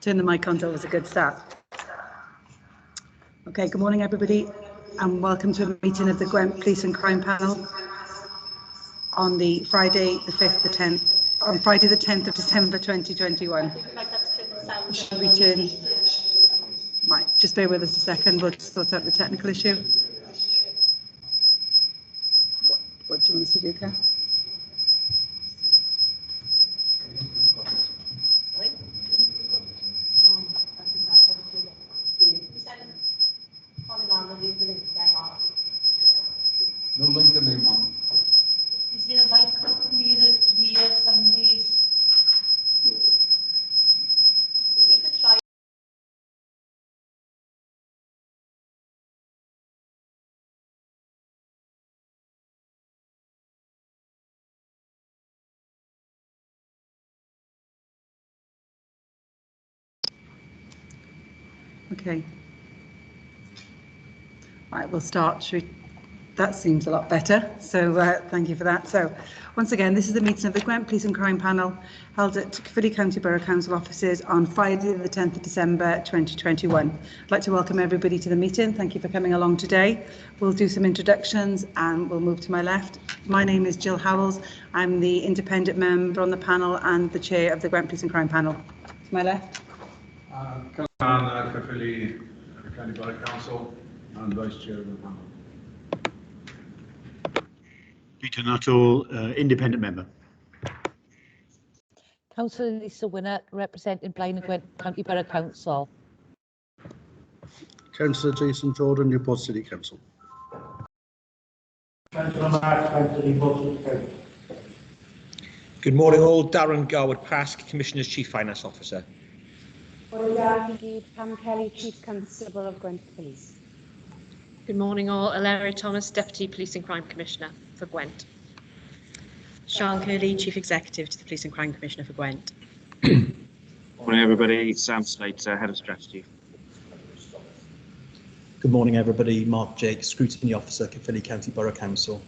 Turn the mic on, so it was a good start. Okay, good morning everybody and welcome to a meeting of the Gwent Police and Crime Panel on the Friday the 10th of December 2021. Should we turn? Right, just bear with us a second, we'll just sort out the technical issue. What do you want us to do, Claire? No link to me, Mum. Is there a microphone via somebody's? No. If you could try. Okay. Right, we'll start. That seems a lot better, so thank you for that. So once again, this is the meeting of the Gwent Police and Crime Panel held at Caerphilly County Borough Council offices on Friday the 10th of December 2021. I'd like to welcome everybody to the meeting. Thank you for coming along today. We'll do some introductions and we'll move to my left. My name is Jill Howells. I'm the independent member on the panel and the chair of the Gwent Police and Crime Panel. To my left. Caerphilly County Borough Council and Vice Chair of the panel. Peter Nuttall, independent member. Councillor Lisa Winner, representing Blaine and Gwent County Borough Council. Councillor Jason Jordan, Newport City Council. Councillor Mark, Councillor Newport City Council. Good morning all, Darren Garwood-Prask, Commissioner's Chief Finance Officer. Indeed, Pam Kelly, Chief Constable of Gwent Police. Good morning all, Alara Thomas, Deputy Police and Crime Commissioner for Gwent. Sean Curley, Chief Executive to the Police and Crime Commissioner for Gwent. Morning everybody, Sam Slater, Head of Strategy. Good morning everybody, Mark Jake, Scrutiny Officer, Caerphilly County Borough Council.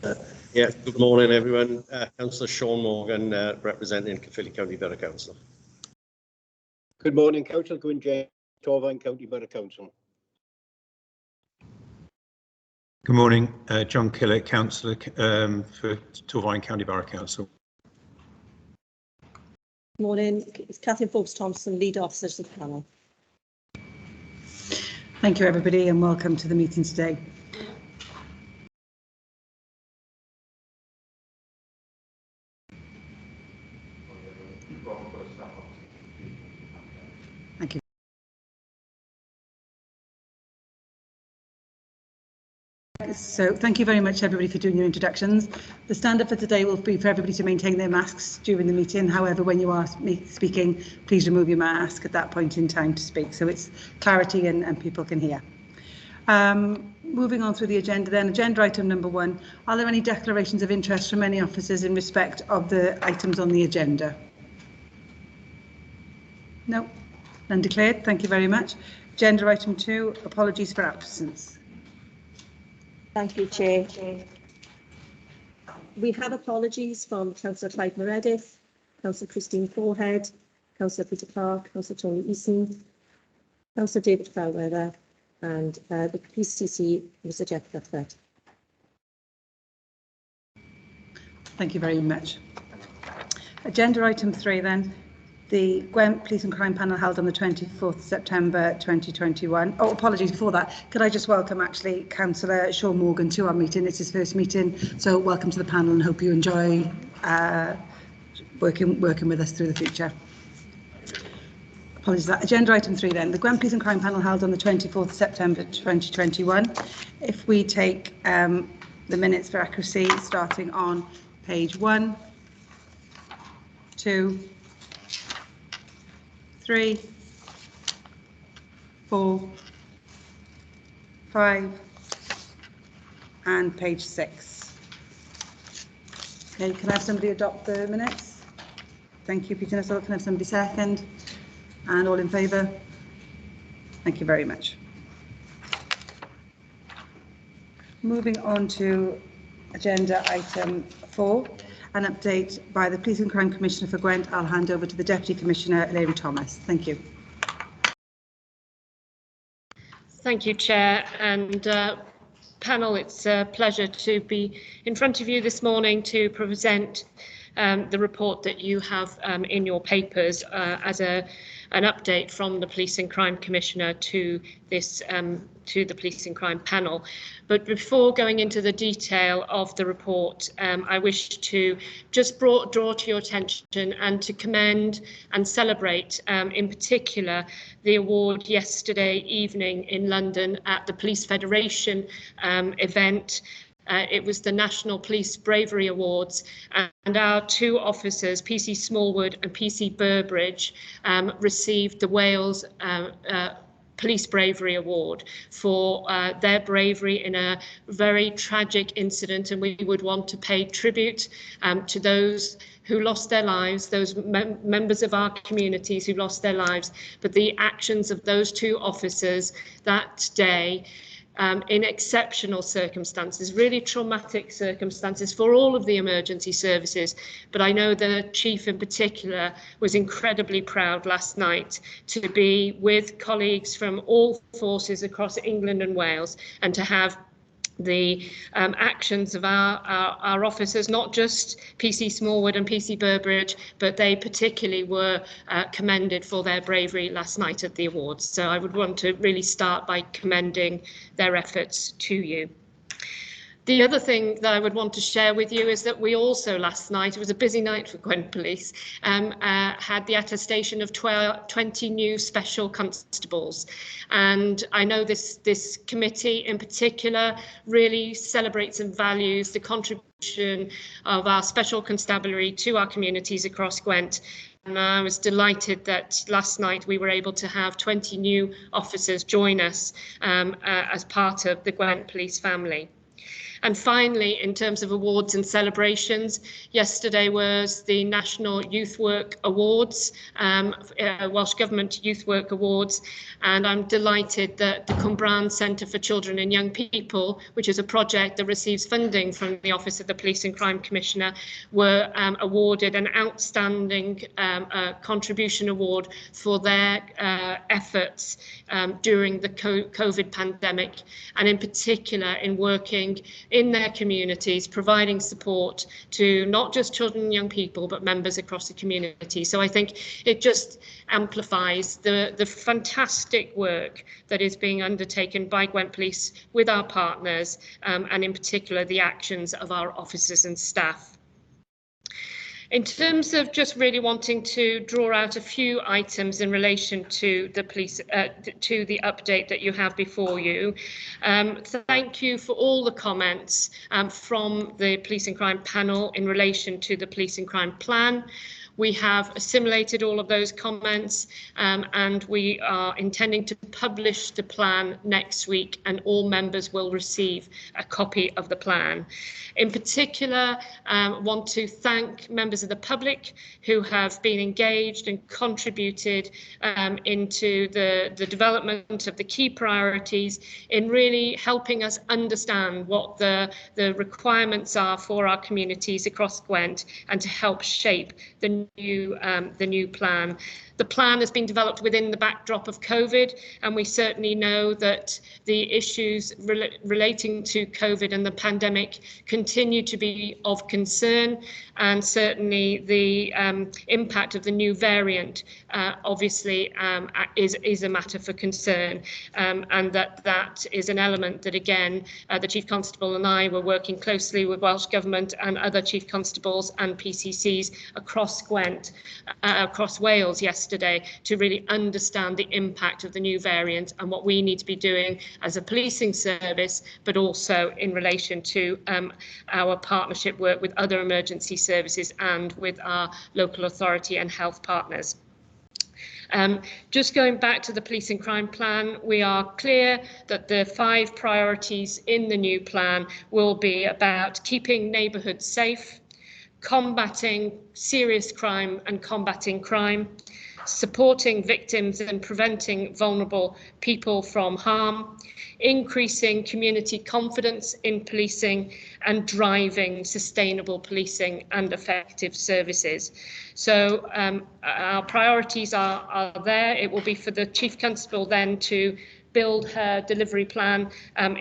Good morning everyone, Councillor Sean Morgan, representing Caerphilly County Borough Council. Good morning, Councillor Gwent, Torvine County Borough Council. Good morning, John Killett, Councillor for Torvine County Borough Council. Morning, it's Catherine Forbes-Thompson, Lead Officer to the panel. Thank you everybody and welcome to the meeting today. Thank you. So thank you very much everybody for doing your introductions. The standard for today will be for everybody to maintain their masks during the meeting. However, when you are speaking, please remove your mask at that point in time to speak, so it's clarity and people can hear. Moving on through the agenda then, agenda item number 1. Are there any declarations of interest from any officers in respect of the items on the agenda? No, none declared. Thank you very much. Agenda item 2, apologies for absence. Thank you, Chair. We have apologies from Councillor Clive Meredith, Councillor Christine Forehead, Councillor Peter Clark, Councillor Tony Eason, Councillor David Fellweather, and the PCC, Mr. Jeff Cuthbert. Thank you very much. Agenda item 3 then. The Gwent Police and Crime Panel held on the 24th September 2021. Oh, apologies before that. Could I just welcome actually Councillor Sean Morgan to our meeting. It's his first meeting, so welcome to the panel and hope you enjoy working with us through the future. Apologies for that. Agenda item 3 then. The Gwent Police and Crime Panel held on the 24th September 2021. If we take the minutes for accuracy, starting on page 1, 2, 3, 4, 5, and page 6. Okay, can I have somebody adopt the minutes? Thank you, Peter Nuttall. Can I have somebody second? And all in favour? Thank you very much. Moving on to agenda item 4. an update by the Police and Crime Commissioner for Gwent, I'll hand over to the Deputy Commissioner, Larry Thomas. Thank you. Thank you, Chair, and panel. It's a pleasure to be in front of you this morning to present the report that you have in your papers as an update from the Police and Crime Commissioner to this to the Police and Crime Panel. But before going into the detail of the report, I wish to just draw to your attention and to commend and celebrate in particular the award yesterday evening in London at the Police Federation event. It was the National Police Bravery Awards, and our two officers, PC Smallwood and PC Burbridge, received the Wales Police Bravery Award for their bravery in a very tragic incident, and we would want to pay tribute to those who lost their lives, those members of our communities who lost their lives, but the actions of those two officers that day in exceptional circumstances, really traumatic circumstances for all of the emergency services. But I know the Chief in particular was incredibly proud last night to be with colleagues from all forces across England and Wales and to have the actions of our officers, not just PC Smallwood and PC Burbridge, but they particularly were commended for their bravery last night at the awards. So I would want to really start by commending their efforts to you. The other thing that I would want to share with you is that we also last night, it was a busy night for Gwent Police, had the attestation of 20 new special constables. And I know this committee in particular really celebrates and values the contribution of our special constabulary to our communities across Gwent. And I was delighted that last night we were able to have 20 new officers join us as part of the Gwent Police family. And finally, in terms of awards and celebrations, yesterday was the National Youth Work Awards, Welsh Government Youth Work Awards, and I'm delighted that the Cwmbran Centre for Children and Young People, which is a project that receives funding from the Office of the Police and Crime Commissioner, were awarded an outstanding contribution award for their efforts during the COVID pandemic, and in particular in working in their communities, providing support to not just children and young people, but members across the community. So I think it just amplifies the fantastic work that is being undertaken by Gwent Police with our partners, and in particular the actions of our officers and staff. In terms of just really wanting to draw out a few items in relation to the police, to the update that you have before you, thank you for all the comments from the Police and Crime Panel in relation to the Police and Crime Plan. We have assimilated all of those comments and we are intending to publish the plan next week, and all members will receive a copy of the plan. In particular, want to thank members of the public who have been engaged and contributed into the development of the key priorities in really helping us understand what the requirements are for our communities across Gwent and to help shape the new plan. The plan has been developed within the backdrop of COVID, and we certainly know that the issues relating to COVID and the pandemic continue to be of concern, and certainly the impact of the new variant obviously is a matter for concern, and that is an element that again the Chief Constable and I were working closely with Welsh Government and other Chief Constables and PCCs across Gwent, across Wales yesterday, to really understand the impact of the new variant and what we need to be doing as a policing service, but also in relation to our partnership work with other emergency services and with our local authority and health partners. Just going back to the Police and Crime Plan, we are clear that the 5 priorities in the new plan will be about keeping neighbourhoods safe, combating serious crime and combating crime, supporting victims and preventing vulnerable people from harm, increasing community confidence in policing, and driving sustainable policing and effective services. So our priorities are there. It will be for the Chief Constable then to build her delivery plan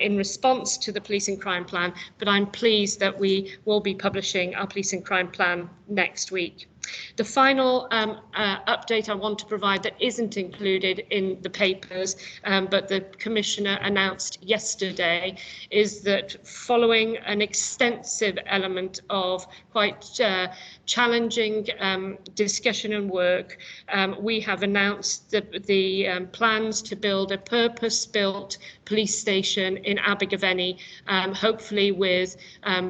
in response to the Police and Crime Plan, but I'm pleased that we will be publishing our Police and Crime Plan next week. The final update I want to provide that isn't included in the papers, but the Commissioner announced yesterday, is that following an extensive element of quite challenging discussion and work, we have announced the plans to build a purpose-built police station in Abergavenny, hopefully with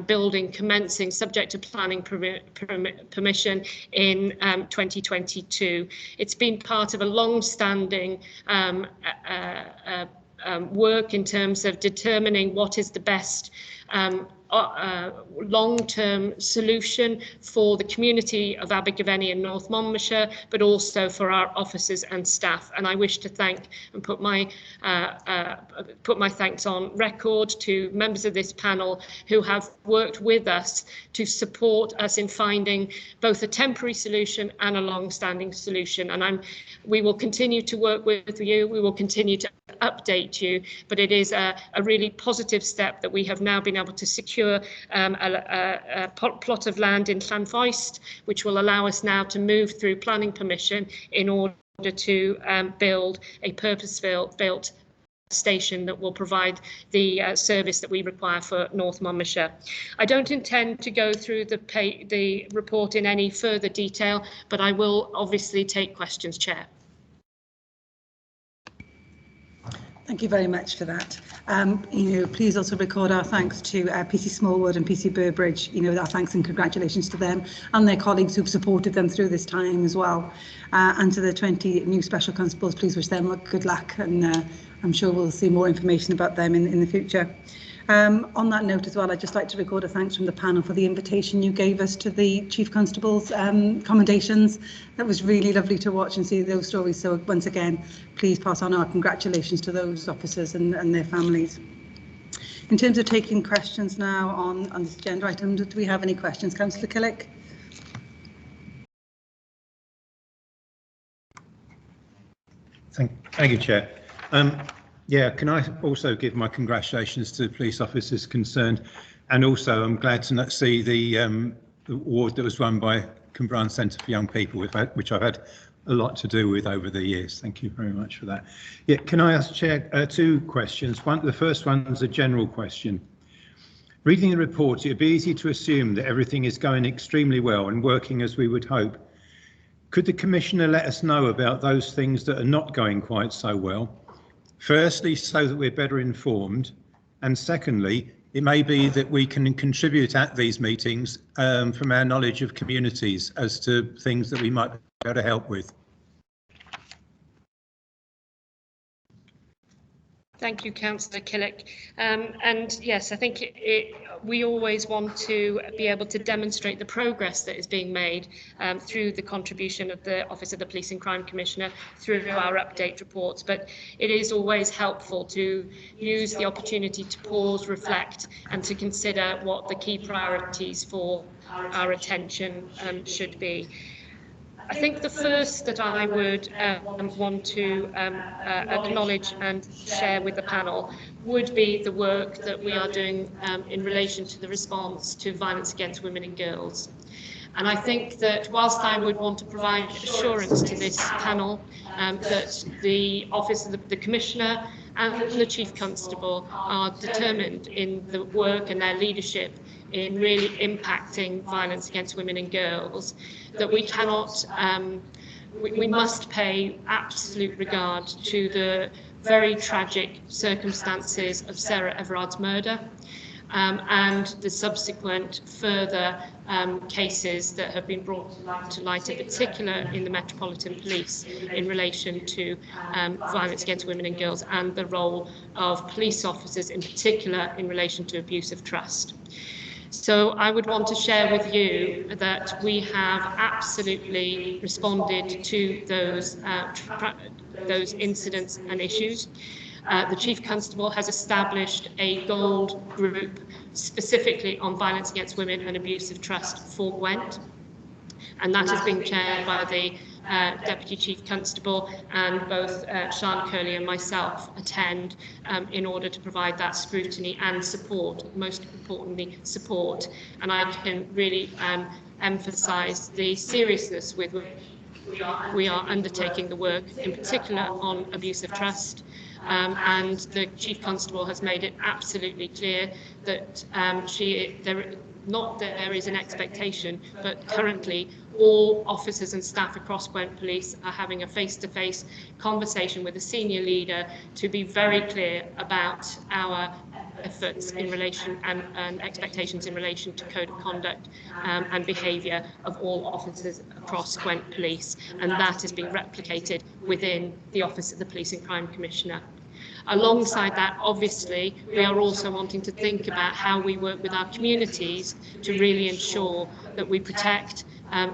building commencing subject to planning permission in 2022. It's been part of a long-standing work in terms of determining what is the best long-term solution for the community of Abergavenny and North Monmouthshire, but also for our officers and staff. And I wish to thank and put my thanks on record to members of this panel who have worked with us to support us in finding both a temporary solution and a long-standing solution. And we will continue to work with you. We will continue to update you, but it is a really positive step that we have now been able to secure a plot of land in Llanfoist, which will allow us now to move through planning permission in order to build a purpose-built station that will provide the service that we require for North Monmouthshire. I don't intend to go through the report in any further detail, but I will obviously take questions, Chair. Thank you very much for that. Please also record our thanks to PC Smallwood and PC Burbridge. Our thanks and congratulations to them and their colleagues who've supported them through this time as well. And to the 20 new special constables, please wish them good luck, and I'm sure we'll see more information about them in the future. On that note as well, I'd just like to record a thanks from the panel for the invitation you gave us to the Chief Constable's commendations. That was really lovely to watch and see those stories. So once again, please pass on our congratulations to those officers and their families. In terms of taking questions now on this agenda item, do we have any questions? Councillor Killick? Thank you, Chair. Yeah, can I also give my congratulations to the police officers concerned, and also I'm glad to not see the award that was won by Cumbrian Centre for Young People, which I've had a lot to do with over the years. Thank you very much for that. Yeah, can I ask Chair two questions? The first one is a general question. Reading the report, it'd be easy to assume that everything is going extremely well and working as we would hope. Could the Commissioner let us know about those things that are not going quite so well? Firstly, so that we're better informed, and secondly, it may be that we can contribute at these meetings from our knowledge of communities as to things that we might be able to help with. Thank you, Councillor Killick. And yes, I think we always want to be able to demonstrate the progress that is being made through the contribution of the Office of the Police and Crime Commissioner through our update reports. But it is always helpful to use the opportunity to pause, reflect, and to consider what the key priorities for our attention should be. I think the first that I would want to acknowledge and share with the panel would be the work that we are doing in relation to the response to violence against women and girls. And I think that whilst I would want to provide assurance to this panel that the Office of the Commissioner and the Chief Constable are determined in the work and their leadership in really impacting violence against women and girls, that we cannot, we must pay absolute regard to the very tragic circumstances of Sarah Everard's murder and the subsequent further cases that have been brought to light, in particular in the Metropolitan Police, in relation to violence against women and girls and the role of police officers, in particular in relation to abuse of trust. So I would want to share with you that we have absolutely responded to those incidents and issues. The Chief Constable has established a gold group specifically on violence against women and abuse of trust for Gwent, and that is being chaired by the Deputy Chief Constable, and both Sian Curley and myself attend in order to provide that scrutiny and support, most importantly support. And I can really emphasise the seriousness with which we are undertaking the work, in particular on abuse of trust. And the Chief Constable has made it absolutely clear that not that there is an expectation, but currently all officers and staff across Gwent Police are having a face-to-face conversation with a senior leader to be very clear about our efforts in relation and expectations in relation to code of conduct and behaviour of all officers across Gwent Police, and that is being replicated within the Office of the Police and Crime Commissioner. Alongside that, obviously, we are also wanting to think about how we work with our communities to really ensure that we protect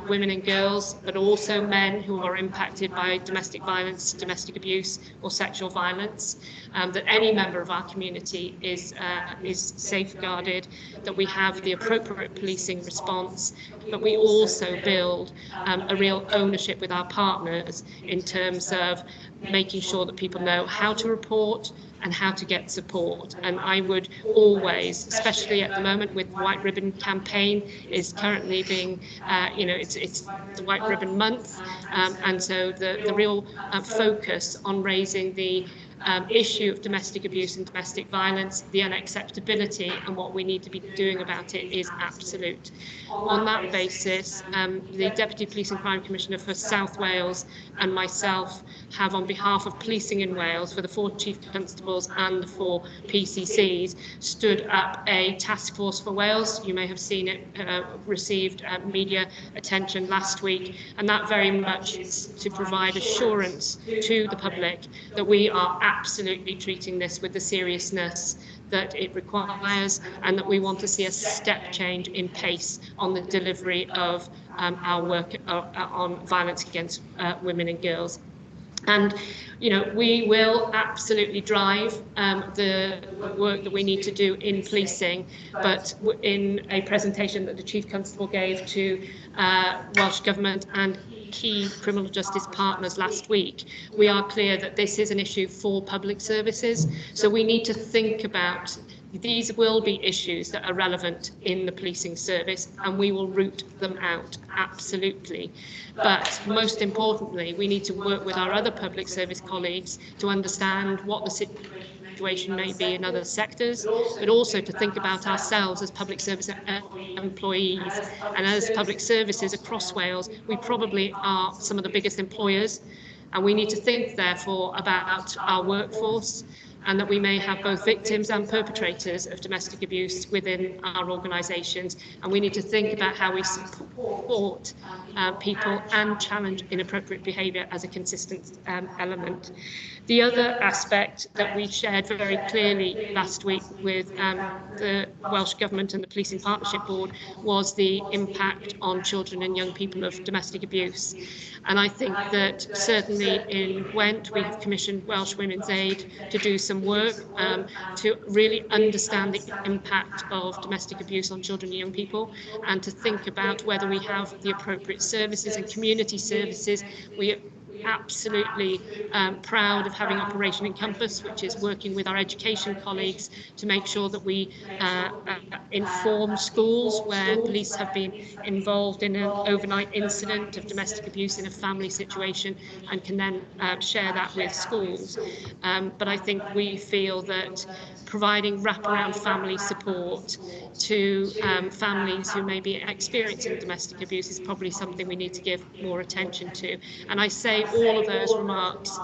women and girls, but also men who are impacted by domestic violence, domestic abuse or sexual violence, that any member of our community is safeguarded, that we have the appropriate policing response, but we also build a real ownership with our partners in terms of making sure that people know how to report and how to get support. And I would always, especially at the moment with White Ribbon campaign is currently being, it's the White Ribbon month, and so the real focus on raising the issue of domestic abuse and domestic violence, the unacceptability and what we need to be doing about it is absolute. On that basis, the Deputy Police and Crime Commissioner for South Wales and myself have, on behalf of policing in Wales, for the 4 Chief Constables and the 4 PCCs, stood up a task force for Wales. You may have seen it received media attention last week, and that very much is to provide assurance to the public that we are absolutely treating this with the seriousness that it requires, and that we want to see a step change in pace on the delivery of our work on violence against women and girls. And, we will absolutely drive the work that we need to do in policing, but in a presentation that the Chief Constable gave to Welsh Government and key criminal justice partners last week, we are clear that this is an issue for public services. So we need to think about these will be issues that are relevant in the policing service, and we will root them out, absolutely. But most importantly, we need to work with our other public service colleagues to understand what the situation may be in other sectors, but also to think about ourselves as public service employees. And as public services across Wales, we probably are some of the biggest employers, and we need to think, therefore, about our workforce, and that we may have both victims and perpetrators of domestic abuse within our organisations, and we need to think about how we support people and challenge inappropriate behaviour as a consistent element. The other aspect that we shared very clearly last week with the Welsh Government and the Policing Partnership Board was the impact on children and young people of domestic abuse. And I think that certainly in Gwent, we have commissioned Welsh Women's Aid to do some work to really understand the impact of domestic abuse on children and young people, and to think about whether we have the appropriate services and community services. We absolutely proud of having Operation Encompass, which is working with our education colleagues to make sure that we inform schools where police have been involved in an overnight incident of domestic abuse in a family situation, and can then share that with schools. But I think we feel that providing wraparound family support to families who may be experiencing domestic abuse is probably something we need to give more attention to. And I say all of those remarks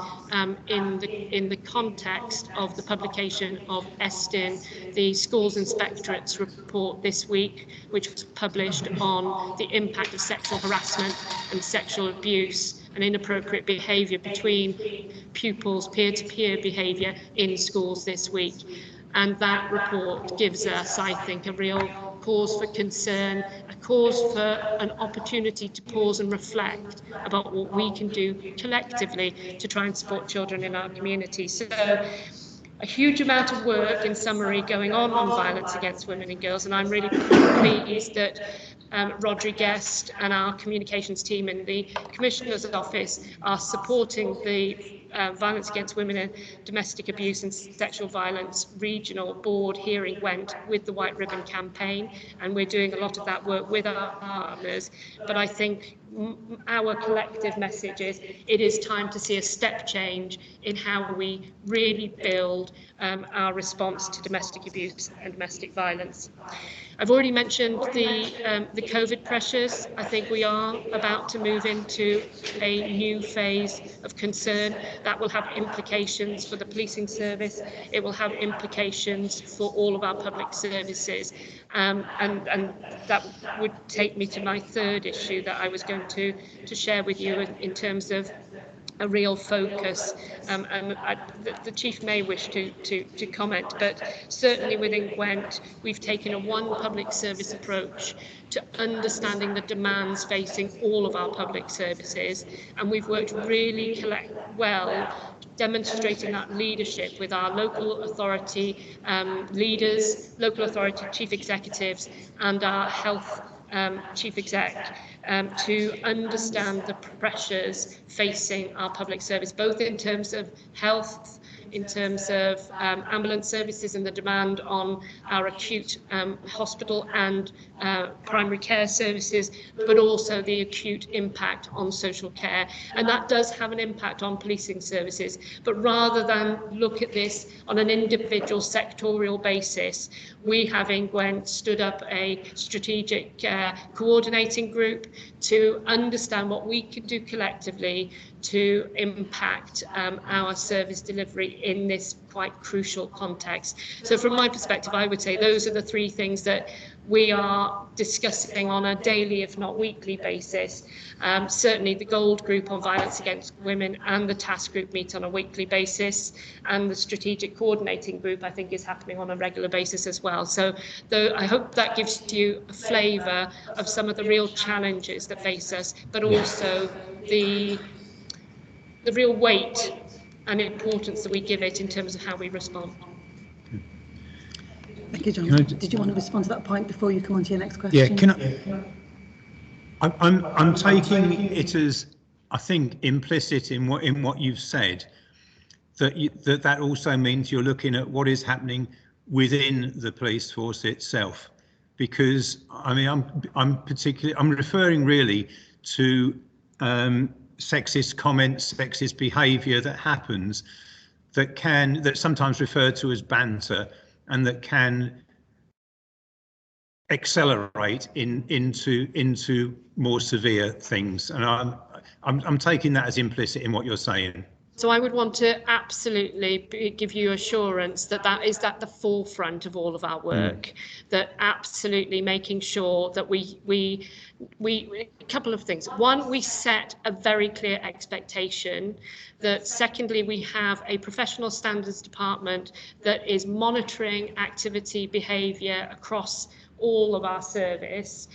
in the context of the publication of ESTIN, the Schools Inspectorate's report this week, which was published on the impact of sexual harassment and sexual abuse and inappropriate behaviour between pupils, peer-to-peer behaviour in schools this week. And that report gives us, I think, a real cause for concern, a cause for an opportunity to pause and reflect about what we can do collectively to try and support children in our community. So a huge amount of work, in summary, going on violence against women and girls, and I'm really pleased that Rodri Guest and our communications team in the Commissioner's Office are supporting the Violence Against Women and Domestic Abuse and Sexual Violence Regional Board here in Gwent with the White Ribbon campaign, and we're doing a lot of that work with our partners. But I think our collective message is it is time to see a step change in how we really build our response to domestic abuse and domestic violence. I've already mentioned the COVID pressures. I think we are about to move into a new phase of concern that will have implications for the policing service. It will have implications for all of our public services. And that would take me to my third issue that I was going to share with you in terms of a real focus, and the Chief may wish to comment, but certainly within Gwent we've taken a one public service approach to understanding the demands facing all of our public services, and we've worked really well demonstrating that leadership with our local authority leaders, local authority chief executives and our health chief exec to understand the pressures facing our public service, both in terms of health, in terms of ambulance services and the demand on our acute hospital and primary care services, but also the acute impact on social care. And that does have an impact on policing services. But rather than look at this on an individual sectorial basis, we have in Gwent stood up a strategic coordinating group to understand what we can do collectively to impact our service delivery in this quite crucial context. So from my perspective, I would say those are the three things that we are discussing on a daily, if not weekly basis. Certainly the Gold Group on Violence Against Women and the Task Group meet on a weekly basis, and the Strategic Coordinating Group I think is happening on a regular basis as well. So I hope that gives you a flavour of some of the real challenges that face us, but also the real weight and importance that we give it in terms of how we respond. Thank you, John. Did you want to respond to that point before you come on to your next question? Yeah, I'm taking it as, I think, implicit in what you've said, that also means you're looking at what is happening within the police force itself, because I mean I'm referring really to sexist comments, sexist behaviour that happens, that's sometimes referred to as banter, and that can accelerate into more severe things. And I'm taking that as implicit in what you're saying. So I would want to absolutely give you assurance that that is at the forefront of all of our work, that absolutely making sure that we a couple of things. One, we set a very clear expectation. That secondly, we have a professional standards department that is monitoring activity, behaviour across all of our service,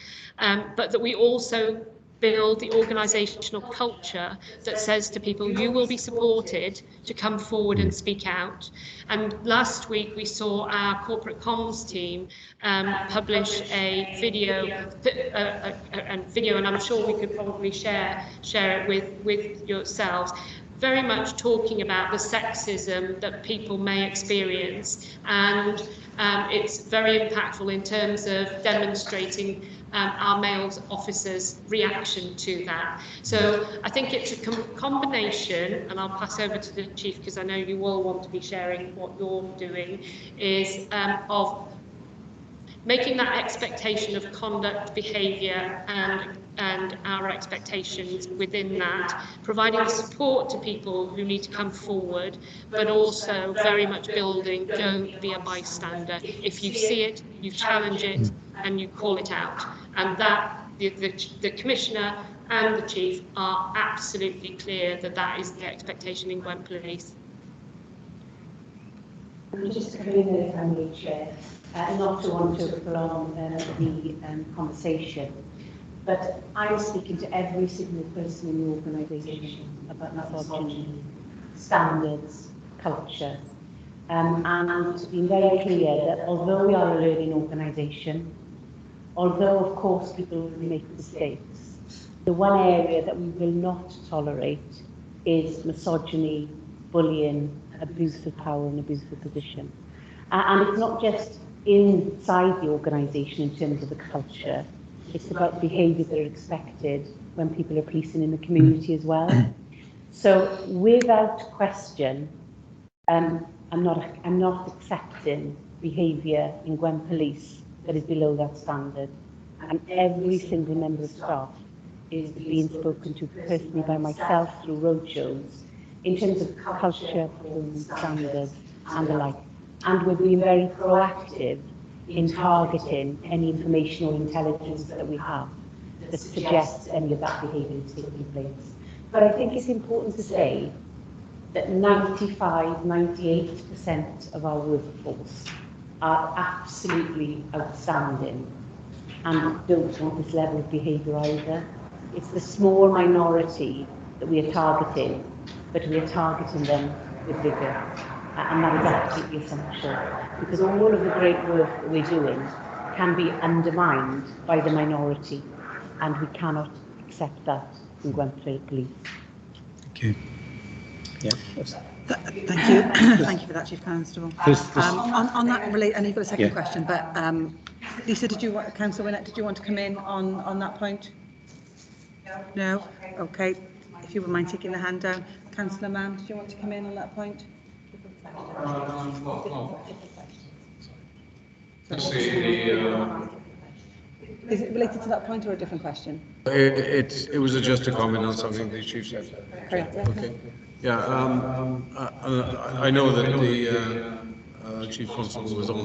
but that we also build the organisational culture that says to people, you will be supported to come forward and speak out. And last week we saw our corporate comms team publish a video, and I'm sure we could probably share it with yourselves, very much talking about the sexism that people may experience, and it's very impactful in terms of demonstrating our male officers' reaction to that. So I think it's a combination, and I'll pass over to the Chief because I know you will want to be sharing what you're doing, is of making that expectation of conduct, behaviour and our expectations within that, providing support to people who need to come forward, but also very much building, don't be a bystander. If you see it, you challenge it and you call it out. And that the Commissioner and the Chief are absolutely clear that that is the expectation in Gwent Police. Just to come in there, if I may, Chair, not to want to prolong the conversation, but I'm speaking to every single person in the organisation about misogyny, standards, culture, and being very clear that although we are a learning organisation, although of course people will make mistakes, the one area that we will not tolerate is misogyny, bullying, abuse of power and abuse of position. And it's not just inside the organisation in terms of the culture, it's about behaviours that are expected when people are policing in the community as well. So without question, I'm not accepting behaviour in Gwent Police that is below that standard. And every single member of staff is being spoken to personally by myself through roadshows in terms of culture, performance standards and the like. And we're being very proactive in targeting any information or intelligence that we have that suggests any of that behaviour is taking place. But I think it's important to say that 98% of our workforce are absolutely outstanding and don't want this level of behaviour either. It's the small minority that we are targeting, but we are targeting them with vigour. And that is absolutely essential, because all of the great work that we're doing can be undermined by the minority, and we cannot accept that in Gwent Police. Thank you. Yeah. Thank you. Thank you for that, Chief Constable. On that relate, and you've got a second question, but Lisa, Councillor Winnett, did you want to come in on that point? No? Okay. If you wouldn't mind taking the hand down. Councillor Mann, did you want to come in on that point? Is it related to that point or a different question? It was just a comment on something the Chief said. Okay. Yeah, I know that the Chief Constable was on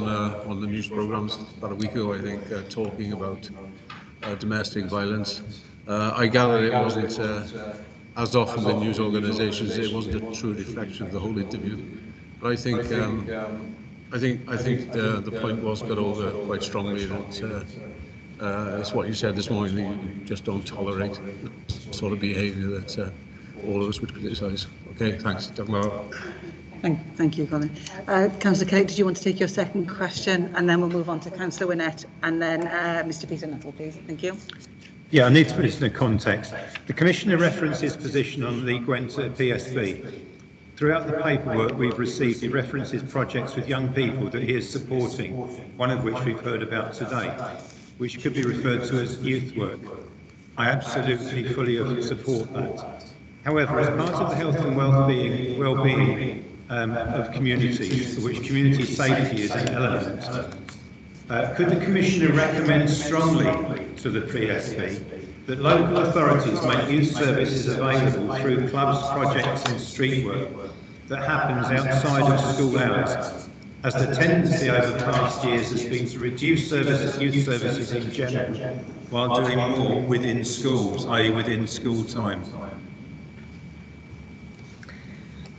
the news programmes about a week ago, I think, talking about domestic violence. I gather it wasn't, as often with news organisations, it wasn't a true reflection of the whole interview. But I think the point was got over quite strongly that it's what you said this morning, that you just don't tolerate the sort of behaviour that all of us would criticise. Okay, thanks. Thank you, Colin. Councillor Kelly, did you want to take your second question? And then we'll move on to Councillor Winnett and then Mr Peter Nuttall, please. Thank you. Yeah, I need to put this in context. The Commissioner references position on the Gwent PSP. Throughout the paperwork we've received, he references projects with young people that he is supporting, one of which we've heard about today, which could be referred to as youth work. I absolutely fully support that. However, as part of the health and well-being of communities, for which community safety is an element, could the Commissioner recommend strongly to the PSP that local authorities make youth services available through clubs, projects and street work that happens outside of school hours, as the tendency over past years has been to reduce youth services in general, while doing more within schools, i.e. within school time?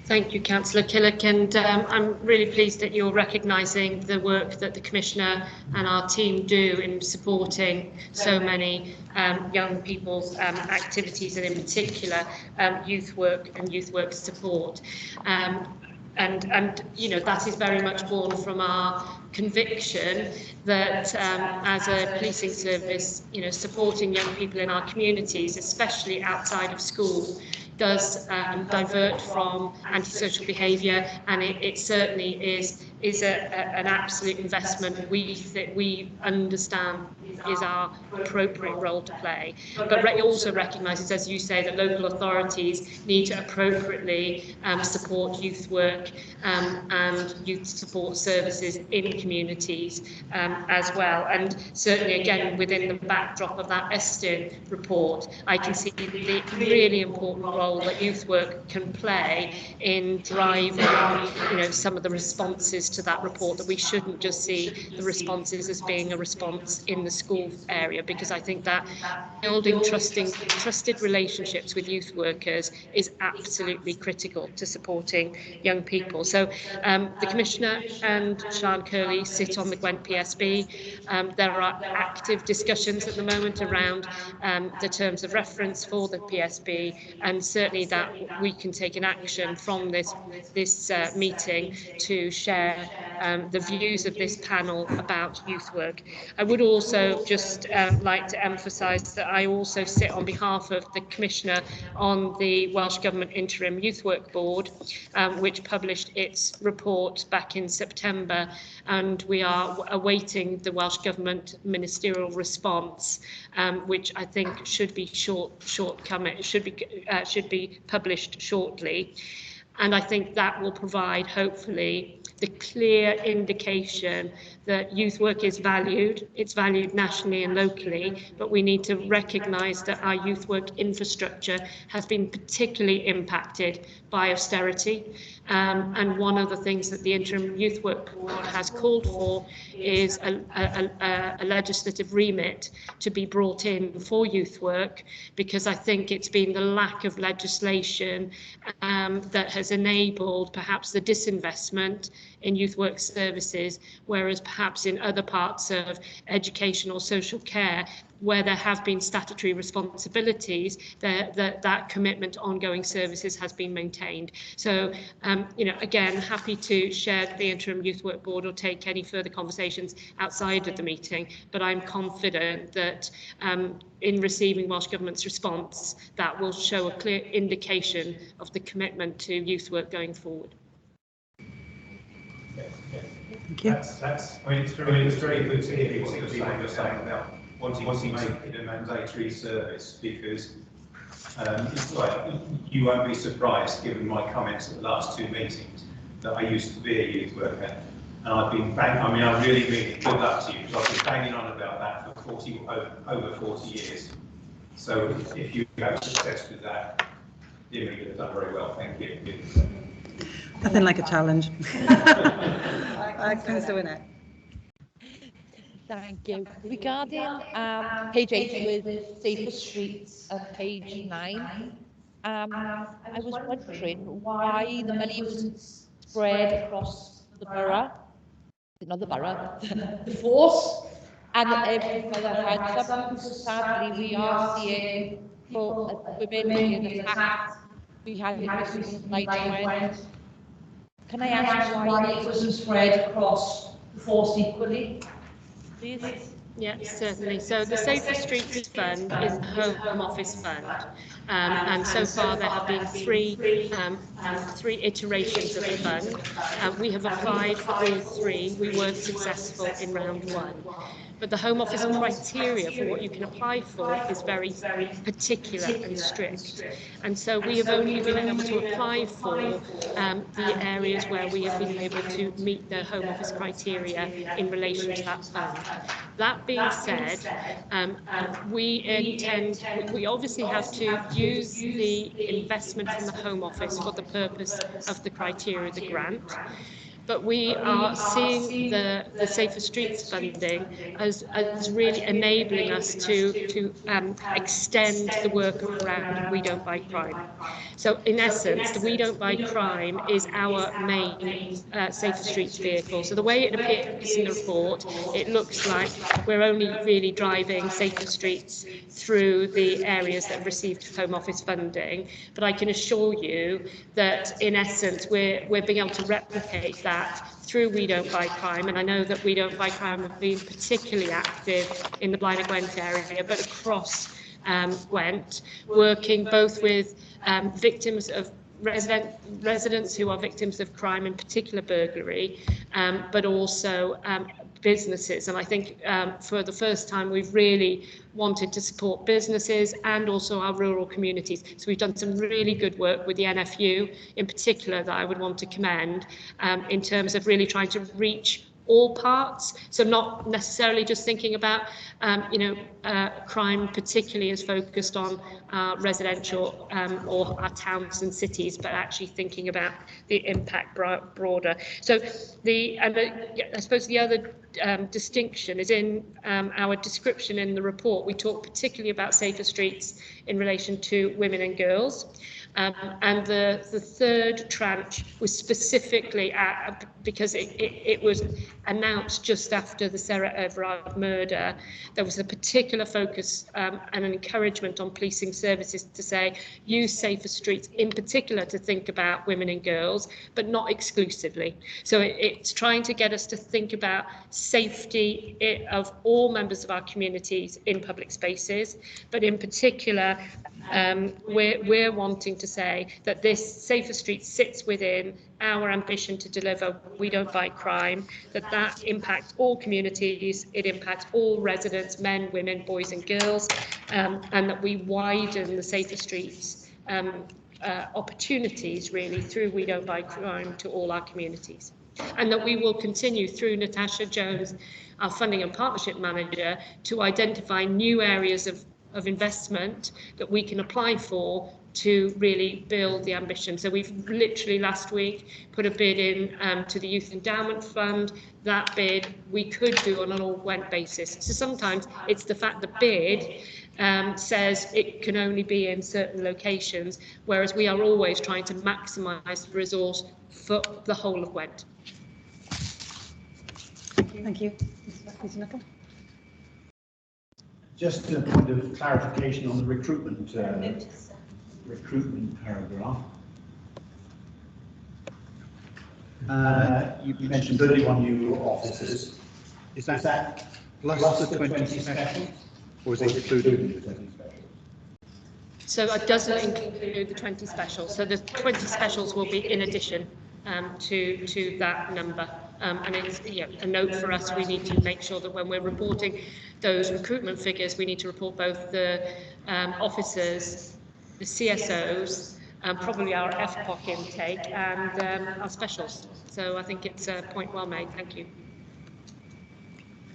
Thank you, Councillor Killick, and I'm really pleased that you're recognising the work that the Commissioner and our team do in supporting so many young people's activities, and in particular youth work and youth work support. And you know, that is very much born from our conviction that as a policing service, you know, supporting young people in our communities, especially outside of school, does divert from antisocial behaviour, and it certainly is an absolute investment we understand is our appropriate role to play. But it also recognises, as you say, that local authorities need to appropriately support youth work and youth support services in communities as well. And certainly, again, within the backdrop of that Estin report, I can see the really important role that youth work can play in driving, you know, some of the responses to that report, that we shouldn't just see the responses as being a response in the school area, because I think that building trusted relationships with youth workers is absolutely critical to supporting young people. So the Commissioner and Sian Curley sit on the Gwent PSB. There are active discussions at the moment around the terms of reference for the PSB, and certainly that we can take an action from this meeting to share the views of this panel about youth work. I would also just like to emphasise that I also sit on behalf of the Commissioner on the Welsh Government Interim Youth Work Board, which published its report back in September, and we are awaiting the Welsh Government ministerial response, which I think should be shortcoming, should be published shortly. And I think that will provide, hopefully, the clear indication that youth work is valued. It's valued nationally and locally, but we need to recognise that our youth work infrastructure has been particularly impacted by austerity. And one of the things that the Interim Youth Work Board has called for is a legislative remit to be brought in for youth work, because I think it's been the lack of legislation that has enabled perhaps the disinvestment in youth work services, whereas perhaps in other parts of education or social care, where there have been statutory responsibilities, that commitment to ongoing services has been maintained. So, again, happy to share the Interim Youth Work Board or take any further conversations outside of the meeting, but I'm confident that in receiving Welsh Government's response, that will show a clear indication of the commitment to youth work going forward. Thank you. I mean, it's very good to hear what you're saying about wanting to make it a mandatory service, because it's like, you won't be surprised, given my comments at the last two meetings, that I used to be a youth worker, and I've been banging, I mean, I really mean good luck to you, because I've been banging on about that for over 40 years. So if you have success with that, you've done very well. Thank you. Nothing like a challenge. Councillor Winnett. Thank you. Regarding page 8 with safer streets and page 9, I was wondering why the money wasn't spread across the borough, not the borough, the force, and every featherhead. Because sadly we are seeing for women in the fact we had it recently in Gwent. Can I ask why it wasn't spread across the force equally, please? Yes, certainly. So the Safer Streets Fund is a Home Office fund, and so far there have been three iterations of the fund. We have applied for all three. We weren't successful in round one. But the Home Office criteria for what you can apply for is very particular and strict. And so we have only been able to apply for the areas where we have been able to meet the Home Office criteria in relation to that fund. That being said, we obviously have to use the investment from the Home Office for the purpose of the criteria of the grant. But we are seeing the Safer Streets funding as really enabling us to extend the work around We Don't Buy Crime. So in essence, the We Don't Buy Crime is our main Safer Streets vehicle. So the way it appears in the report, it looks like we're only really driving Safer Streets through the areas that have received Home Office funding. But I can assure you that in essence, we're being able to replicate that through We Don't Buy Crime, and I know that We Don't Buy Crime have been particularly active in the Blaen Gwent area, but across Gwent, working both with victims of residents who are victims of crime, in particular burglary, but also businesses. And I think for the first time we've really wanted to support businesses and also our rural communities. So we've done some really good work with the NFU in particular that I would want to commend in terms of really trying to reach all parts. So not necessarily just thinking about, crime particularly as focused on residential or our towns and cities, but actually thinking about the impact broader. So I suppose the other distinction is in our description in the report. We talk particularly about safer streets in relation to women and girls. And the third tranche was specifically because it was announced just after the Sarah Everard murder. There was a particular focus and an encouragement on policing services to say use safer streets in particular to think about women and girls, but not exclusively. So it's trying to get us to think about safety of all members of our communities in public spaces, but in particular we're wanting to say that this safer street sits within our ambition to deliver We Don't Fight Crime, that impacts all communities, it impacts all residents, men, women, boys and girls, and that we widen the safer streets opportunities really through We Don't Fight Crime to all our communities. And that we will continue through Natasha Jones, our funding and partnership manager, to identify new areas of investment that we can apply for to really build the ambition. So we've literally last week put a bid in to the Youth Endowment Fund. That bid we could do on an all Gwent basis. So sometimes it's the fact the bid says it can only be in certain locations, whereas we are always trying to maximise the resource for the whole of Gwent. Thank you. Just a point of clarification on the recruitment paragraph. You mentioned 31 new officers. Is that plus the 20 specials, or is it included in the 20 specials? So it doesn't include the 20 specials. So the 20 specials will be in addition to that number. And it's a note for us. We need to make sure that when we're reporting those recruitment figures, we need to report both the officers, the CSOs, probably our FPOC intake, and our specials. So I think it's a point well made. Thank you.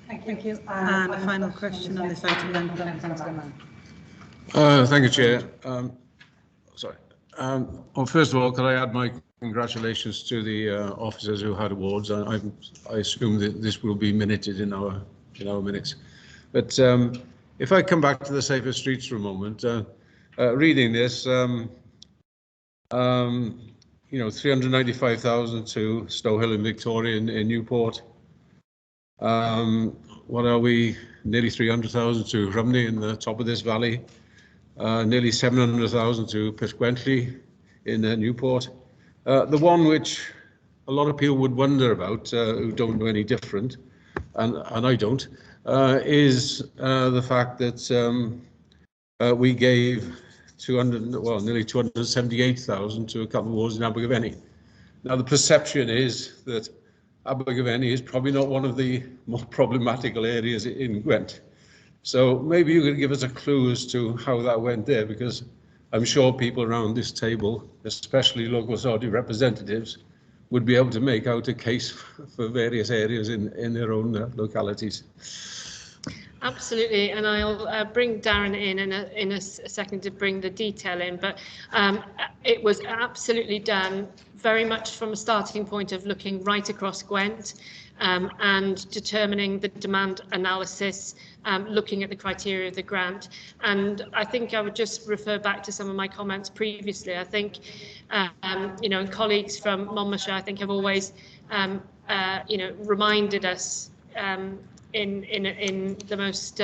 Thank you. And a final question on this item then from Councillor Mann. Thank you, Chair. Well, first of all, could I add my congratulations to the officers who had awards. I assume that this will be minuted in our minutes. But if I come back to the safer streets for a moment, reading this, 395,000 to Stowhill in Victoria in Newport. What are we? Nearly 300,000 to Rumney in the top of this valley. Nearly 700,000 to Pishgwentley in Newport. The one which a lot of people would wonder about, who don't know any different, and I don't, is the fact that we gave nearly 278,000 to a couple of wards in Abergavenny. Now the perception is that Abergavenny is probably not one of the more problematical areas in Gwent. So maybe you could give us a clue as to how that went there, because I'm sure people around this table, especially local authority representatives, would be able to make out a case for various areas in their own localities. Absolutely, and I'll bring Darren in a second to bring the detail in, but it was absolutely done very much from a starting point of looking right across Gwent and determining the demand analysis, looking at the criteria of the grant. And I think I would just refer back to some of my comments previously. I think, and colleagues from Monmouthshire, I think, have always, reminded us in the most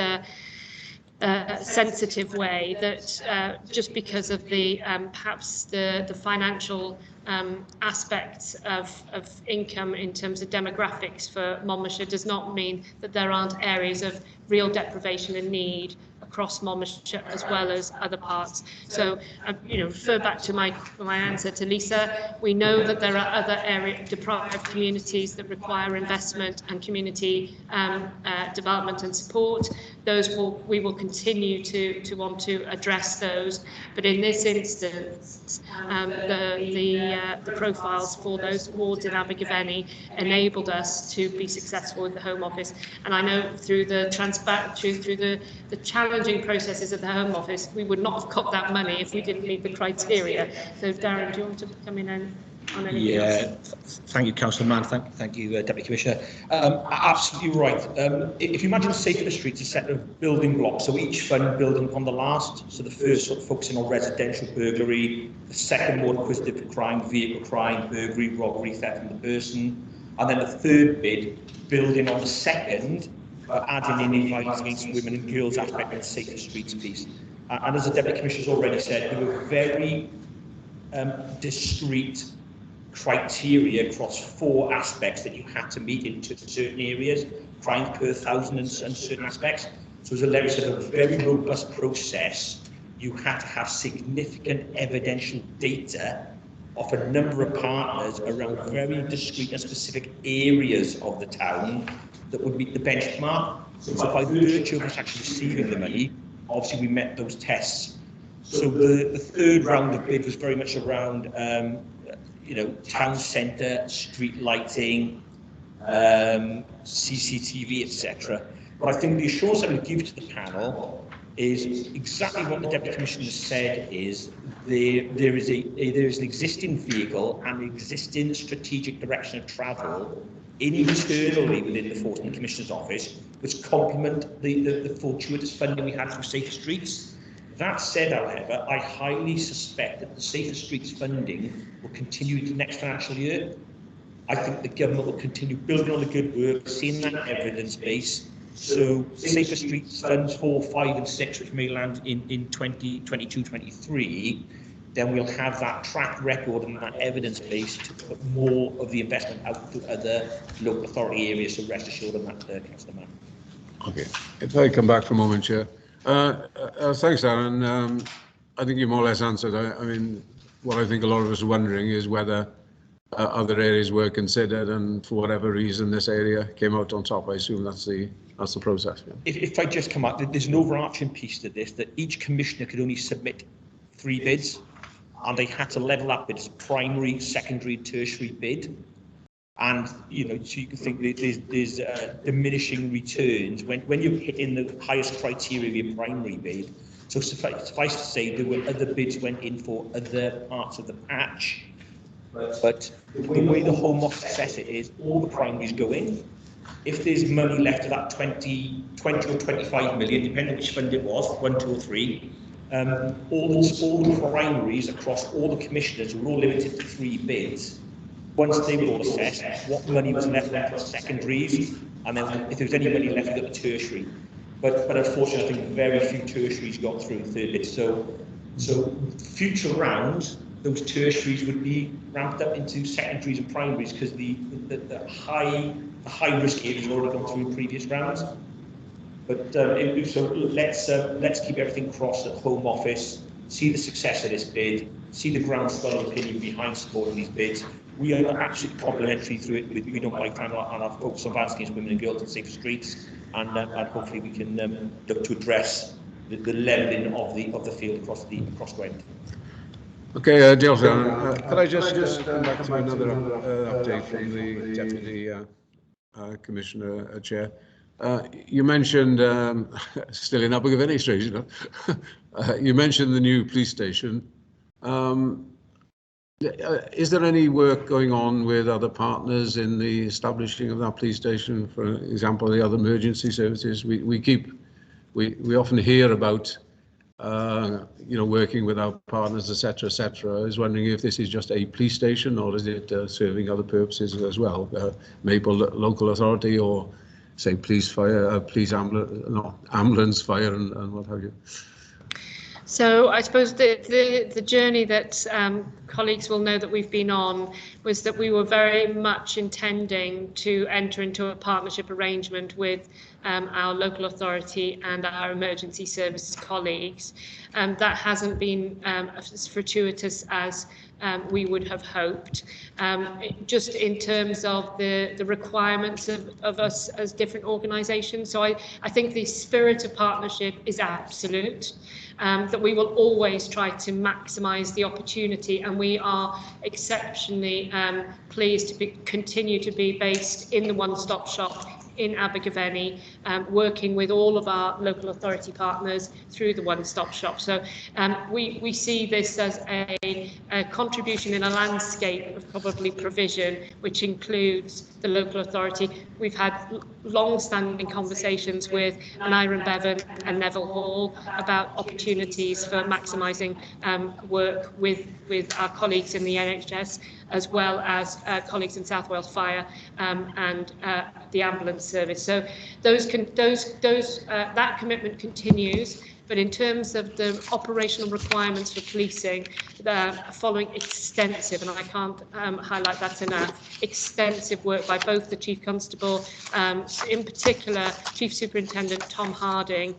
sensitive way that just because of the perhaps the financial aspects of income in terms of demographics for Monmouthshire does not mean that there aren't areas of real deprivation and need across Monmouthshire as well as other parts. So, refer back to my answer to Lisa. We know that there are other deprived communities that require investment and community development and support. we will continue to want to address those. But in this instance, the profiles for those wards in Abergavenny enabled us to be successful with the Home Office. And I know through the challenging processes of the Home Office, we would not have got that money if we didn't meet the criteria. So Darren, do you want to come in on anything else? Thank you, Councillor Mann. Thank you, Deputy Commissioner. Absolutely right. If you imagine Safer Streets, a set of building blocks, so each fund building upon the last. So the first sort of focusing on residential burglary, the second more inquisitive crime, vehicle crime, burglary, robbery, theft and the person, and then the third bit building on the second, adding in violence against women and girls aspect of the Safer Streets piece. And as the Deputy Commissioner has already said, there were very discrete criteria across 4 aspects that you had to meet in certain areas, crime per 1,000 and certain aspects. So as a level of a very robust process, you had to have significant evidential data of a number of partners around very discrete and specific areas of the town that would meet the benchmark. So by virtue of us actually receiving the money, obviously we met those tests. So the third round of bid was very much around town centre, street lighting, CCTV, etc. But I think the assurance I would give to the panel is exactly what the Deputy Commissioner said, is there is an existing vehicle and an existing strategic direction of travel internally within the Enforcement Commissioner's office, which complement the fortuitous funding we had through Safer Streets. That said, however, I highly suspect that the Safer Streets funding will continue into the next financial year. I think the government will continue building on the good work, seeing that evidence base. So Safer Streets funds 4, 5 and 6, which may land in 2022-23, then we'll have that track record and that evidence base to put more of the investment out to other local authority areas. So rest assured on that, Councillor Mann. Okay, if I come back for a moment, Chair. Thanks, Aaron. I think you more or less answered. I mean, what I think a lot of us are wondering is whether other areas were considered, and for whatever reason this area came out on top. I assume that's the process. Yeah. If I just come out, there's an overarching piece to this, that each commissioner could only submit 3 bids, and they had to level up it as a primary, secondary, tertiary bid. And so you can think that there's diminishing returns when you're hitting the highest criteria of your primary bid. So suffice to say, there were other bids went in for other parts of the patch. But the way the Home Office set it is, all the primaries go in. If there's money left of that 20 or 25 million, depending on which fund it was, 1, 2 or 3, all the primaries across all the commissioners were all limited to 3 bids. Once they were all assessed, what money was left for secondaries, and then if there was any money left, we got the tertiary. But unfortunately, I think very few tertiaries got through the third bid. So future rounds, those tertiaries would be ramped up into secondaries and primaries, because the high risk areas have already gone through in previous rounds. But so let's keep everything crossed at Home Office, see the success of this bid, see the groundswell opinion behind supporting these bids. We are absolutely complementary through it. We don't like time on our focus on violence against women and girls and Safer Streets, and hopefully we can look to address the levelling of the field across Gwent. Okay, diolch, Aaron. Could I just come back to another update from the Deputy Commissioner, Chair? You mentioned, still in Abergavenny Street, you mentioned the new police station. Is there any work going on with other partners in the establishing of that police station? For example, the other emergency services. We often hear about working with our partners, etc., etc. I was wondering if this is just a police station, or is it serving other purposes as well, maybe local authority, or say police, fire, ambulance, fire, and what have you. So I suppose the journey that colleagues will know that we've been on was that we were very much intending to enter into a partnership arrangement with our local authority and our emergency services colleagues. That hasn't been as fortuitous as we would have hoped, just in terms of the requirements of us as different organisations. So I think the spirit of partnership is absolute, that we will always try to maximise the opportunity, and we are exceptionally pleased to continue to be based in the one-stop shop in Abergavenny, working with all of our local authority partners through the one-stop shop. So we see this as a contribution in a landscape of probably provision, which includes the local authority. We've had long-standing conversations with Aneurin Bevan and Neville Hall about opportunities for maximising work with our colleagues in the NHS, as well as colleagues in South Wales Fire and the ambulance service. So that commitment continues. But in terms of the operational requirements for policing, they're following extensive, and I can't highlight that enough, extensive work by both the Chief Constable, in particular Chief Superintendent Tom Harding,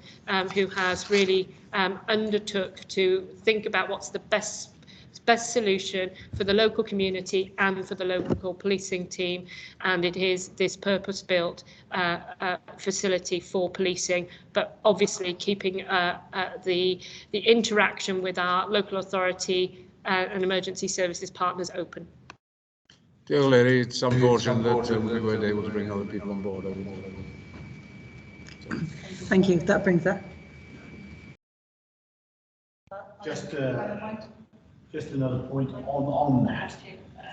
who has really undertook to think about what's the best solution for the local community and for the local policing team, and it is this purpose-built facility for policing, but obviously keeping the interaction with our local authority and emergency services partners open. Dear Larry, it's unfortunate that we weren't able to bring other people on board. Thank you. That brings that. Just another point on that.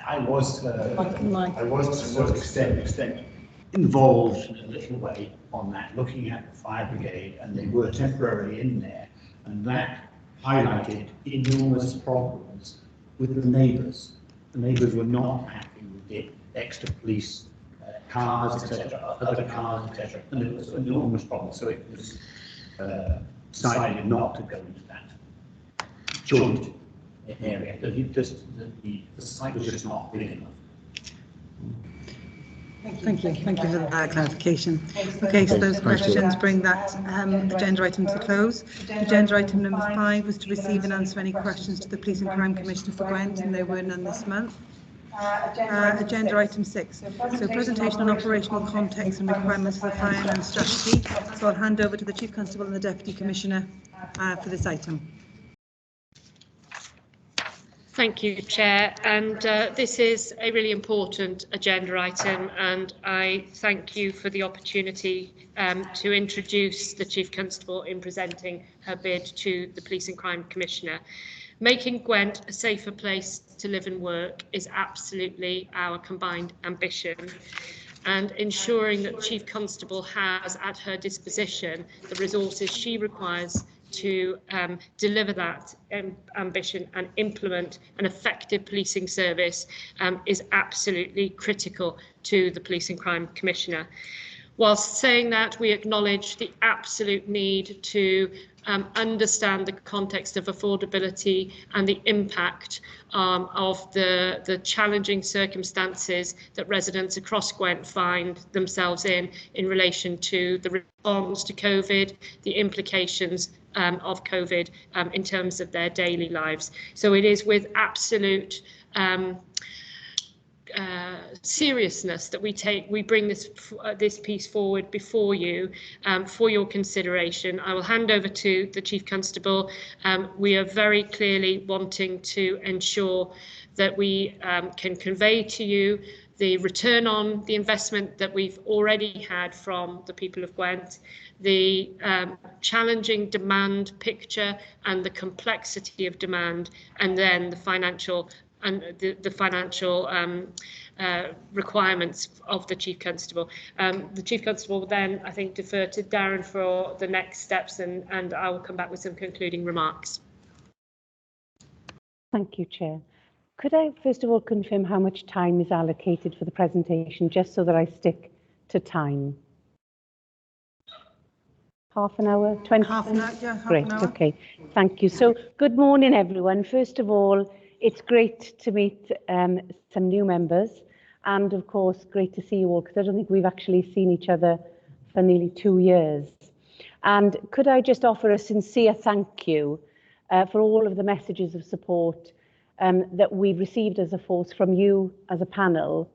I was to a certain extent involved in a little way on that, looking at the fire brigade, and they were temporarily in there, and that highlighted enormous problems with the neighbours. The neighbours were not happy with the extra police cars, etc., other cars, etc., and it was an enormous problem. So it was decided not to go into that joint area. The site was just not big enough. Thank you for that clarification. Okay, so those questions bring that agenda item to close. Agenda item number 5 was to receive and answer any questions to the Police and Crime Commissioner for Gwent, and there were none this month. Agenda item 6, so presentation on operational context and requirements for the fire and strategy. So I'll hand over to the Chief Constable and the Deputy Commissioner for this item. Thank you, Chair. And this is a really important agenda item, and I thank you for the opportunity to introduce the Chief Constable in presenting her bid to the Police and Crime Commissioner. Making Gwent a safer place to live and work is absolutely our combined ambition, and ensuring that the Chief Constable has at her disposition the resources she requires to deliver that ambition and implement an effective policing service is absolutely critical to the Police and Crime Commissioner. Whilst saying that, we acknowledge the absolute need to understand the context of affordability and the impact of the challenging circumstances that residents across Gwent find themselves in relation to the response to COVID, the implications of COVID in terms of their daily lives. So it is with absolute seriousness that we bring this piece forward before you for your consideration. I will hand over to the Chief Constable. We are very clearly wanting to ensure that we can convey to you the return on the investment that we've already had from the people of Gwent, the challenging demand picture and the complexity of demand, and then the financial requirements of the Chief Constable. The Chief Constable will then, I think, defer to Darren for the next steps, and I will come back with some concluding remarks. Thank you, Chair. Could I first of all confirm how much time is allocated for the presentation, just so that I stick to time? Half an hour? 20 Half an hour, yeah, half Great, an hour. okay. Thank you. So, good morning, everyone. First of all, it's great to meet some new members, and of course, great to see you all, because I don't think we've actually seen each other for nearly 2 years. And could I just offer a sincere thank you for all of the messages of support that we've received as a force from you as a panel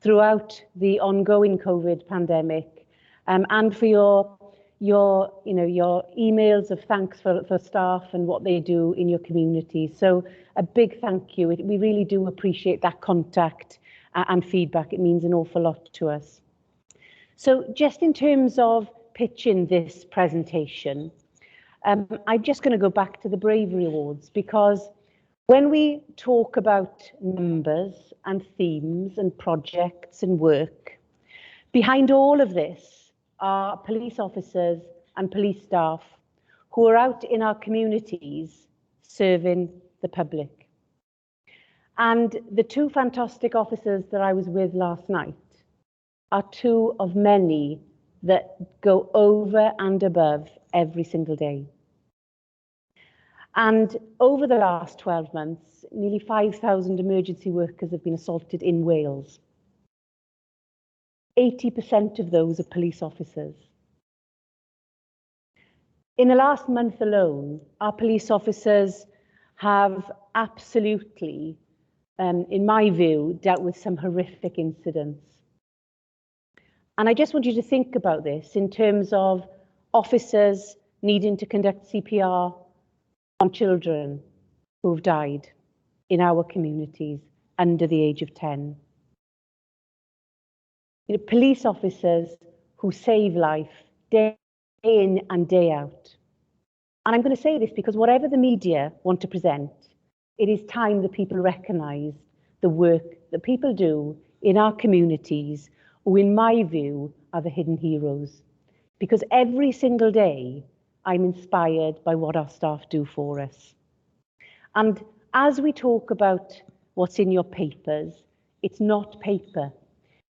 throughout the ongoing COVID pandemic, and for your emails of thanks for staff and what they do in your community. So a big thank you. We really do appreciate that contact and feedback. It means an awful lot to us. So just in terms of pitching this presentation, I'm just going to go back to the Bravery Awards, because when we talk about numbers and themes and projects and work, behind all of this are police officers and police staff who are out in our communities serving the public. And the two fantastic officers that I was with last night are two of many that go over and above every single day. And over the last 12 months, nearly 5,000 emergency workers have been assaulted in Wales. 80% of those are police officers. In the last month alone, our police officers have absolutely, in my view, dealt with some horrific incidents. And I just want you to think about this in terms of officers needing to conduct CPR on children who've died in our communities under the age of 10. Police officers who save life day in and day out. And I'm going to say this because whatever the media want to present, it is time that people recognise the work that people do in our communities, who in my view are the hidden heroes. Because every single day I'm inspired by what our staff do for us. And as we talk about what's in your papers, it's not paper.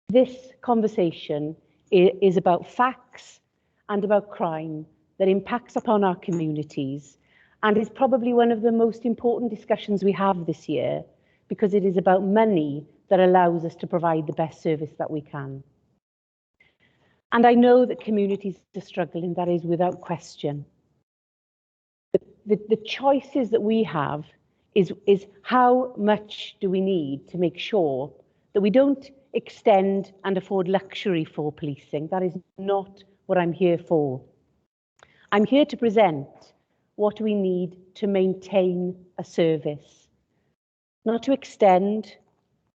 This conversation is about facts and about crime that impacts upon our communities, and is probably one of the most important discussions we have this year, because it is about money that allows us to provide the best service that we can. And I know that communities are struggling, that is without question. The choices that we have is how much do we need to make sure that we don't extend and afford luxury for policing. That is not what I'm here for. I'm here to present what we need to maintain a service. Not to extend,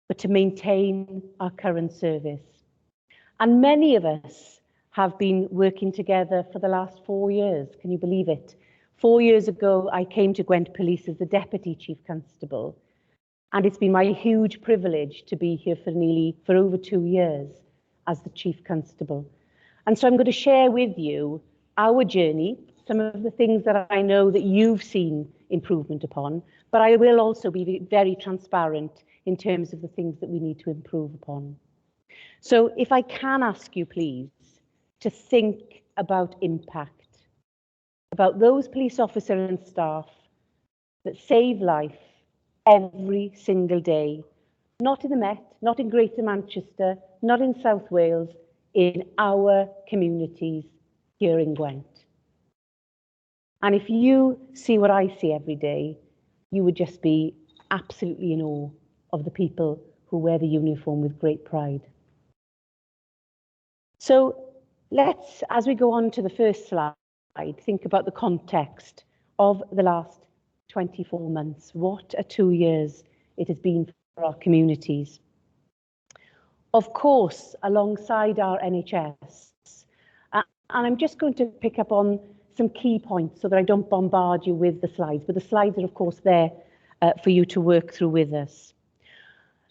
but to maintain our current service. And many of us have been working together for the last 4 years. Can you believe it? 4 years ago, I came to Gwent Police as the Deputy Chief Constable. And it's been my huge privilege to be here for over 2 years as the Chief Constable. And so I'm going to share with you our journey, some of the things that I know that you've seen improvement upon, but I will also be very transparent in terms of the things that we need to improve upon. So if I can ask you, please, to think about impact, about those police officers and staff that save life every single day, not in the Met, not in Greater Manchester, not in South Wales, in our communities here in Gwent. And if you see what I see every day, you would just be absolutely in awe of the people who wear the uniform with great pride. So let's, as we go on to the first slide, think about the context of the last 24 months. What a 2 years it has been for our communities. Of course, alongside our NHS, and I'm just going to pick up on some key points so that I don't bombard you with the slides, but the slides are of course there for you to work through with us.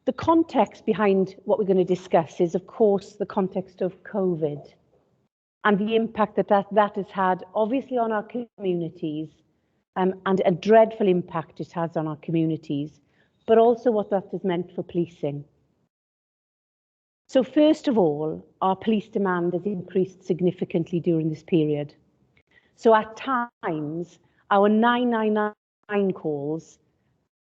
The context behind what we're going to discuss is of course the context of COVID and the impact that has had obviously on our communities, and a dreadful impact it has on our communities, but also what that has meant for policing. So first of all, our police demand has increased significantly during this period. So at times, our 999 calls,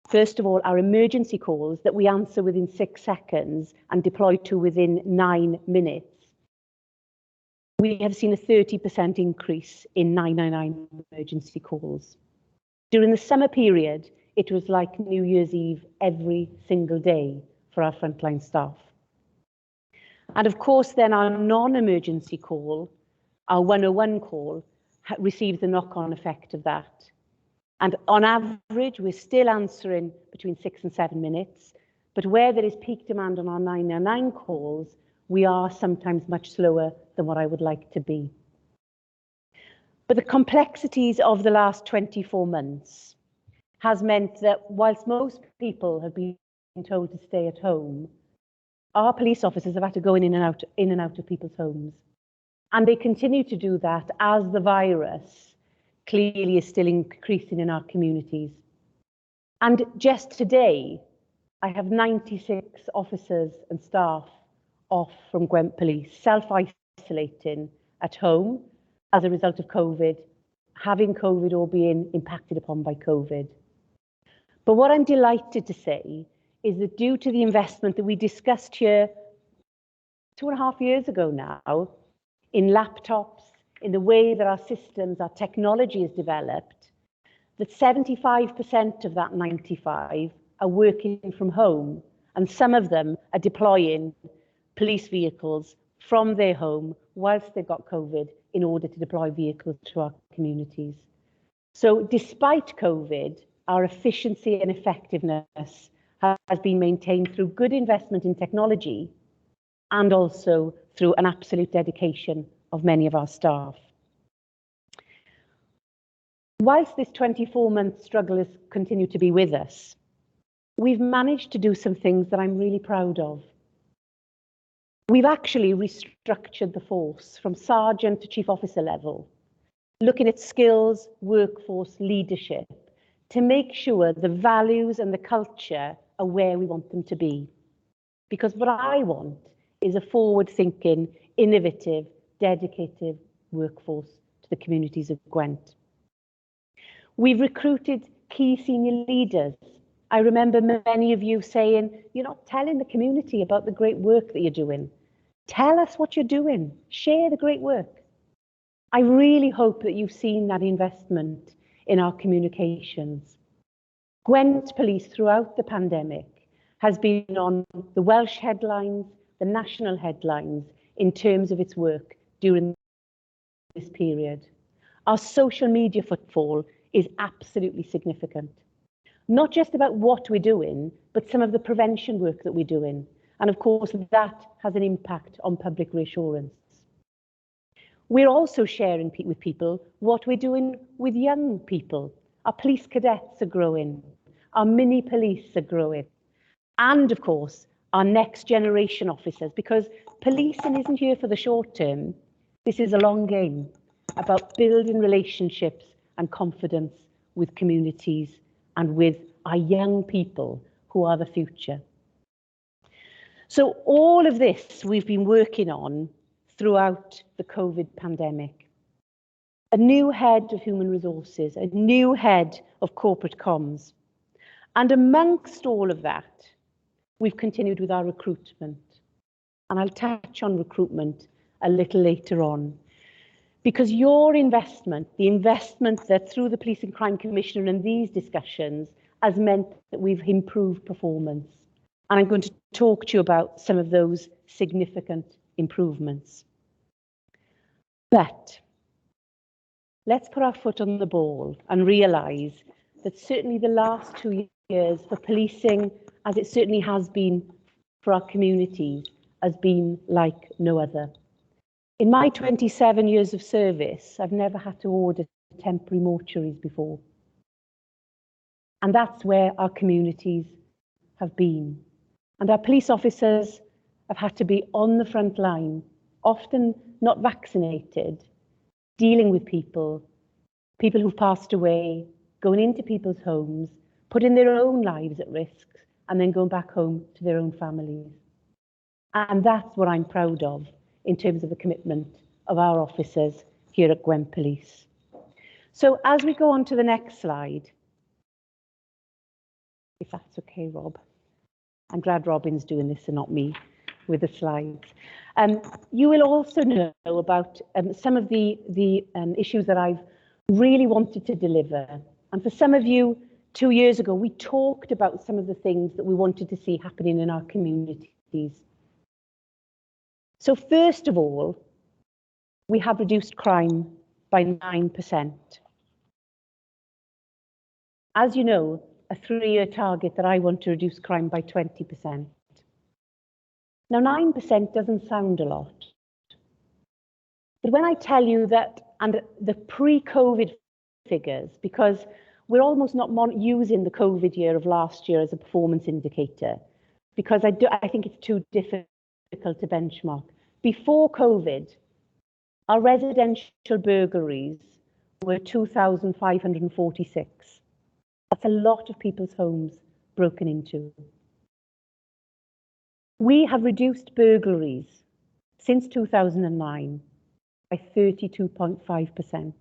first of all, our emergency calls that we answer within 6 seconds and deploy to within 9 minutes, we have seen a 30% increase in 999 emergency calls. During the summer period, it was like New Year's Eve every single day for our frontline staff. And of course, then our non-emergency call, our 101 call, receives the knock-on effect of that. And on average, we're still answering between 6 and 7 minutes, but where there is peak demand on our 999 calls, we are sometimes much slower than what I would like to be. But the complexities of the last 24 months has meant that whilst most people have been told to stay at home, our police officers have had to go in and out of people's homes. And they continue to do that as the virus clearly is still increasing in our communities. And just today, I have 96 officers and staff off from Gwent Police, self-isolating at home as a result of COVID, having COVID or being impacted upon by COVID. But what I'm delighted to say is that due to the investment that we discussed here 2.5 years ago now, in laptops, in the way that our systems, our technology is developed, that 75% of that 95 are working from home, and some of them are deploying police vehicles from their home whilst they've got COVID in order to deploy vehicles to our communities. So despite COVID, our efficiency and effectiveness has been maintained through good investment in technology and also through an absolute dedication of many of our staff. Whilst this 24-month struggle has continued to be with us, we've managed to do some things that I'm really proud of. We've actually restructured the force from sergeant to chief officer level, looking at skills, workforce, leadership, to make sure the values and the culture are where we want them to be. Because what I want is a forward-thinking, innovative, dedicated workforce to the communities of Gwent. We've recruited key senior leaders. I remember many of you saying, you're not telling the community about the great work that you're doing. Tell us what you're doing. Share the great work. I really hope that you've seen that investment in our communications. Gwent Police throughout the pandemic has been on the Welsh headlines, the national headlines in terms of its work during this period. Our social media footfall is absolutely significant. Not just about what we're doing, but some of the prevention work that we're doing. And of course, that has an impact on public reassurance. We're also sharing with people what we're doing with young people. Our police cadets are growing. Our mini police are growing. And of course, our next generation officers, because policing isn't here for the short term. This is a long game about building relationships and confidence with communities and with our young people who are the future. So all of this we've been working on throughout the COVID pandemic. A new head of human resources, a new head of corporate comms. And amongst all of that, we've continued with our recruitment. And I'll touch on recruitment a little later on. Because your investment, the investment that through the Police and Crime Commissioner and these discussions has meant that we've improved performance. And I'm going to talk to you about some of those significant improvements. But let's put our foot on the ball and realise that certainly the last 2 years for policing, as it certainly has been for our communities, has been like no other. In my 27 years of service, I've never had to order temporary mortuaries before. And that's where our communities have been. And our police officers have had to be on the front line, often not vaccinated, dealing with people who've passed away, going into people's homes, putting their own lives at risk, and then going back home to their own families. And that's what I'm proud of in terms of the commitment of our officers here at Gwent Police. So as we go on to the next slide, if that's okay, Rob. I'm glad Robin's doing this and not me with the slides. You will also know about some of the issues that I've really wanted to deliver. And for some of you, 2 years ago, we talked about some of the things that we wanted to see happening in our communities. So first of all, we have reduced crime by 9%. As you know, a 3-year target that I want to reduce crime by 20%. Now, 9% doesn't sound a lot. But when I tell you that, and the pre-COVID figures, because we're almost not using the COVID year of last year as a performance indicator, because I think it's too difficult to benchmark. Before COVID, our residential burglaries were 2,546. That's a lot of people's homes broken into. We have reduced burglaries since 2009 by 32.5%.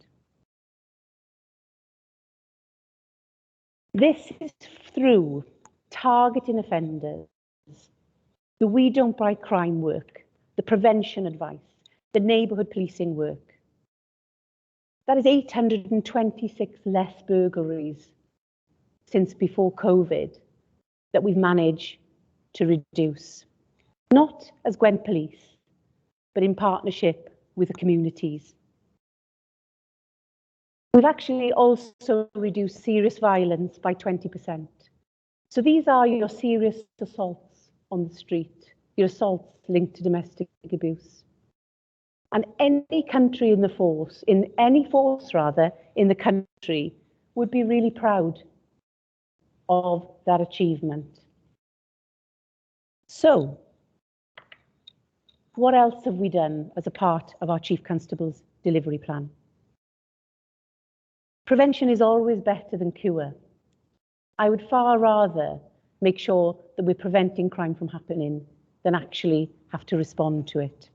This is through targeting offenders, the We Don't Buy Crime work, the prevention advice, the neighbourhood policing work. That is 826 less burglaries since before COVID that we've managed to reduce. Not as Gwent Police, but in partnership with the communities. We've actually also reduced serious violence by 20%. So these are your serious assaults on the street, your assaults linked to domestic abuse. And any country in the force, in the country, would be really proud of that achievement. So, what else have we done as a part of our Chief Constable's delivery plan? Prevention is always better than cure. I would far rather make sure that we're preventing crime from happening than actually have to respond to it.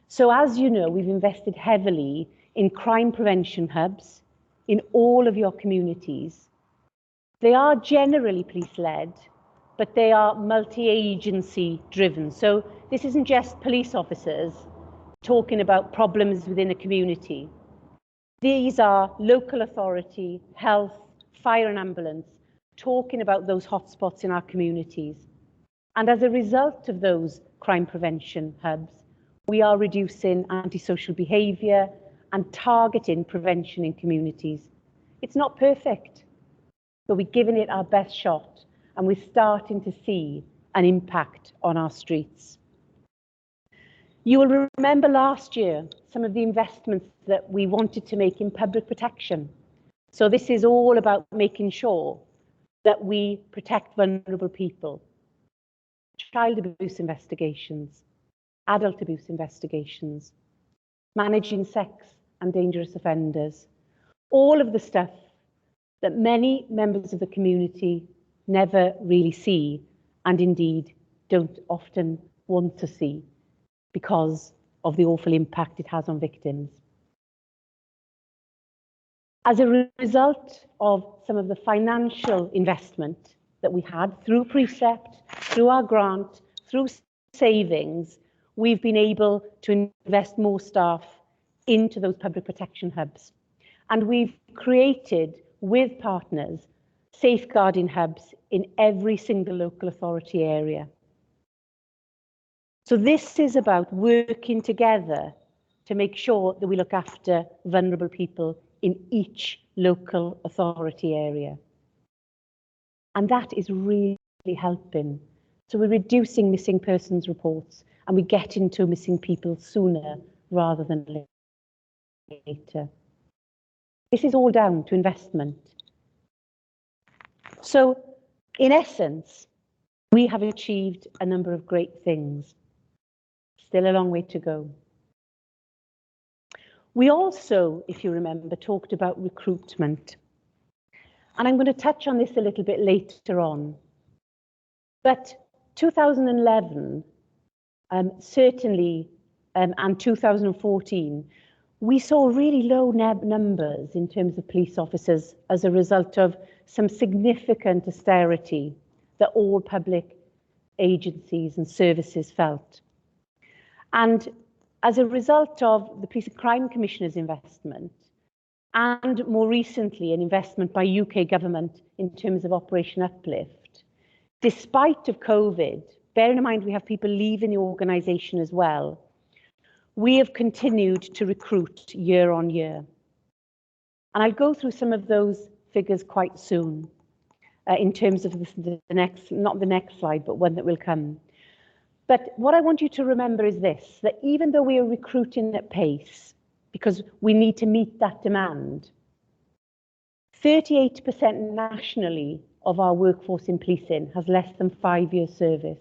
So as you know, we've invested heavily in crime prevention hubs in all of your communities. They are generally police-led, but they are multi-agency driven. So this isn't just police officers talking about problems within a community. These are local authority, health, fire and ambulance, talking about those hotspots in our communities. And as a result of those crime prevention hubs, we are reducing antisocial behaviour and targeting prevention in communities. It's not perfect, but we're giving it our best shot, and we're starting to see an impact on our streets. You will remember last year some of the investments that we wanted to make in public protection. So this is all about making sure that we protect vulnerable people. Child abuse investigations, adult abuse investigations, managing sex and dangerous offenders, all of the stuff that many members of the community never really see, and indeed don't often want to see because of the awful impact it has on victims. As a result of some of the financial investment that we had through Precept, through our grant, through savings, we've been able to invest more staff into those public protection hubs. And we've created, with partners, safeguarding hubs in every single local authority area. So this is about working together to make sure that we look after vulnerable people in each local authority area. And that is really helping. So we're reducing missing persons reports, and we get into missing people sooner rather than later. This is all down to investment. So, in essence, we have achieved a number of great things. Still a long way to go. We also, if you remember, talked about recruitment. And I'm going to touch on this a little bit later on. But 2011, certainly, and 2014, we saw really low numbers in terms of police officers as a result of some significant austerity that all public agencies and services felt. And as a result of the Police and Crime Commissioner's investment, and more recently an investment by UK government in terms of Operation Uplift, despite of COVID, bearing in mind we have people leaving the organisation as well, we have continued to recruit year on year. And I'll go through some of those figures quite soon in terms of the next, not the next slide, but one that will come. But what I want you to remember is this, that even though we are recruiting at pace, because we need to meet that demand, 38% nationally of our workforce in policing has less than 5 years service.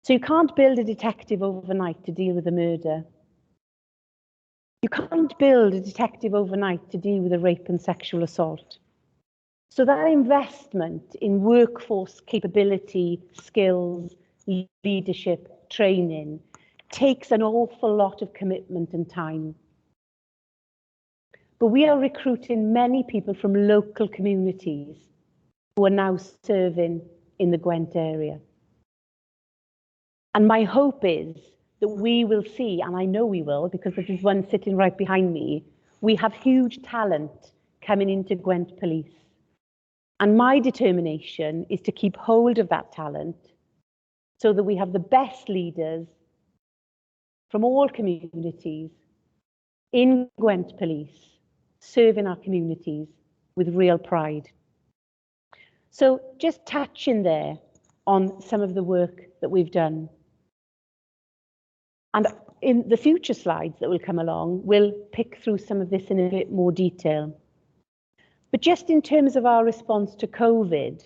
So you can't build a detective overnight to deal with a murder. You can't build a detective overnight to deal with a rape and sexual assault. So that investment in workforce capability, skills, leadership, training takes an awful lot of commitment and time. But we are recruiting many people from local communities who are now serving in the Gwent area. And my hope is that we will see, and I know we will, because there's one sitting right behind me, we have huge talent coming into Gwent Police. And my determination is to keep hold of that talent so that we have the best leaders from all communities in Gwent Police serving our communities with real pride. So just touching there on some of the work that we've done. And in the future slides that will come along, we'll pick through some of this in a bit more detail. But just in terms of our response to COVID,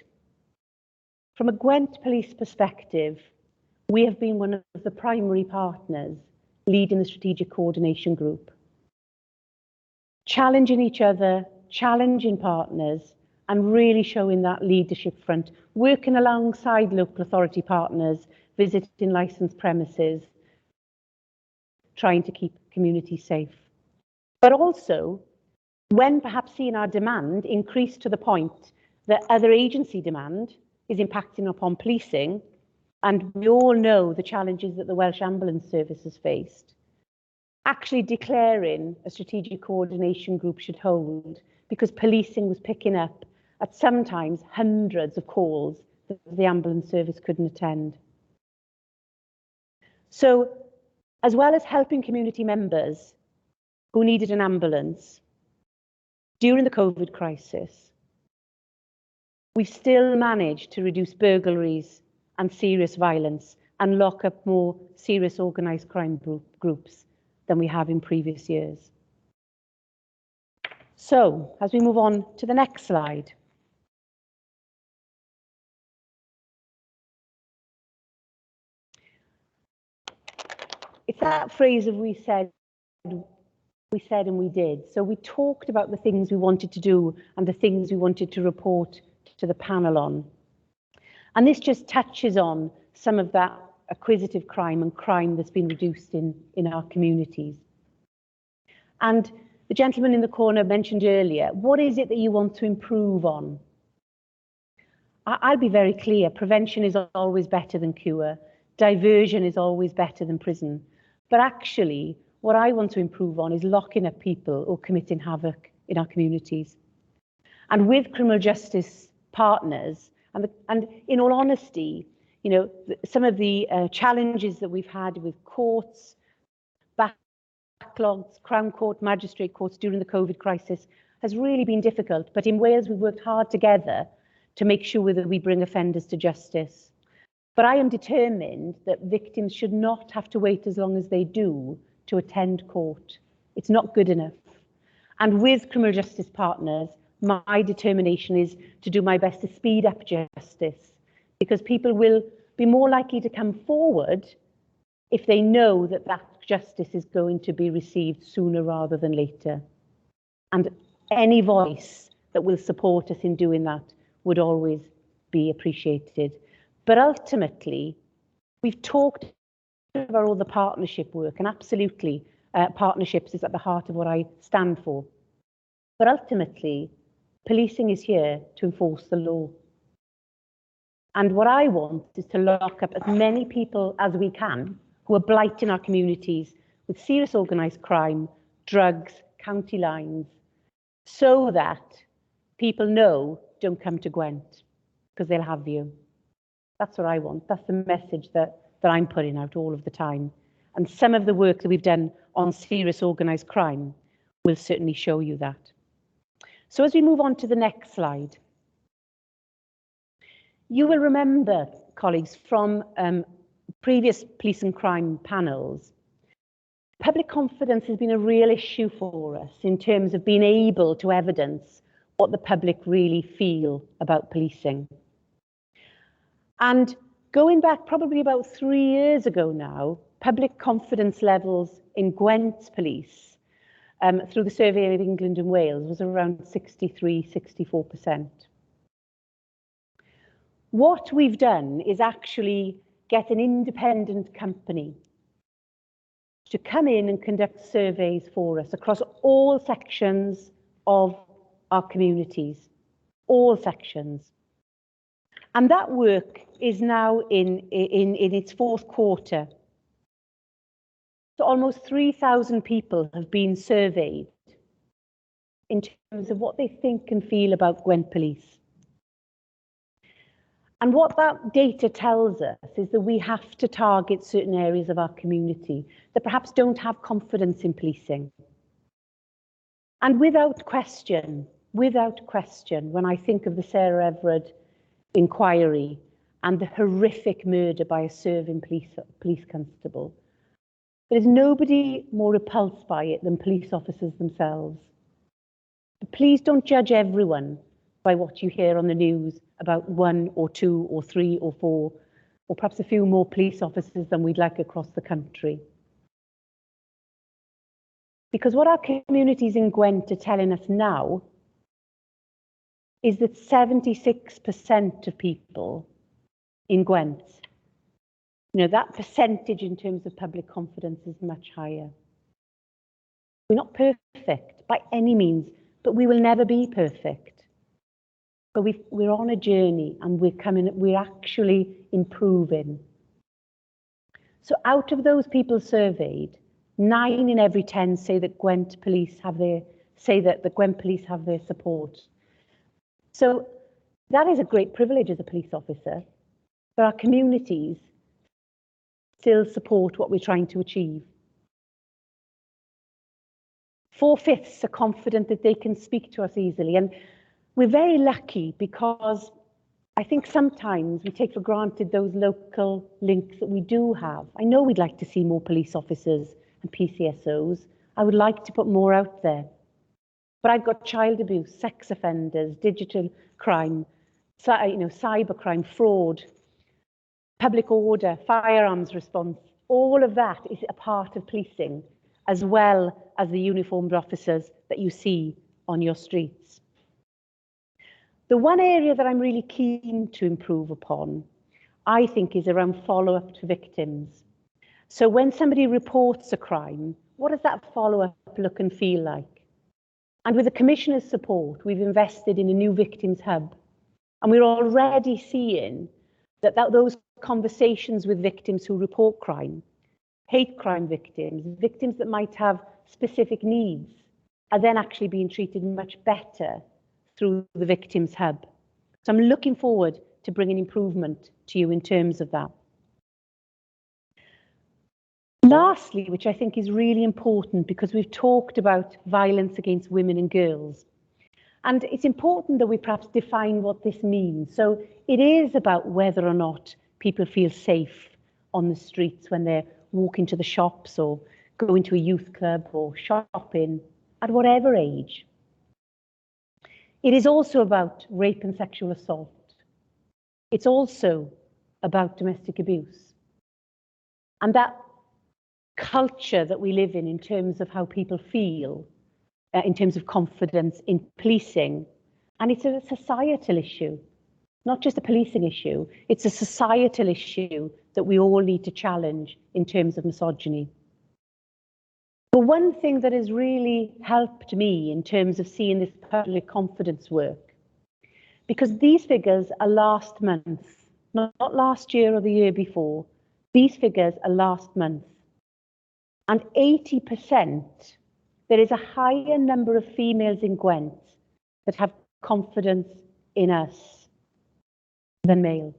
from a Gwent Police perspective, we have been one of the primary partners leading the strategic coordination group, challenging each other, challenging partners, and really showing that leadership front, working alongside local authority partners, visiting licensed premises, trying to keep communities safe. But also, when perhaps seeing our demand increase to the point that other agency demand is impacting upon policing, and we all know the challenges that the Welsh Ambulance Service has faced, actually declaring a strategic coordination group should hold, because policing was picking up at sometimes hundreds of calls that the ambulance service couldn't attend. So, as well as helping community members who needed an ambulance during the COVID crisis, we've still managed to reduce burglaries and serious violence and lock up more serious organised crime groups than we have in previous years. So, as we move on to the next slide. It's that phrase of we said and we did. So we talked about the things we wanted to do and the things we wanted to report to the panel on. And this just touches on some of that acquisitive crime and crime that's been reduced in our communities. And the gentleman in the corner mentioned earlier, what is it that you want to improve on? I'll be very clear, prevention is always better than cure. Diversion is always better than prison. But actually, what I want to improve on is locking up people or committing havoc in our communities. And with criminal justice partners, and in all honesty, you know, some of the challenges that we've had with courts, backlogs, Crown Court, Magistrate Courts during the COVID crisis has really been difficult. But in Wales, we've worked hard together to make sure that we bring offenders to justice. But I am determined that victims should not have to wait as long as they do to attend court. It's not good enough. And with criminal justice partners, my determination is to do my best to speed up justice, because people will be more likely to come forward if they know that that justice is going to be received sooner rather than later. And any voice that will support us in doing that would always be appreciated. But ultimately, we've talked about all the partnership work, and absolutely partnerships is at the heart of what I stand for. But ultimately, policing is here to enforce the law. And what I want is to lock up as many people as we can who are blighting our communities with serious organised crime, drugs, county lines so that people know, don't come to Gwent because they'll have you. That's what I want. That's the message that I'm putting out all of the time. And some of the work that we've done on serious organised crime will certainly show you that. So as we move on to the next slide, you will remember, colleagues, from previous police and crime panels, public confidence has been a real issue for us in terms of being able to evidence what the public really feel about policing. And going back probably about 3 years ago now, public confidence levels in Gwent police through the Survey of England and Wales was around 63–64%. What we've done is actually get an independent company to come in and conduct surveys for us across all sections of our communities, all sections. And that work is now in its fourth quarter. So almost 3,000 people have been surveyed in terms of what they think and feel about Gwent Police. And what that data tells us is that we have to target certain areas of our community that perhaps don't have confidence in policing. And without question, when I think of the Sarah Everard inquiry and the horrific murder by a serving police constable, there's nobody more repulsed by it than police officers themselves. But please don't judge everyone by what you hear on the news about 1 or 2 or 3 or 4, or perhaps a few more police officers than we'd like across the country. Because what our communities in Gwent are telling us now is that 76% of people in Gwent, that percentage in terms of public confidence is much higher. We're not perfect by any means, but we will never be perfect. But we're on a journey and we're actually improving. So out of those people surveyed, 9 in every 10 say that the Gwent police have their support. So that is a great privilege as a police officer, but our communities still support what we're trying to achieve. 4/5 are confident that they can speak to us easily, and we're very lucky because I think sometimes we take for granted those local links that we do have. I know we'd like to see more police officers and PCSOs. I would like to put more out there. But I've got child abuse, sex offenders, digital crime, cyber crime, fraud, public order, firearms response. All of that is a part of policing, as well as the uniformed officers that you see on your streets. The one area that I'm really keen to improve upon, I think, is around follow-up to victims. So when somebody reports a crime, what does that follow-up look and feel like? And with the Commissioner's support, we've invested in a new victims hub. And we're already seeing that those conversations with victims who report crime, hate crime victims, victims that might have specific needs, are then actually being treated much better through the Victims Hub. So I'm looking forward to bringing improvement to you in terms of that. Lastly, which I think is really important because we've talked about violence against women and girls, and it's important that we perhaps define what this means. So it is about whether or not people feel safe on the streets when they're walking to the shops or going to a youth club or shopping at whatever age. It is also about rape and sexual assault. It's also about domestic abuse. And that culture that we live in terms of how people feel, in terms of confidence in policing, and it's a societal issue, not just a policing issue, it's a societal issue that we all need to challenge in terms of misogyny. But one thing that has really helped me in terms of seeing this public confidence work, because these figures are last month, not last year or the year before, these figures are last month. And 80% There is a higher number of females in Gwent that have confidence in us than male.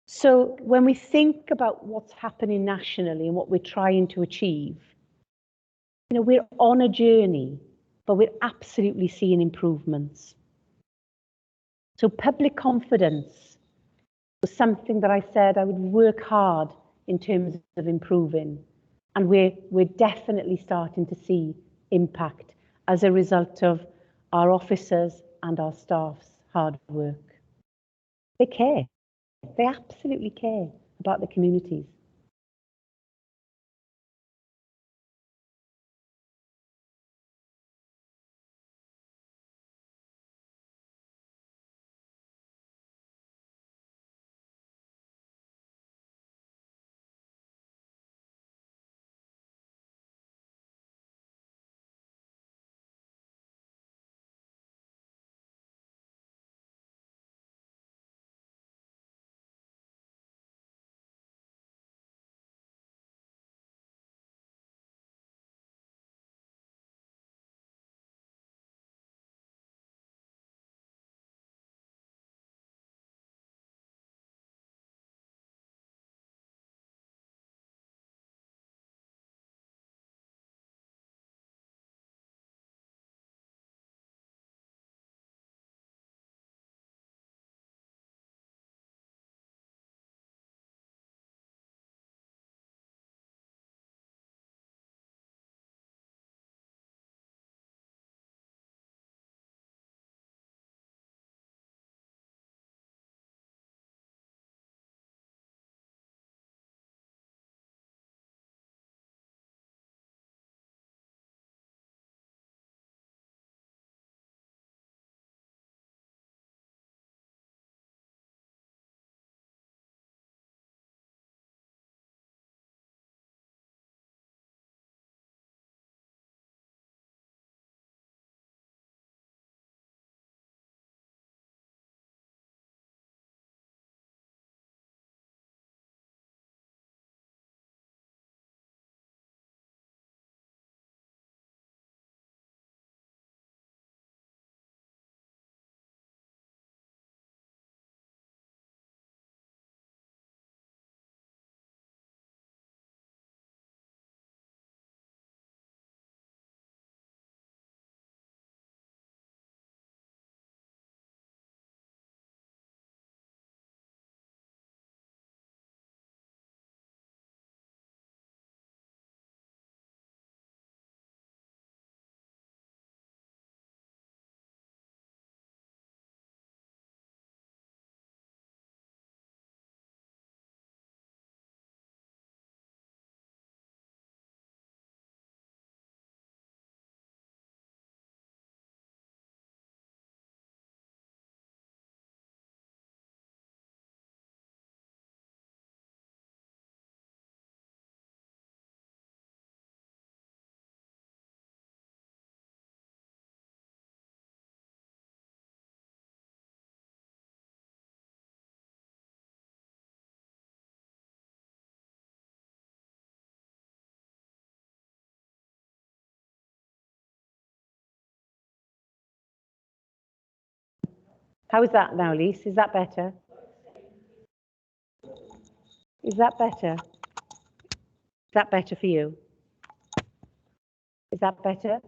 So when we think about what's happening nationally and what we're trying to achieve, you know, we're on a journey, but we're absolutely seeing improvements. So public confidence was something that I said I would work hard in terms of improving. And we're definitely starting to see impact as a result of our officers and our staff's hard work. They care. They absolutely care about the communities. How is that now, Lise? Is that better? Is that better? Is that better for you? Is that better?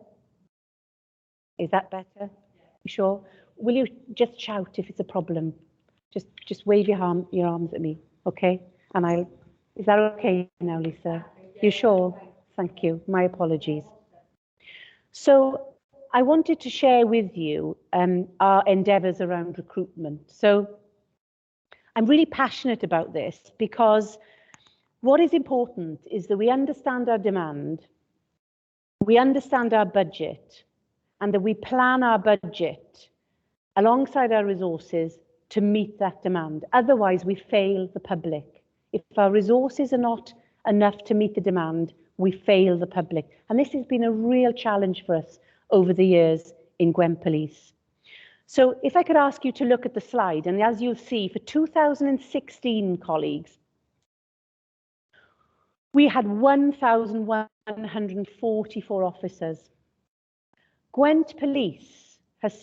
Is that better? You sure? Will you just shout if it's a problem? Just wave your arms at me, okay? And is that okay now, Lisa? You sure? Thank you. My apologies. So I wanted to share with you our endeavours around recruitment. So I'm really passionate about this because what is important is that we understand our demand, we understand our budget, and that we plan our budget alongside our resources to meet that demand. Otherwise, we fail the public. If our resources are not enough to meet the demand, we fail the public. And this has been a real challenge for us over the years in Gwent Police. So if I could ask you to look at the slide, and as you'll see, for 2016 colleagues, we had 1,144 officers. Gwent Police has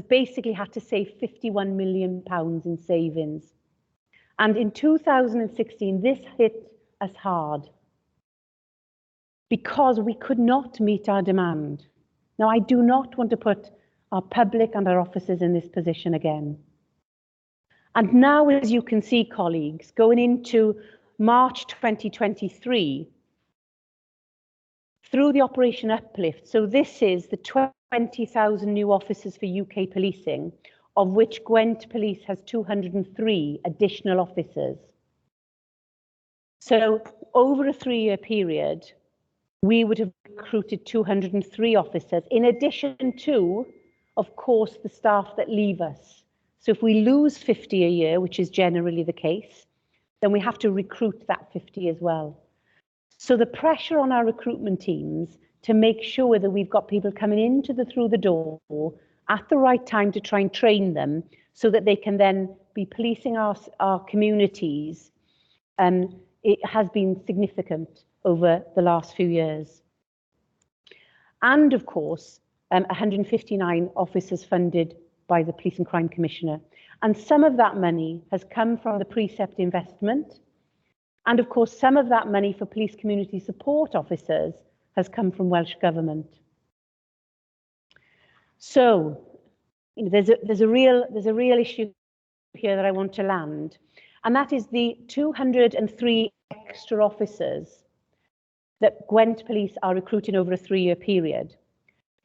basically had to save £51 million in savings. And in 2016, this hit us hard because we could not meet our demand. Now, I do not want to put our public and our officers in this position again. And now, as you can see, colleagues, going into March 2023, through the Operation Uplift, so this is the 20,000 new officers for UK policing, of which Gwent Police has 203 additional officers. So over a 3-year period, we would have recruited 203 officers, in addition to, of course, the staff that leave us. So if we lose 50 a year, which is generally the case, then we have to recruit that 50 as well. So the pressure on our recruitment teams to make sure that we've got people coming through the door at the right time to try and train them so that they can then be policing our communities, it has been significant over the last few years. And of course, 159 officers funded by the Police and Crime Commissioner. And some of that money has come from the Precept investment. And of course, some of that money for police community support officers has come from Welsh Government. So, you know, there's a real issue here that I want to land, and that is the 203 extra officers that Gwent Police are recruiting over a 3-year period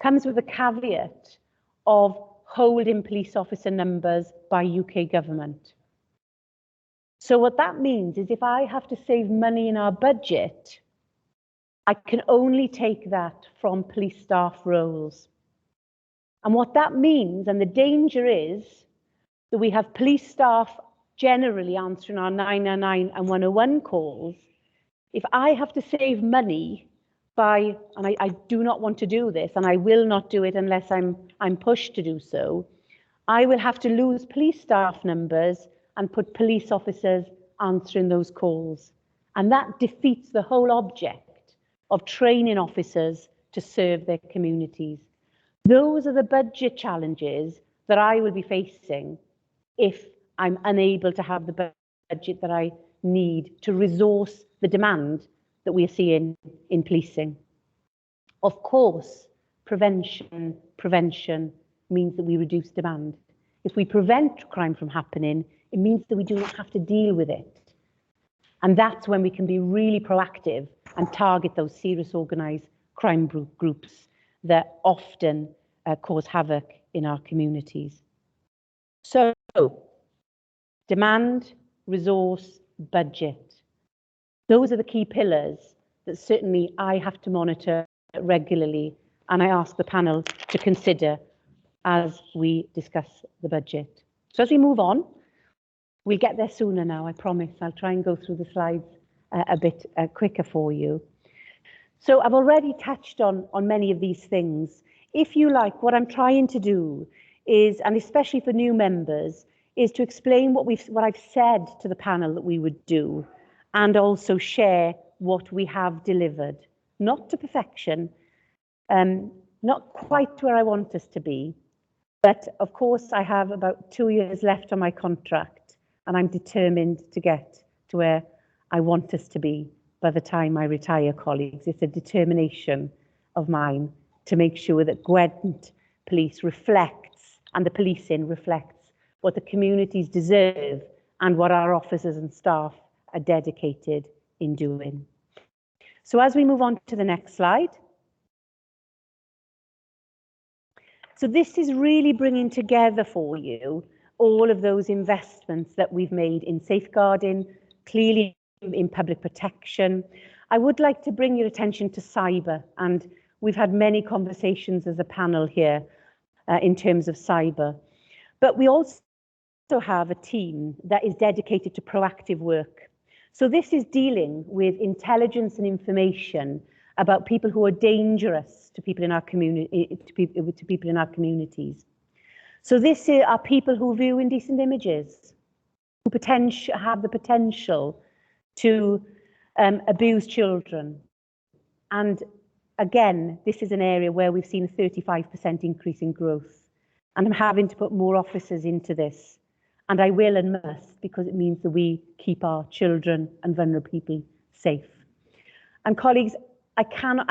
comes with a caveat of holding police officer numbers by UK Government. So what that means is if I have to save money in our budget, I can only take that from police staff roles. And what that means, and the danger is, that we have police staff generally answering our 999 and 101 calls. If I have to save money by, and I do not want to do this, and I will not do it unless I'm pushed to do so, I will have to lose police staff numbers and put police officers answering those calls. And that defeats the whole object of training officers to serve their communities. Those are the budget challenges that I will be facing if I'm unable to have the budget that I need to resource the demand that we are seeing in policing. Of course, prevention means that we reduce demand. If we prevent crime from happening, it means that we do not have to deal with it. And that's when we can be really proactive and target those serious organised crime groups that often cause havoc in our communities. So, demand, resource, budget. Those are the key pillars that certainly I have to monitor regularly, and I ask the panel to consider as we discuss the budget. So as we move on, we'll get there sooner now, I promise. I'll try and go through the slides a bit quicker for you. So I've already touched on many of these things. If you like, what I'm trying to do is, and especially for new members, is to explain what I've said to the panel that we would do, and also share what we have delivered. Not to perfection, not quite where I want us to be, but of course I have about 2 years left on my contract, and I'm determined to get to where I want us to be by the time I retire, colleagues. It's a determination of mine to make sure that Gwent Police reflects, and the policing reflects, what the communities deserve and what our officers and staff are dedicated in doing. So as we move on to the next slide. So this is really bringing together for you all of those investments that we've made in safeguarding, clearly in public protection. I would like to bring your attention to cyber, and we've had many conversations as a panel here in terms of cyber. But we also have a team that is dedicated to proactive work. So this is dealing with intelligence and information about people who are dangerous to people in our community, to people in our communities. So this are people who view indecent images, who have the potential to abused children. And again, this is an area where we've seen a 35% increase in growth. And I'm having to put more officers into this. And I will and must, because it means that we keep our children and vulnerable people safe. And colleagues, I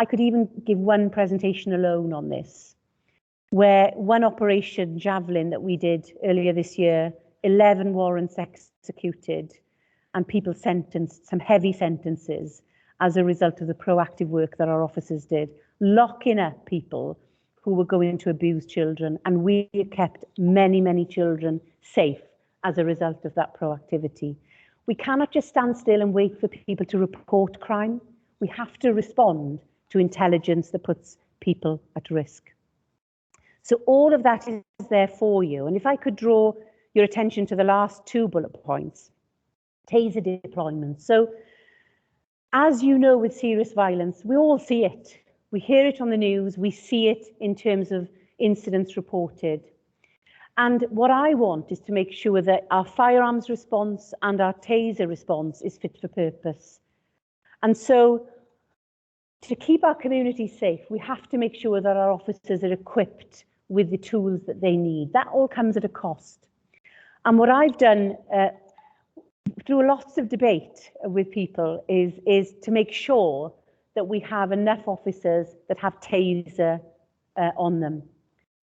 could even give one presentation alone on this, where one operation, Javelin, that we did earlier this year, 11 warrants executed and people sentenced, some heavy sentences as a result of the proactive work that our officers did, locking up people who were going to abuse children. And we kept many, many children safe as a result of that proactivity. We cannot just stand still and wait for people to report crime. We have to respond to intelligence that puts people at risk. So all of that is there for you. And if I could draw your attention to the last two bullet points, taser deployment. So as you know, with serious violence, we all see it. We hear it on the news. We see it in terms of incidents reported. And what I want is to make sure that our firearms response and our taser response is fit for purpose. And so to keep our community safe, we have to make sure that our officers are equipped with the tools that they need. That all comes at a cost. And what I've done through lots of debate with people is to make sure that we have enough officers that have taser on them.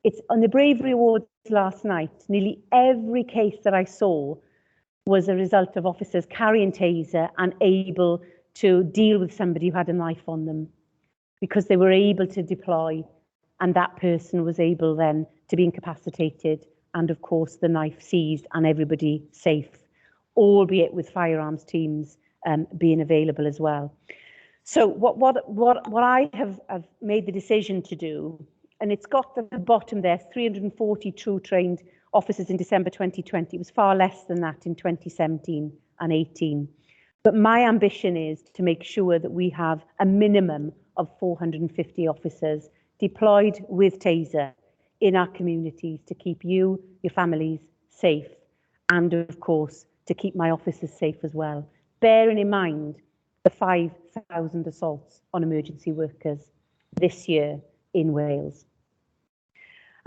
It's on the Bravery Awards last night, nearly every case that I saw was a result of officers carrying taser and able to deal with somebody who had a knife on them, because they were able to deploy and that person was able then to be incapacitated and of course the knife seized and everybody safe, albeit with firearms teams being available as well. So what I have made the decision to do, and it's got at the bottom there, 342 trained officers in December 2020. It was far less than that in 2017 and 18. But my ambition is to make sure that we have a minimum of 450 officers deployed with taser in our communities to keep you, your families safe, and of course, to keep my officers safe as well, bearing in mind the 5,000 assaults on emergency workers this year in Wales.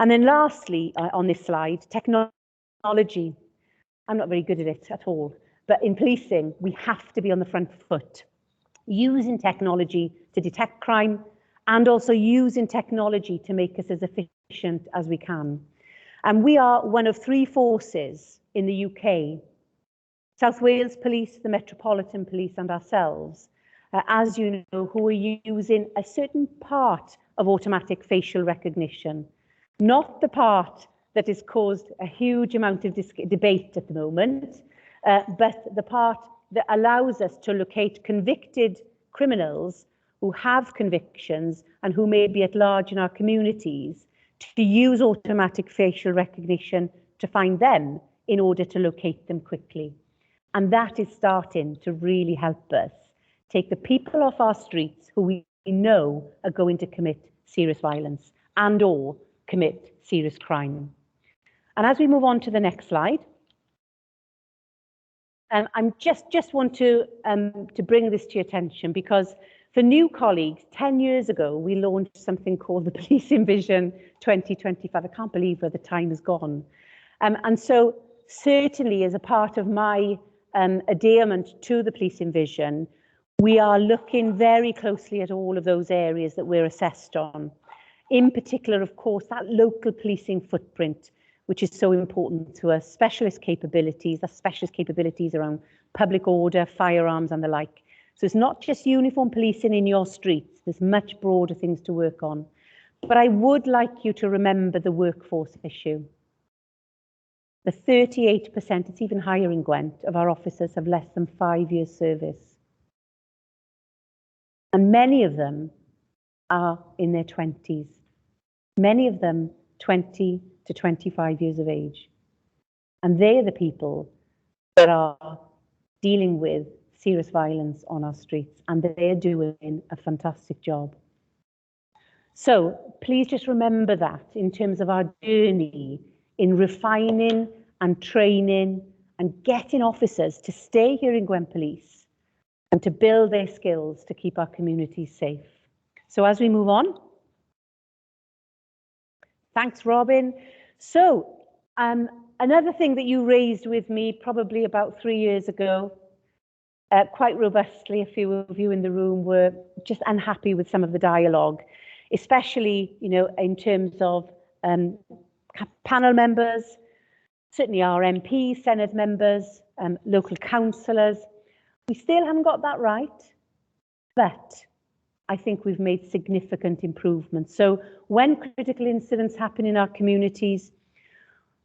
And then lastly, on this slide, technology. I'm not very good at it at all, but in policing, we have to be on the front foot, using technology to detect crime and also using technology to make us as efficient as we can. And we are one of three forces in the UK, South Wales Police, the Metropolitan Police and ourselves, as you know, who are using a certain part of automatic facial recognition, not the part that has caused a huge amount of debate at the moment, but the part that allows us to locate convicted criminals who have convictions and who may be at large in our communities, to use automatic facial recognition to find them in order to locate them quickly. And that is starting to really help us take the people off our streets who we know are going to commit serious violence and or commit serious crime. And as we move on to the next slide, I'm just want to bring this to your attention, because for new colleagues, 10 years ago, we launched something called the Policing Vision 2025. I can't believe where the time has gone. And so certainly as a part of my adherence to the Policing Vision, we are looking very closely at all of those areas that we're assessed on. In particular, of course, that local policing footprint, which is so important to us, specialist capabilities around public order, firearms and the like. So it's not just uniform policing in your streets, there's much broader things to work on. But I would like you to remember the workforce issue. The 38%, it's even higher in Gwent, of our officers have less than 5 years service. And many of them are in their 20s. Many of them 20 to 25 years of age. And they are the people that are dealing with serious violence on our streets, and they're doing a fantastic job. So please just remember that in terms of our journey in refining and training and getting officers to stay here in Gwent Police and to build their skills to keep our communities safe. So as we move on, thanks, Robin. So another thing that you raised with me probably about 3 years ago, quite robustly, a few of you in the room were just unhappy with some of the dialogue, especially, you know, in terms of panel members, certainly our MPs, Senedd members, local councillors. We still haven't got that right, but I think we've made significant improvements. So when critical incidents happen in our communities,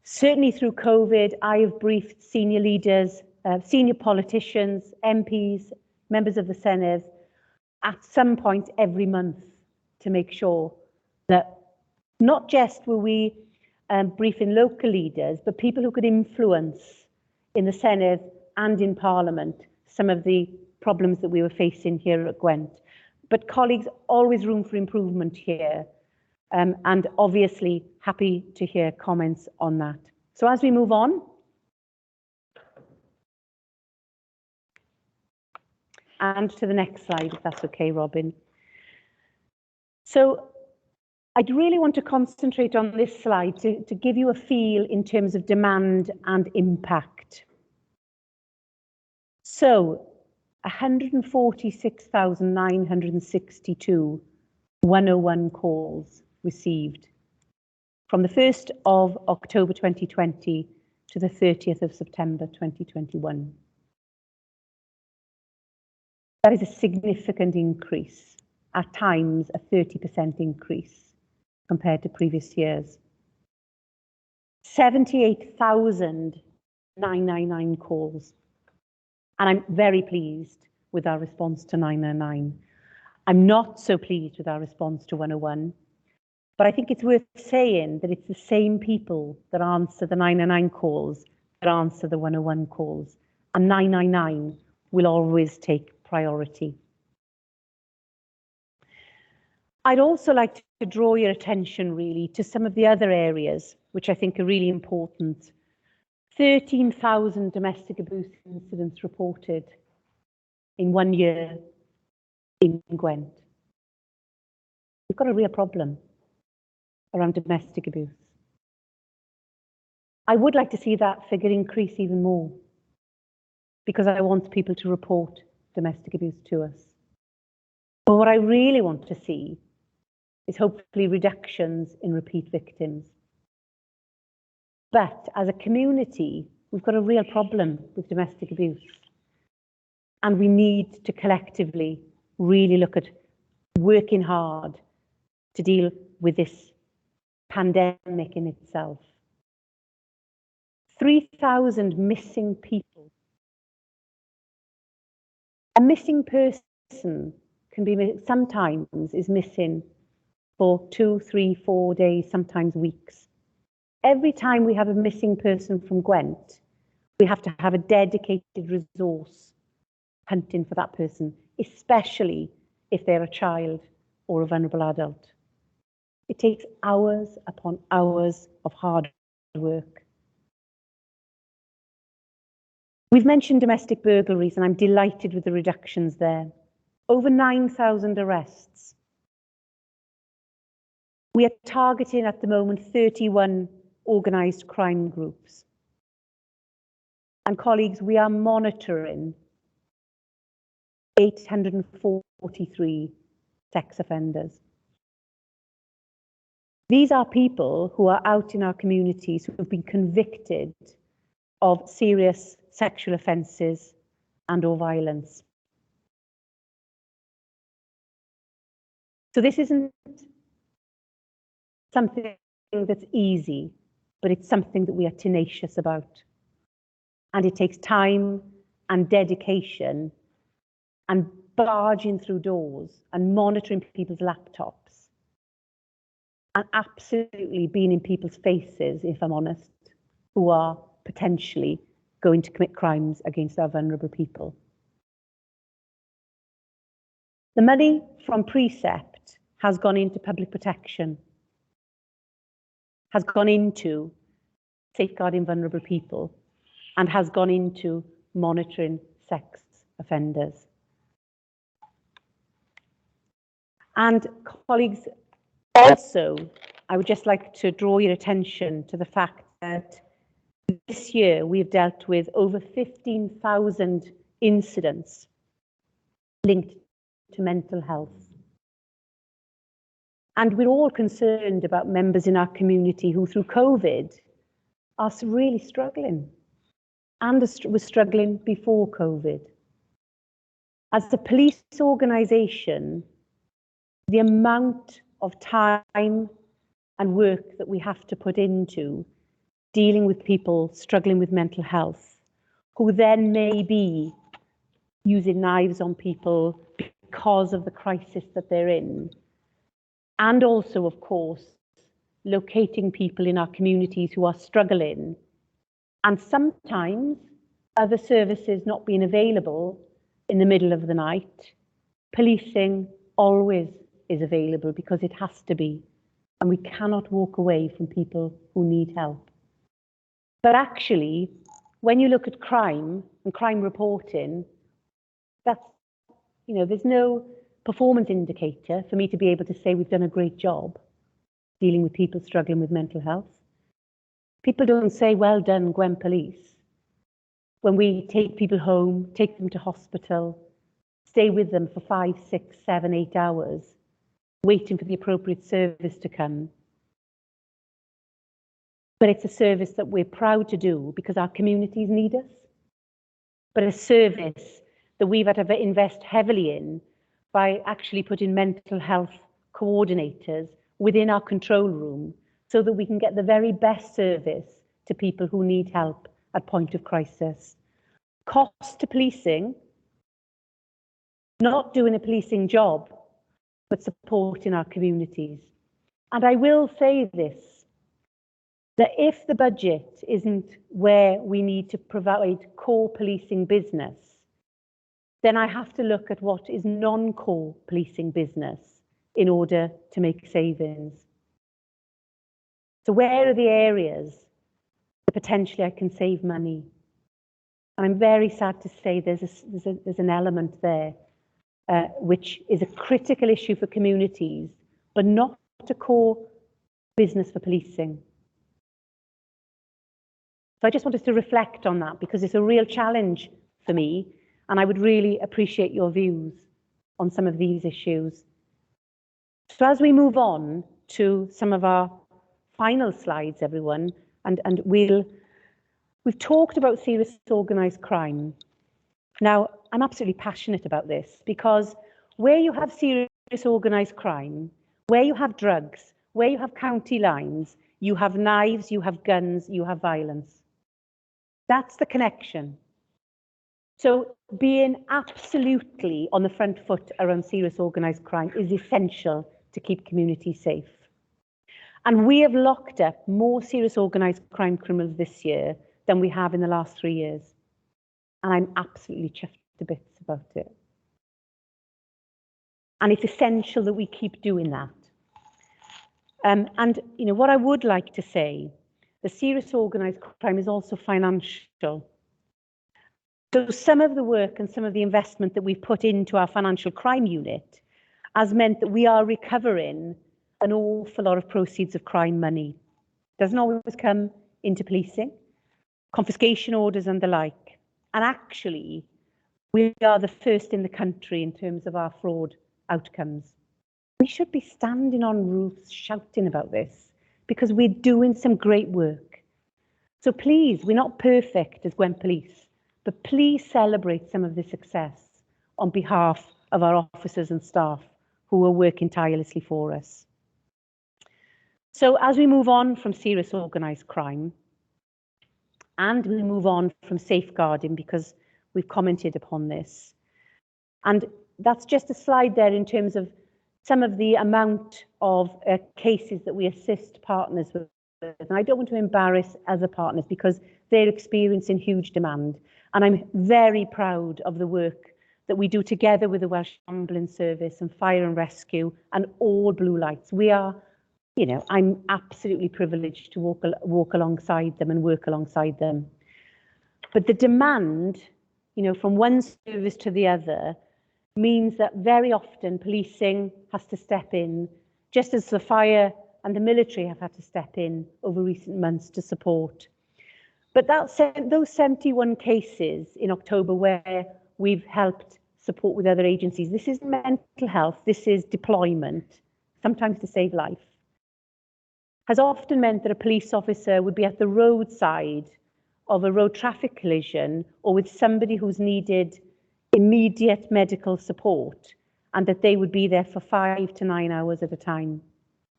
certainly through COVID, I have briefed senior leaders, senior politicians, MPs, members of the Senedd at some point every month to make sure that not just were we briefing local leaders, but people who could influence in the Senedd and in Parliament some of the problems that we were facing here at Gwent. But colleagues, always room for improvement here, and obviously happy to hear comments on that. So as we move on, and to the next slide, if that's okay, Robin. So I'd really want to concentrate on this slide to give you a feel in terms of demand and impact. So 146,962 101 calls received from the 1st of October 2020 to the 30th of September 2021. That is a significant increase, at times a 30% increase compared to previous years. 78,999 calls. And I'm very pleased with our response to 999. I'm not so pleased with our response to 101, but I think it's worth saying that it's the same people that answer the 999 calls that answer the 101 calls, and 999 will always take priority. I'd also like to draw your attention really to some of the other areas which I think are really important. 13,000 domestic abuse incidents reported in 1 year in Gwent. We've got a real problem around domestic abuse. I would like to see that figure increase even more because I want people to report domestic abuse to us. But what I really want to see is hopefully reductions in repeat victims. But as a community, we've got a real problem with domestic abuse. And we need to collectively really look at working hard to deal with this pandemic in itself. 3,000 missing people. A missing person can be sometimes is missing for 2, 3, 4 days, sometimes weeks. Every time we have a missing person from Gwent, we have to have a dedicated resource hunting for that person, especially if they're a child or a vulnerable adult. It takes hours upon hours of hard work. We've mentioned domestic burglaries, and I'm delighted with the reductions there. Over 9,000 arrests. We are targeting at the moment 31 organised crime groups. And colleagues, we are monitoring 843 sex offenders. These are people who are out in our communities who have been convicted of serious sexual offences and or violence. So this isn't something that's easy, but it's something that we are tenacious about. And it takes time and dedication and barging through doors and monitoring people's laptops and absolutely being in people's faces, if I'm honest, who are potentially going to commit crimes against our vulnerable people. The money from Precept has gone into public protection, has gone into safeguarding vulnerable people, and has gone into monitoring sex offenders. And colleagues, also, I would just like to draw your attention to the fact that this year we've dealt with over 15,000 incidents linked to mental health. And we're all concerned about members in our community who, through COVID, are really struggling and was struggling before COVID. As a police organisation, the amount of time and work that we have to put into dealing with people struggling with mental health, who then may be using knives on people because of the crisis that they're in, and also, of course, locating people in our communities who are struggling, and sometimes other services not being available in the middle of the night. Policing always is available because it has to be, and we cannot walk away from people who need help. But actually, when you look at crime and crime reporting, that's, there's no performance indicator for me to be able to say we've done a great job dealing with people struggling with mental health. People don't say, well done, Gwent Police, when we take people home, take them to hospital, stay with them for 5, 6, 7, 8 hours, waiting for the appropriate service to come. But it's a service that we're proud to do because our communities need us. But a service that we've had to invest heavily in by actually putting mental health coordinators within our control room so that we can get the very best service to people who need help at point of crisis. Cost to policing, not doing a policing job, but supporting our communities. And I will say this, that if the budget isn't where we need to provide core policing business, then I have to look at what is non-core policing business in order to make savings. So where are the areas that potentially I can save money? And I'm very sad to say there's an element there which is a critical issue for communities, but not a core business for policing. So I just wanted to reflect on that because it's a real challenge for me, and I would really appreciate your views on some of these issues. So as we move on to some of our final slides, everyone, and we've talked about serious organised crime. Now, I'm absolutely passionate about this because where you have serious organised crime, where you have drugs, where you have county lines, you have knives, you have guns, you have violence. That's the connection. So being absolutely on the front foot around serious organised crime is essential to keep communities safe. And we have locked up more serious organised crime criminals this year than we have in the last 3 years. And I'm absolutely chuffed to bits about it. And it's essential that we keep doing that. And what I would like to say, the serious organised crime is also financial. So some of the work and some of the investment that we've put into our financial crime unit has meant that we are recovering an awful lot of proceeds of crime money. Doesn't always come into policing, confiscation orders and the like. And actually, we are the first in the country in terms of our fraud outcomes. We should be standing on roofs shouting about this because we're doing some great work. So please, we're not perfect as Gwent Police, but please celebrate some of the success on behalf of our officers and staff who are working tirelessly for us. So as we move on from serious organised crime, and we move on from safeguarding, because we've commented upon this, and that's just a slide there in terms of some of the amount of cases that we assist partners with. And I don't want to embarrass other partners because they're experiencing huge demand. And I'm very proud of the work that we do together with the Welsh Ambulance Service and Fire and Rescue and all Blue Lights. We are, I'm absolutely privileged to walk alongside them and work alongside them. But the demand, from one service to the other, means that very often policing has to step in, just as the fire and the military have had to step in over recent months to support. But those 71 cases in October where we've helped support with other agencies, this is mental health, this is deployment, sometimes to save life, has often meant that a police officer would be at the roadside of a road traffic collision or with somebody who's needed immediate medical support, and that they would be there for 5 to 9 hours at a time.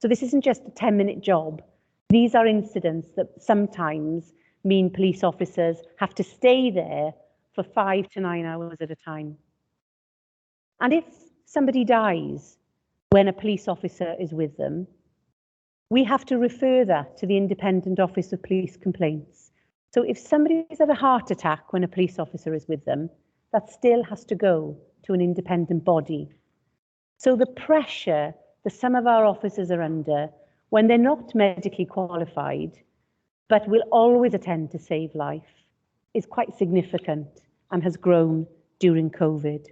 So this isn't just a 10-minute job. These are incidents that sometimes mean police officers have to stay there for 5 to 9 hours at a time. And if somebody dies when a police officer is with them, we have to refer that to the Independent Office of Police Complaints. So if somebody is at a heart attack when a police officer is with them, that still has to go to an independent body. So the pressure that some of our officers are under when they're not medically qualified, but will always attend to save life, is quite significant and has grown during COVID.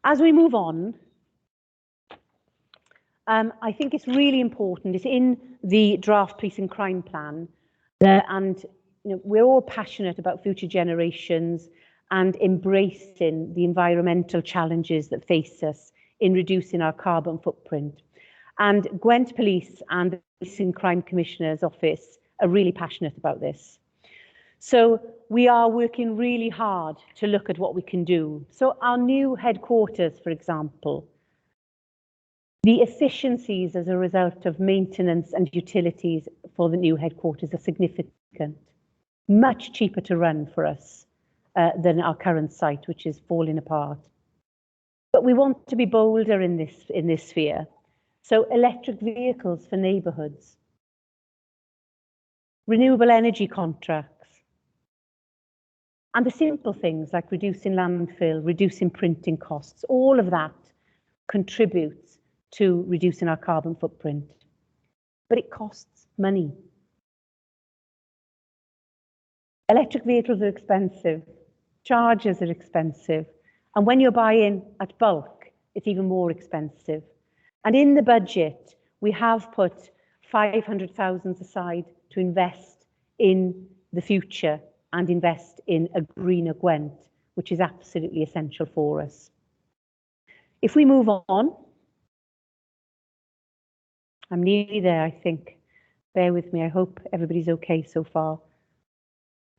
As we move on, I think it's really important, it's in the draft police and crime plan, and we're all passionate about future generations and embracing the environmental challenges that face us in reducing our carbon footprint. And Gwent Police and the Police and Crime Commissioner's Office are really passionate about this. So we are working really hard to look at what we can do. So our new headquarters, for example, the efficiencies as a result of maintenance and utilities for the new headquarters are significant, much cheaper to run for us than our current site, which is falling apart. But we want to be bolder in this sphere. So electric vehicles for neighbourhoods, renewable energy contracts, and the simple things like reducing landfill, reducing printing costs, all of that contributes to reducing our carbon footprint. But it costs money. Electric vehicles are expensive, chargers are expensive, and when you're buying at bulk, it's even more expensive. And in the budget, we have put 500,000 aside to invest in the future and invest in a greener Gwent, which is absolutely essential for us. If we move on, I'm nearly there, I think. Bear with me, I hope everybody's okay so far.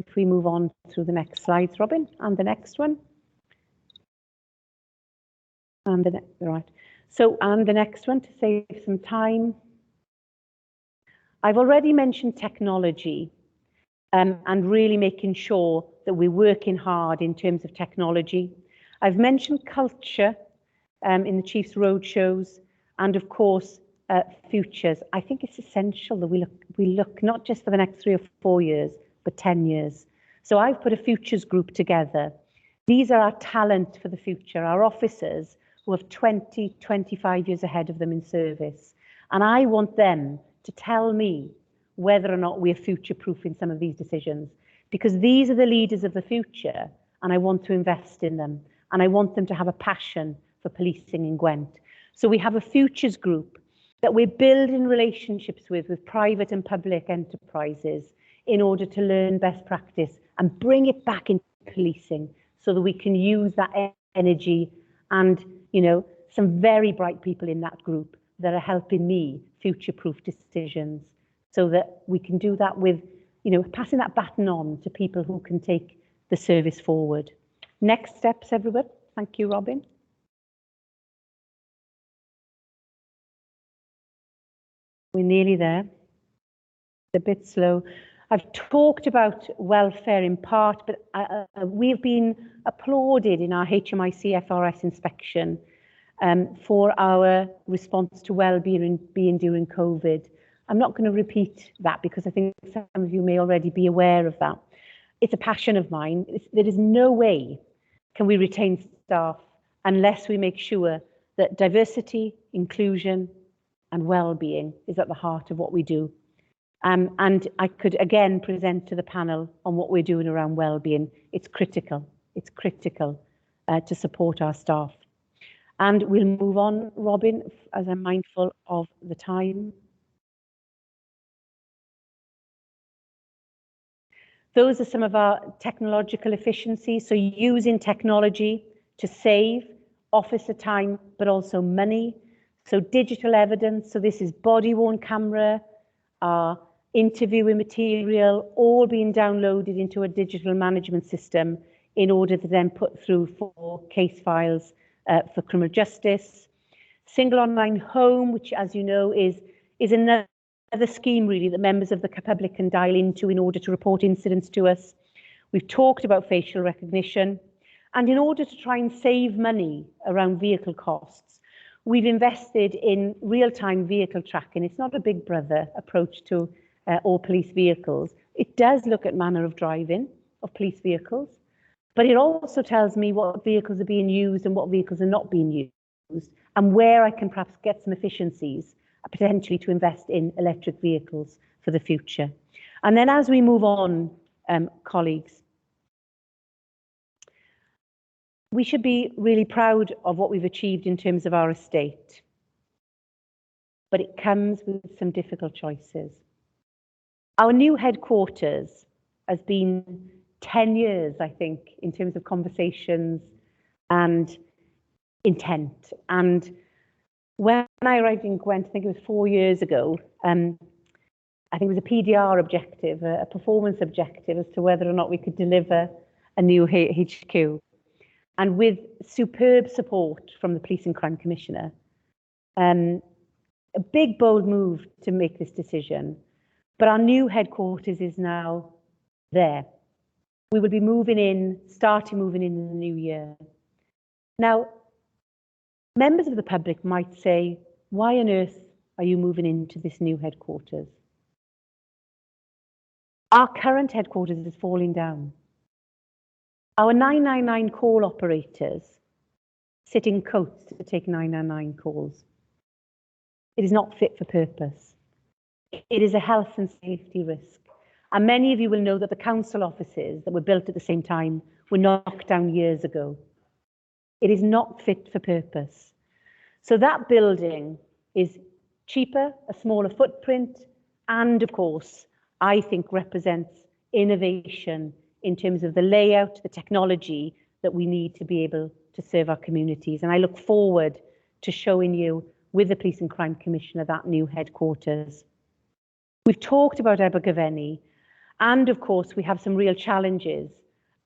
If we move on through the next slides, Robin, and the next one. And the next, right. So, and the next one to save some time. I've already mentioned technology and really making sure that we're working hard in terms of technology. I've mentioned culture in the Chief's roadshows, and of course, futures. I think it's essential that we look not just for the next 3 or 4 years, but 10 years. So I've put a futures group together. These are our talent for the future, our officers who have 20, 25 years ahead of them in service. And I want them to tell me whether or not we're future-proof in some of these decisions, because these are the leaders of the future, and I want to invest in them, and I want them to have a passion for policing in Gwent. So we have a futures group that we're building relationships with private and public enterprises in order to learn best practice and bring it back into policing so that we can use that energy and, some very bright people in that group that are helping me future-proof decisions so that we can do that with, passing that baton on to people who can take the service forward. Next steps, everyone. Thank you, Robin. We're nearly there. It's a bit slow. I've talked about welfare in part, but we've been applauded in our HMIC FRS inspection for our response to well-being during COVID. I'm not going to repeat that because I think some of you may already be aware of that. It's a passion of mine. There is no way can we retain staff unless we make sure that diversity, inclusion, and well-being is at the heart of what we do. And I could again present to the panel on what we're doing around well-being. It's critical. It's critical to support our staff. And we'll move on, Robin, as I'm mindful of the time. Those are some of our technological efficiencies. So using technology to save officer time, but also money. So digital evidence. So this is body-worn camera, our interviewing material, all being downloaded into a digital management system in order to then put through for case files for criminal justice. Single online home, which, as you know, is another scheme really that members of the public can dial into in order to report incidents to us. We've talked about facial recognition, and in order to try and save money around vehicle costs, we've invested in real-time vehicle tracking. It's not a big brother approach to all police vehicles. It does look at manner of driving of police vehicles, but it also tells me what vehicles are being used and what vehicles are not being used, and where I can perhaps get some efficiencies, potentially to invest in electric vehicles for the future. And then as we move on, colleagues, we should be really proud of what we've achieved in terms of our estate, but it comes with some difficult choices. Our new headquarters has been 10 years, I think, in terms of conversations and intent. And when I arrived in Gwent, I think it was 4 years ago, I think it was a PDR objective, a performance objective as to whether or not we could deliver a new HQ. And with superb support from the Police and Crime Commissioner, a big, bold move to make this decision. But our new headquarters is now there. We will be moving in the new year. Now, members of the public might say, why on earth are you moving into this new headquarters? Our current headquarters is falling down. Our 999 call operators sit in coats to take 999 calls. It is not fit for purpose. It is a health and safety risk. And many of you will know that the council offices that were built at the same time were knocked down years ago. It is not fit for purpose. So that building is cheaper, a smaller footprint, and of course, I think represents innovation in terms of the layout, the technology that we need to be able to serve our communities. And I look forward to showing you with the Police and Crime Commissioner that new headquarters. We've talked about Abergavenny, and of course we have some real challenges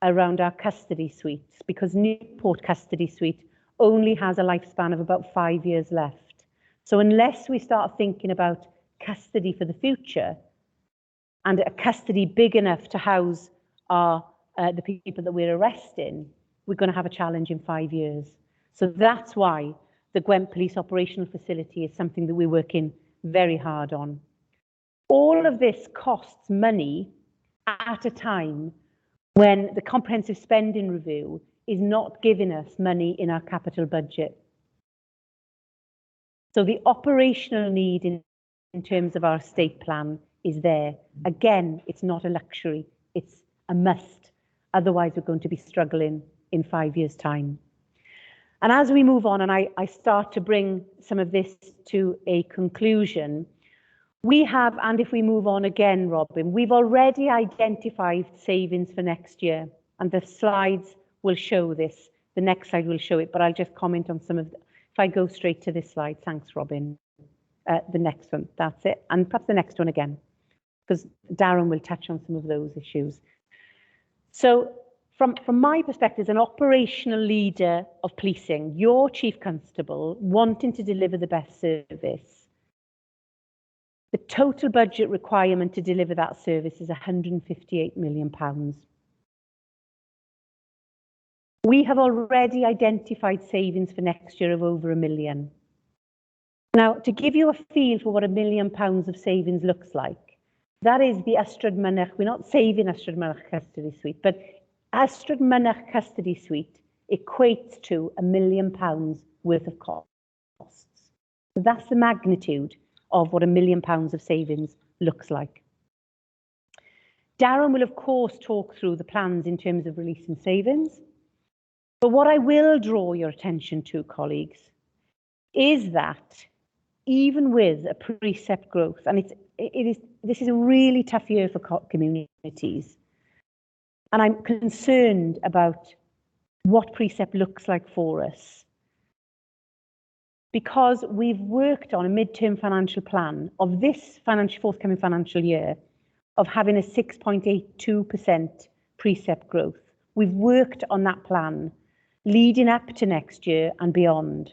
around our custody suites, because Newport Custody Suite only has a lifespan of about 5 years left. So unless we start thinking about custody for the future, and a custody big enough to house the people that we're arresting, we're going to have a challenge in 5 years. So that's why the Gwent Police Operational Facility is something that we're working very hard on. All of this costs money at a time when the comprehensive spending review is not giving us money in our capital budget. So the operational need in terms of our estate plan is there. Again, it's not a luxury, it's a must. Otherwise, we're going to be struggling in 5 years' time. And as we move on, and I start to bring some of this to a conclusion, we have, and if we move on again, Robin, we've already identified savings for next year, and the slides will show this. The next slide will show it, but I'll just comment on some of if I go straight to this slide. Thanks, Robin. The next one, that's it. And perhaps the next one again, because Darren will touch on some of those issues. So from my perspective as an operational leader of policing, your Chief Constable wanting to deliver the best service, the total budget requirement to deliver that service is £158 million. We have already identified savings for next year of over £1 million. Now, to give you a feel for what £1 million of savings looks like, that is the Ystrad Mynach. We're not saving Ystrad Mynach Custody Suite, but Ystrad Mynach Custody Suite equates to £1 million worth of costs. So that's the magnitude of what £1 million of savings looks like. Darren will, of course, talk through the plans in terms of releasing savings. But what I will draw your attention to, colleagues, is that even with a precept growth, and this is a really tough year for communities, and I'm concerned about what precept looks like for us, because we've worked on a mid-term financial plan of this forthcoming financial year of having a 6.82% precept growth. We've worked on that plan leading up to next year and beyond.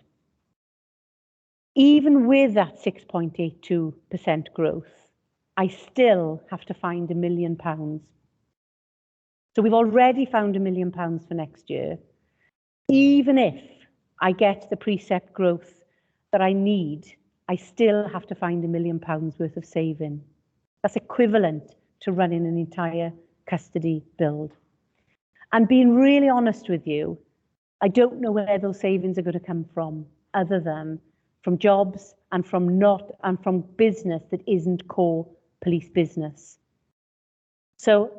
Even with that 6.82% growth, I still have to find £1 million. So we've already found £1 million for next year. Even if I get the precept growth that I need, I still have to find £1 million worth of saving. That's equivalent to running an entire custody build. And being really honest with you, I don't know where those savings are going to come from, other than from jobs and from business that isn't core police business. So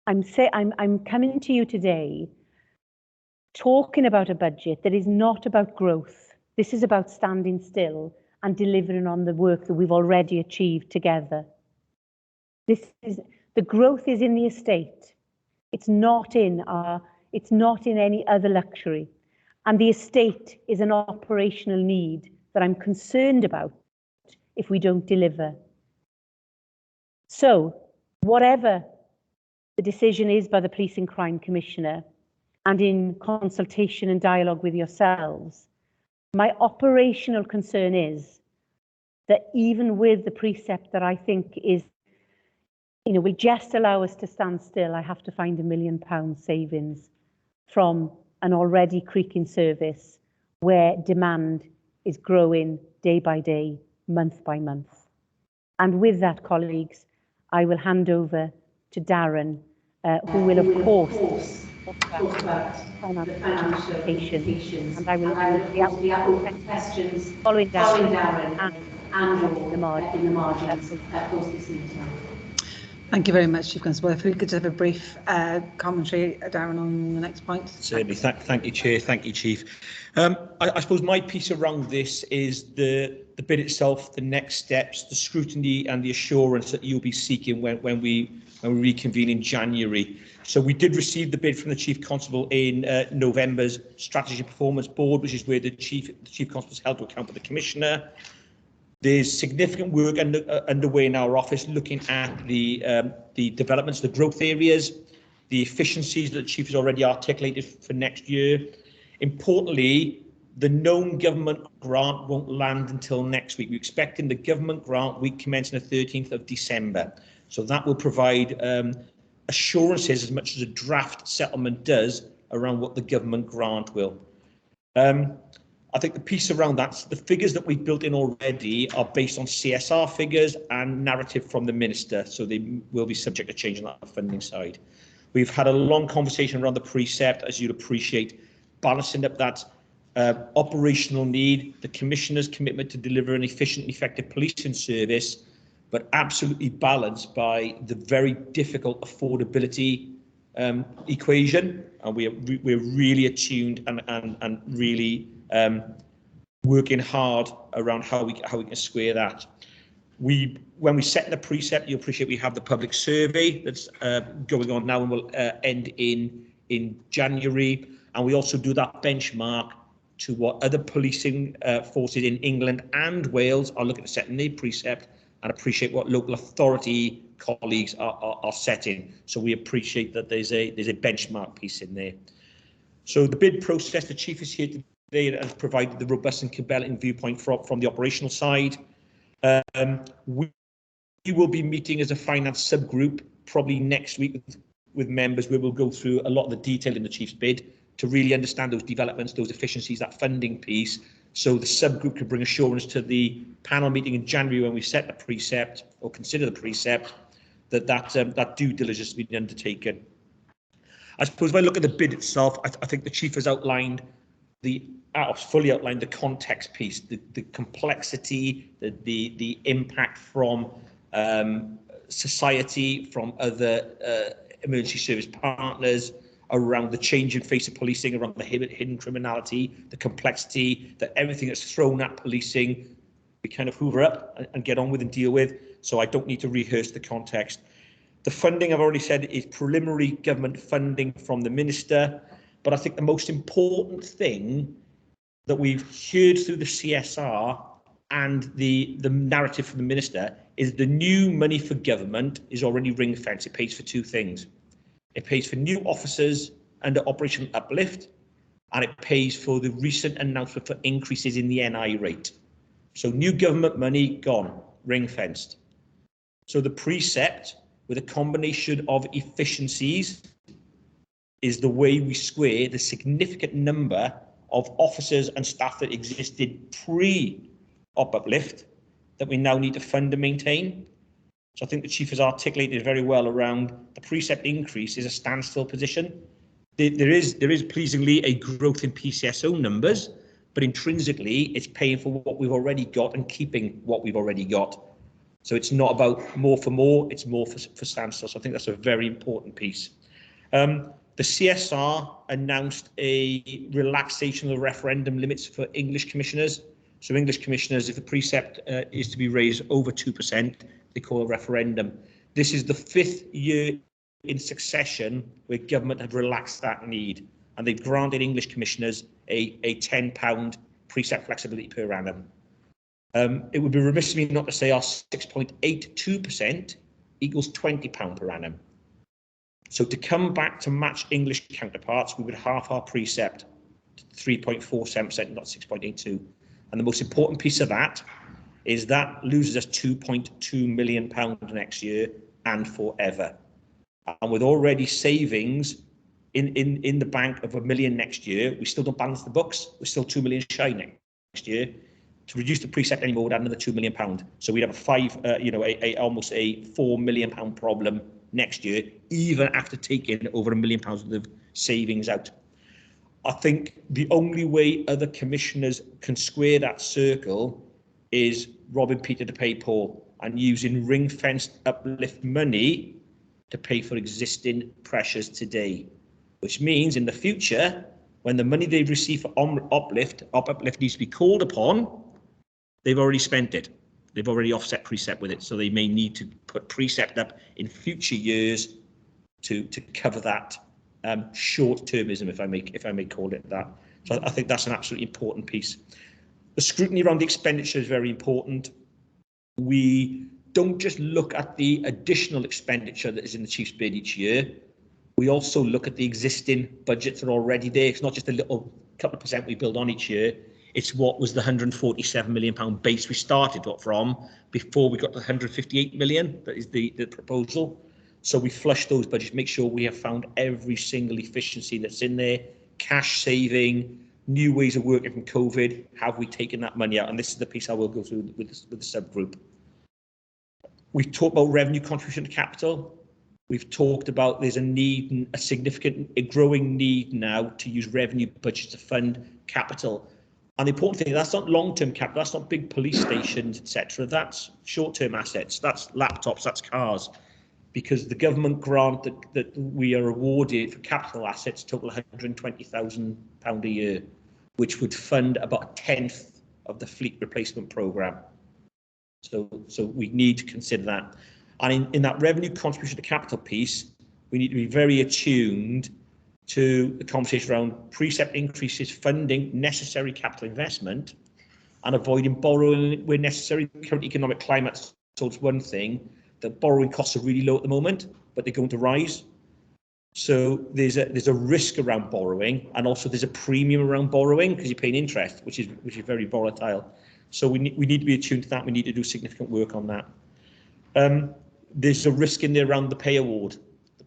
I'm coming to you today talking about a budget that is not about growth. This is about standing still and delivering on the work that we've already achieved together. The growth is in the estate. It's not in any other luxury. And the estate is an operational need that I'm concerned about if we don't deliver. So, whatever the decision is by the Police and Crime Commissioner, and in consultation and dialogue with yourselves, my operational concern is that even with the precept that I think is, will just allow us to stand still, I have to find £1 million savings from an already creaking service where demand is growing day by day, month by month. And with that, colleagues, I will hand over to Darren, who will, of course, talk about financial implications, and I will answer the questions following Darren and the margins post this meeting. Thank you very much, Chief Constable. If we could have a brief commentary, Darren, on the next point. Certainly. Thank you, Chair. Thank you, Chief. I suppose my piece around this is the bid itself, the next steps, the scrutiny and the assurance that you'll be seeking when we reconvene in January. So we did receive the bid from the Chief Constable in November's Strategy and Performance Board, which is where the Chief Constable is held to account with the Commissioner. There's significant work underway in our office looking at the developments, the growth areas, the efficiencies that the Chief has already articulated for next year. Importantly, the known government grant won't land until next week. We're expecting the government grant week commencing the 13th of December. So that will provide assurances as much as a draft settlement does around what the government grant will. I think the piece around that, the figures that we've built in already are based on CSR figures and narrative from the Minister, so they will be subject to change on that funding side. We've had a long conversation around the precept, as you'd appreciate, balancing up that operational need, the Commissioner's commitment to deliver an efficient and effective policing service, but absolutely balanced by the very difficult affordability equation. And we're really attuned and really working hard around how we can square that. When we set the precept, you appreciate we have the public survey that's going on now and will end in January, and we also do that benchmark to what other policing forces in England and Wales are looking at setting their precept, and appreciate what local authority colleagues are setting. So we appreciate that there's a benchmark piece in there. So the bid process, the Chief is here today and has provided the robust and compelling viewpoint from the operational side. We will be meeting as a finance subgroup probably next week with members where we'll go through a lot of the detail in the Chief's bid to really understand those developments, those efficiencies, that funding piece, so the subgroup can bring assurance to the panel meeting in January when we set the precept or consider the precept that due diligence has been undertaken. I suppose if I look at the bid itself, I think the Chief has outlined fully outlined the context piece, the complexity, the impact from society, from other emergency service partners, around the changing face of policing, around the hidden criminality, the complexity, that everything that's thrown at policing, we kind of hoover up and get on with and deal with. So I don't need to rehearse the context. The funding, I've already said, is preliminary government funding from the Minister. But I think the most important thing that we've heard through the CSR and the narrative from the Minister is the new money for government is already ring-fenced. It pays for two things. It pays for new officers under Operation Uplift, and it pays for the recent announcement for increases in the NI rate. So new government money gone, ring-fenced. So the precept with a combination of efficiencies is the way we square the significant number of officers and staff that existed pre-Op Uplift that we now need to fund and maintain. So I think the Chief has articulated very well around the precept increase is a standstill position. There is pleasingly a growth in PCSO numbers, but intrinsically it's paying for what we've already got and keeping what we've already got. So it's not about more for more, it's more for standstill. So I think that's a very important piece. The CSR announced a relaxation of the referendum limits for English commissioners. So English commissioners, if the precept is to be raised over 2%, they call a referendum. This is the 5th year in succession where government have relaxed that need, and they've granted English commissioners a £10 precept flexibility per annum. It would be remiss of me not to say our 6.82% equals £20 per annum. So to come back to match English counterparts, we would half our precept to 3.47%, not 6.82. And the most important piece of that is that loses us £2.2 million next year and forever. And with already savings in the bank of £1 million next year, we still don't balance the books. We're still £2 million shy next year. To reduce the precept anymore, we'd add another £2 million. So we'd have almost a £4 million problem next year, even after taking over £1 million worth of savings out. I think the only way other commissioners can square that circle is robbing Peter to pay Paul and using ring-fenced uplift money to pay for existing pressures today, which means in the future, when the money they receive for uplift needs to be called upon, they've already spent it. They've already offset precept with it, so they may need to put precept up in future years to cover that short-termism, if I may call it that. So I think that's an absolutely important piece. The scrutiny around the expenditure is very important. We don't just look at the additional expenditure that is in the Chief's bid each year. We also look at the existing budgets that are already there. It's not just a little couple of percent we build on each year. It's what was the £147 million base we started from before we got to the £158 million. That is the proposal. So we flush those budgets, make sure we have found every single efficiency that's in there, cash saving, new ways of working from COVID. Have we taken that money out? And this is the piece I will go through with the subgroup. We've talked about revenue contribution to capital. We've talked about there's a growing need now to use revenue budgets to fund capital. And the important thing, that's not long-term capital, that's not big police stations, etc. That's short-term assets, that's laptops, that's cars. Because the government grant that we are awarded for capital assets total £120,000 a year, which would fund about 1/10 of the fleet replacement programme. So we need to consider that. And in that revenue contribution to capital piece, we need to be very attuned to the conversation around precept increases, funding necessary capital investment, and avoiding borrowing where necessary. Current economic climate towards one thing, that borrowing costs are really low at the moment, but they're going to rise. So there's a risk around borrowing, and also there's a premium around borrowing because you're paying interest, which is very volatile. So we need to be attuned to that. We need to do significant work on that. There's a risk in there around the pay award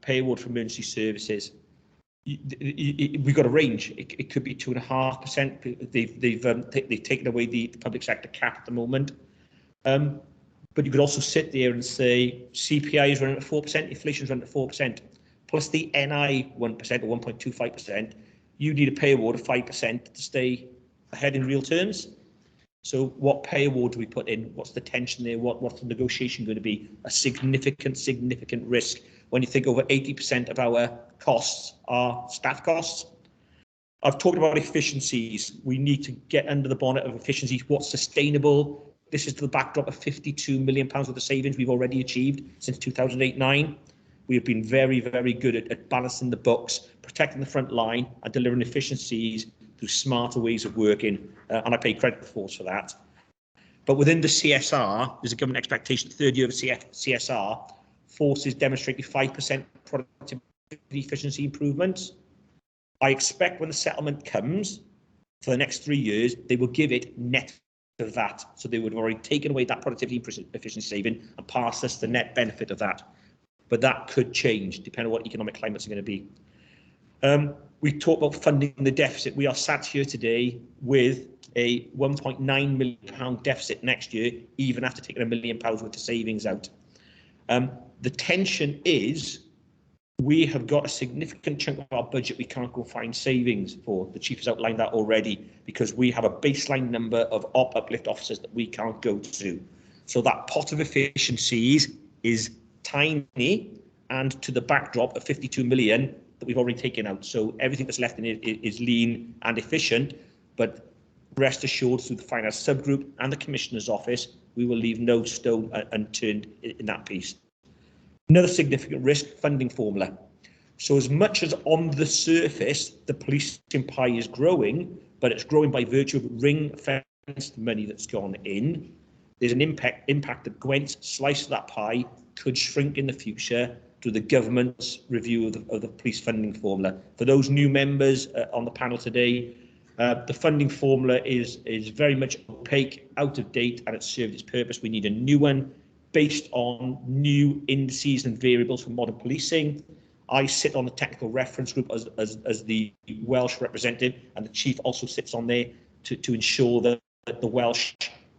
for emergency services. We've got a range. It could be 2.5%. They've taken away the public sector cap at the moment. But you could also sit there and say CPI is running at 4%, inflation is running at 4%, plus the NI 1% or 1.25%. You need a pay award of 5% to stay ahead in real terms. So what pay award do we put in? What's the tension there? What's the negotiation going to be? A significant risk when you think over 80% of our costs are staff costs. I've talked about efficiencies. We need to get under the bonnet of efficiencies. What's sustainable? This is to the backdrop of £52 million worth of savings we've already achieved since 2008-9. We have been very, very good at balancing the books, protecting the front line and delivering efficiencies through smarter ways of working. And I pay credit for that. But within the CSR, there's a government expectation, third year of CSR, forces demonstrated 5% productivity efficiency improvements. I expect when the settlement comes for the next 3 years, they will give it net of that. So they would have already taken away that productivity efficiency saving and passed us the net benefit of that. But that could change depending on what economic climates are going to be. We talked about funding the deficit. We are sat here today with a £1.9 million deficit next year, even after taking £1 million worth of savings out. The tension is we have got a significant chunk of our budget we can't go find savings for. The Chief has outlined that already, because we have a baseline number of uplift officers that we can't go to. So that pot of efficiencies is tiny, and to the backdrop of 52 million that we've already taken out. So everything that's left in it is lean and efficient, but rest assured through the finance subgroup and the Commissioner's office, we will leave no stone unturned in that piece. Another significant risk, funding formula. So as much as on the surface, the policing pie is growing, but it's growing by virtue of ring-fenced money that's gone in, there's an impact that Gwent's slice of that pie could shrink in the future to the government's review of the police funding formula. For those new members on the panel today, the funding formula is very much opaque, out of date, and it's served its purpose. We need a new one based on new indices and variables for modern policing. I sit on the technical reference group as the Welsh representative, and the Chief also sits on there to ensure that the Welsh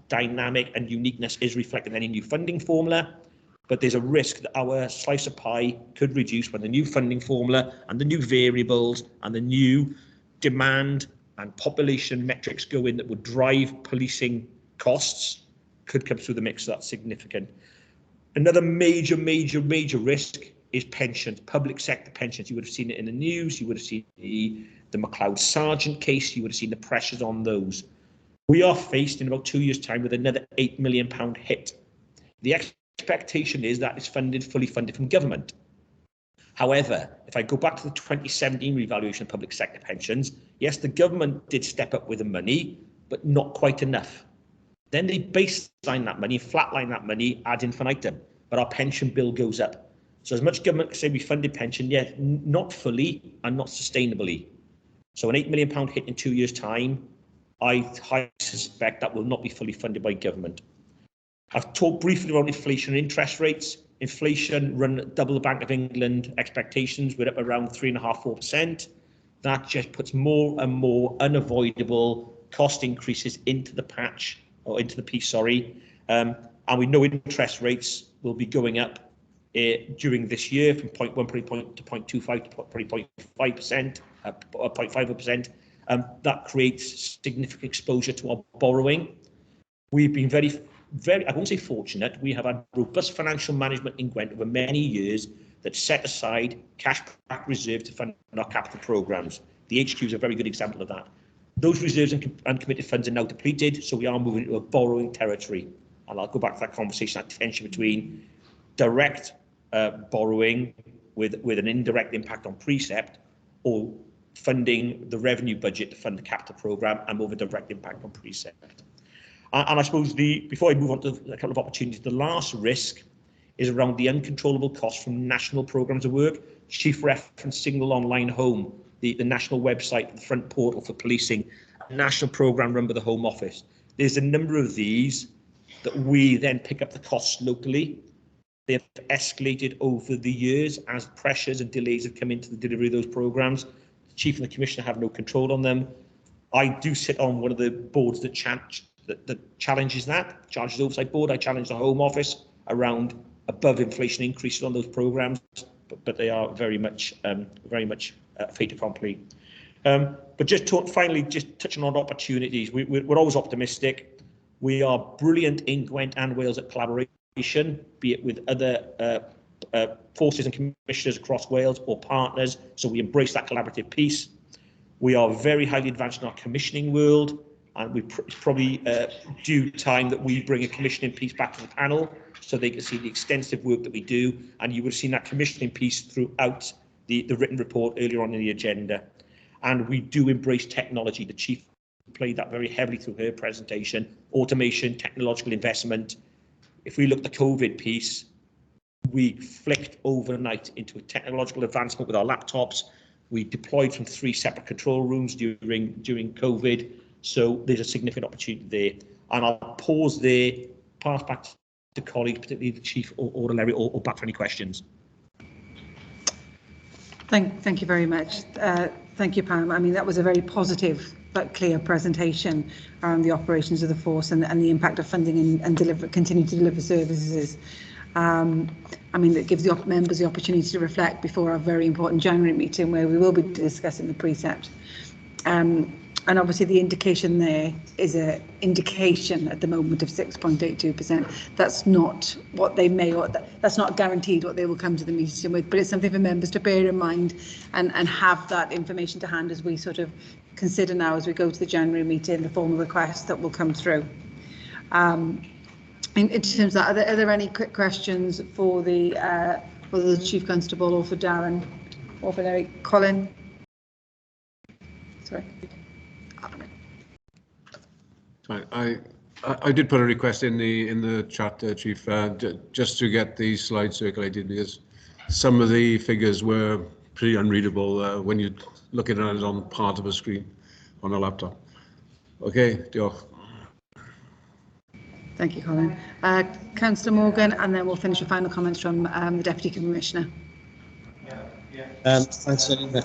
dynamic and uniqueness is reflected in any new funding formula. But there's a risk that our slice of pie could reduce when the new funding formula and the new variables and the new demand and population metrics go in that would drive policing costs could come through the mix. So that's significant. Another major risk is pensions, public sector pensions. You would have seen it in the news. You would have seen the MacLeod Sargent case. You would have seen the pressures on those. We are faced in about 2 years' time with another £8 million hit. The expectation is that it's fully funded from government. However, if I go back to the 2017 revaluation of public sector pensions, yes, the government did step up with the money, but not quite enough. Then they baseline that money, flatline that money ad infinitum, but our pension bill goes up. So as much government say we funded pension, yet not fully and not sustainably. So an £8 million hit in 2 years' time, I highly suspect that will not be fully funded by government. I've talked briefly about inflation and interest rates. Inflation run double the Bank of England expectations. We're up around 3.5–4%. That just puts more and more unavoidable cost increases into the patch, or into the piece, sorry. And we know interest rates will be going up during this year from 0.1% to 0.25% to probably 0.5%, 0.5%. That creates significant exposure to our borrowing. We've been very, I won't say fortunate, we have had robust financial management in Gwent over many years that set aside cash back reserve to fund our capital programmes. The HQ is a very good example of that. Those reserves and committed funds are now depleted, so we are moving into a borrowing territory. And I'll go back to that conversation, that tension between direct borrowing with an indirect impact on precept, or funding the revenue budget to fund the capital programme and move a direct impact on precept. And I suppose before I move on to a couple of opportunities, the last risk is around the uncontrollable costs from national programmes of work. Chief referenced Single Online Home, the national website, the front portal for policing, a national programme run by the Home Office. There's a number of these that we then pick up the costs locally. They have escalated over the years as pressures and delays have come into the delivery of those programmes. The Chief and the Commissioner have no control on them. I do sit on one of the boards that challenges that, Charges Oversight Board. I challenge the Home Office around above inflation increases on those programmes, but they are very much fait accompli. But finally, just touching on opportunities, we're always optimistic. We are brilliant in Gwent and Wales at collaboration, be it with other forces and commissioners across Wales or partners, so we embrace that collaborative piece. We are very highly advanced in our commissioning world, and it's probably due time that we bring a commissioning piece back to the panel so they can see the extensive work that we do, and you would have seen that commissioning piece throughout the written report earlier on in the agenda. And we do embrace technology. The Chief played that very heavily through her presentation. Automation, technological investment. If we look at the COVID piece, we flicked overnight into a technological advancement with our laptops. We deployed from 3 separate control rooms during COVID. So there's a significant opportunity there. And I'll pause there, pass back to colleagues, particularly the Chief or Larry, or back for any questions. Thank you very much. Thank you, Pam. I mean, that was a very positive but clear presentation around the operations of the force and the impact of funding and continue to deliver services. I mean, that gives the members the opportunity to reflect before our very important January meeting where we will be discussing the precept. And obviously the indication there is an indication at the moment of 6.82%. That's not what they may, or that's not guaranteed what they will come to the meeting with, but it's something for members to bear in mind and have that information to hand as we sort of consider now as we go to the January meeting, the formal requests that will come through. In terms of that, are there any quick questions for the Chief Constable or for Darren or for Larry? Colin? Sorry. I did put a request in the chat, Chief, just to get these slides circulated because some of the figures were pretty unreadable when you're looking at it on part of a screen on a laptop. Okay, diolch. Thank you, Colin. Councillor Morgan, and then we'll finish with final comments from the Deputy Commissioner. Thanks very much.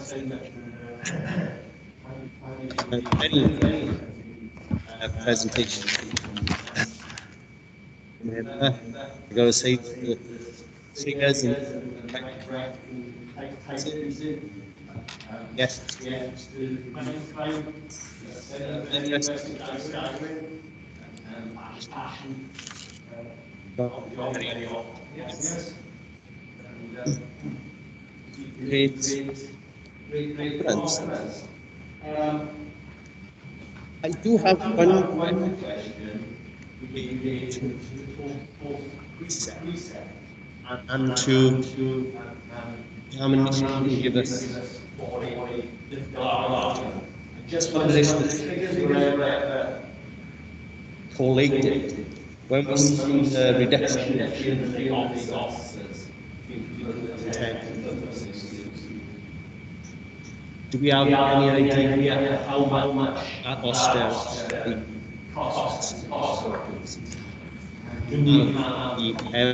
Presentation. I got to say the figures and yes. I do have one question and to give us just one list of figures collated when we see the reduction in the officers. Do we have any idea how much that austerity costs? Do we have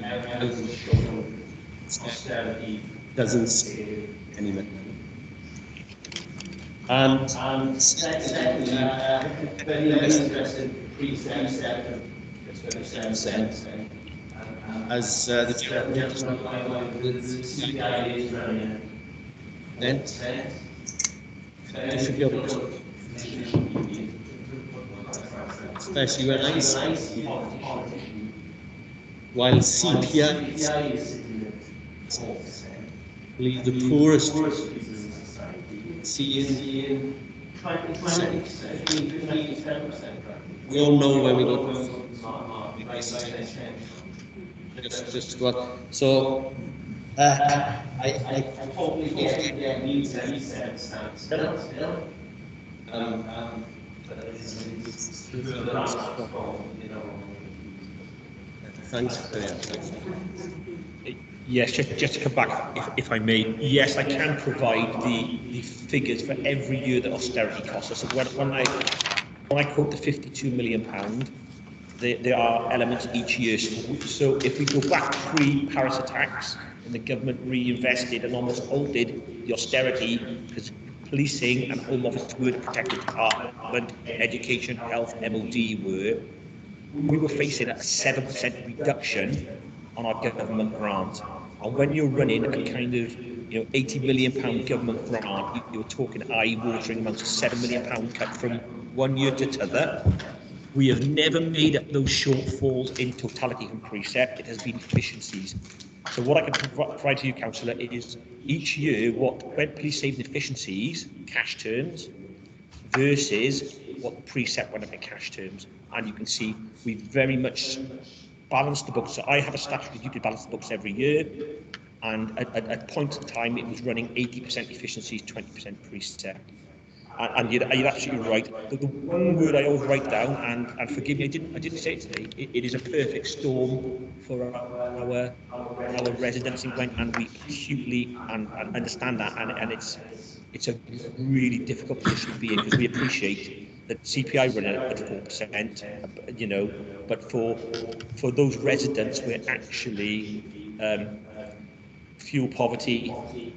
austerity doesn't save any money? And secondly, very interesting precept of 27%. As the chairman just outlined, the CIA is running then. Especially when I see while CPI is believe the poorest seeing 20%. We all know where we go. Just go on. So I totally get the needs and still. Thanks for that. Yes, just to come back, if I may. Yes, I can provide the figures for every year that austerity costs us. When I quote the £52 million, there are elements each year. So if we go back pre-Paris attacks, and the government reinvested and almost halted the austerity because policing and Home Office were the protected department, education, health, MOD we were facing a 7% reduction on our government grant. And when you're running a kind of £80 million government grant, you're talking eye-watering amounts of £7 million cut from one year to the other. We have never made up those shortfalls in totality from precept. It has been efficiencies. So what I can provide to you, Councillor, is each year what Gwent Police saving efficiencies, cash terms, versus what the precept went up in cash terms. And you can see we very much balanced the books. So I have a statutory duty to balance the books every year. And at point in time, it was running 80% efficiencies, 20% precept. And you're absolutely right. The one word I always write down, and forgive me, I didn't say it today. It is a perfect storm for our residents in Gwent, and we acutely and understand that. And it's a really difficult position to be in, because we appreciate that CPI running at 4%, you know, but for those residents, we're actually fuel poverty,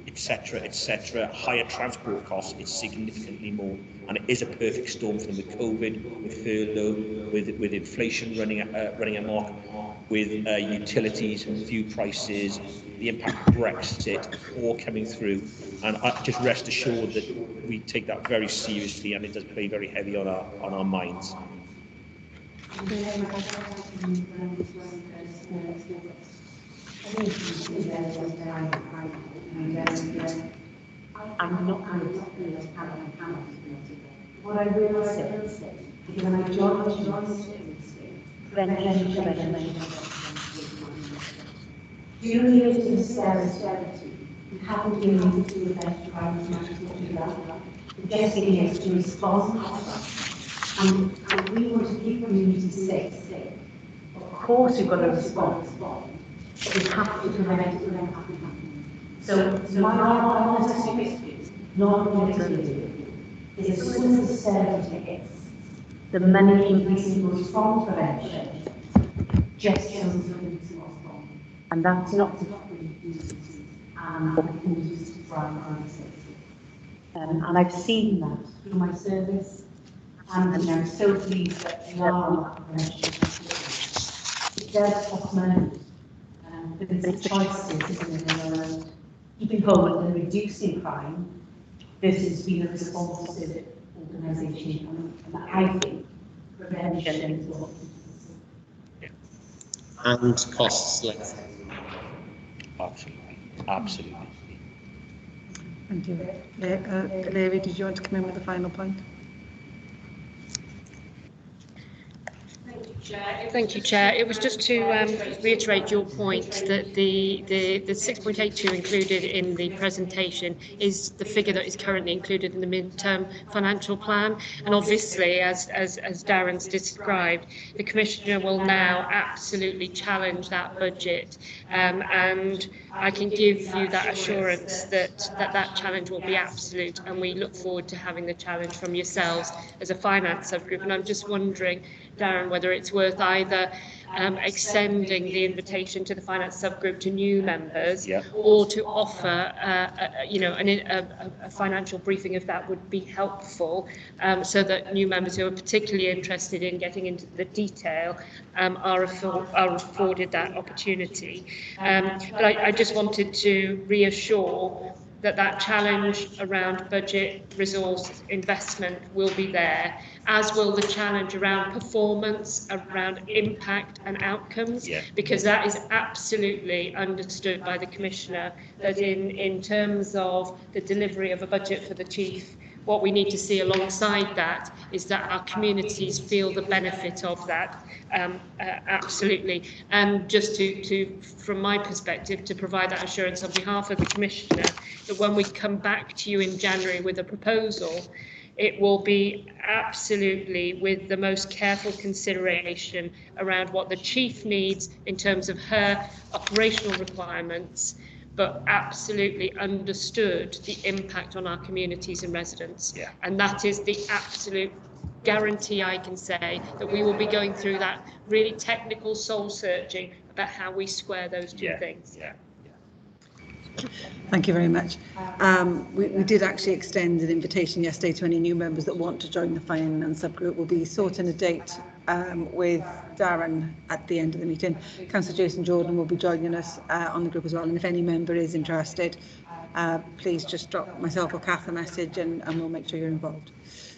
etc., higher transport costs, it's significantly more, and it is a perfect storm for them with COVID, with furlough, with inflation running amok, with utilities and fuel prices, the impact of Brexit, all coming through, and just rest assured that we take that very seriously, and it does play very heavy on our minds. I'm not going to be a panel. What I will say is the majority of prevention during the austerity, we haven't been able to do that right now. We've just been able to respond, and we want to keep communities safe. Of course, we've got to respond. We have to prevent it from happening. So my honest experience, not negatively, is as soon as the austerity hits, the money increasing goes from prevention just so the communities are strong. And that's not to stop communities and communities to thrive and safety. And I've seen that through my service, and I'm so pleased that we are on that prevention. It does cost money. But it's the choices, isn't it, keeping whole and reducing crime versus being a responsive organisation. And I think prevention is what. And costs less. Absolutely. Thank you. Larry, did you want to come in with a final point? Thank you, Chair. It was just to reiterate your point that the 6.82 included in the presentation is the figure that is currently included in the mid-term financial plan. And obviously, as Darren's described, the Commissioner will now absolutely challenge that budget. And I can give you that assurance that challenge will be absolute. And we look forward to having the challenge from yourselves as a finance subgroup. And I'm just wondering, Darren, whether it's worth either extending the invitation to the finance subgroup to new members, or to offer, a financial briefing, if that would be helpful, so that new members who are particularly interested in getting into the detail are afforded that opportunity. But I just wanted to reassure that challenge around budget, resource, investment will be there, as will the challenge around performance, around impact and outcomes, because that is absolutely understood by the Commissioner, that in terms of the delivery of a budget for the Chief, what we need to see alongside that is that our communities feel the benefit of that, absolutely. And just to, from my perspective, to provide that assurance on behalf of the Commissioner, that when we come back to you in January with a proposal, it will be absolutely with the most careful consideration around what the Chief needs in terms of her operational requirements, but absolutely understood the impact on our communities and residents. And that is the absolute guarantee I can say, that we will be going through that really technical soul searching about how we square those two things. Thank you very much. We did actually extend an invitation yesterday to any new members that want to join the finance subgroup. We'll be sorting a date with Darren at the end of the meeting. Councillor Jason Jordan will be joining us on the group as well, and if any member is interested, please just drop myself or Kath a message and we'll make sure you're involved.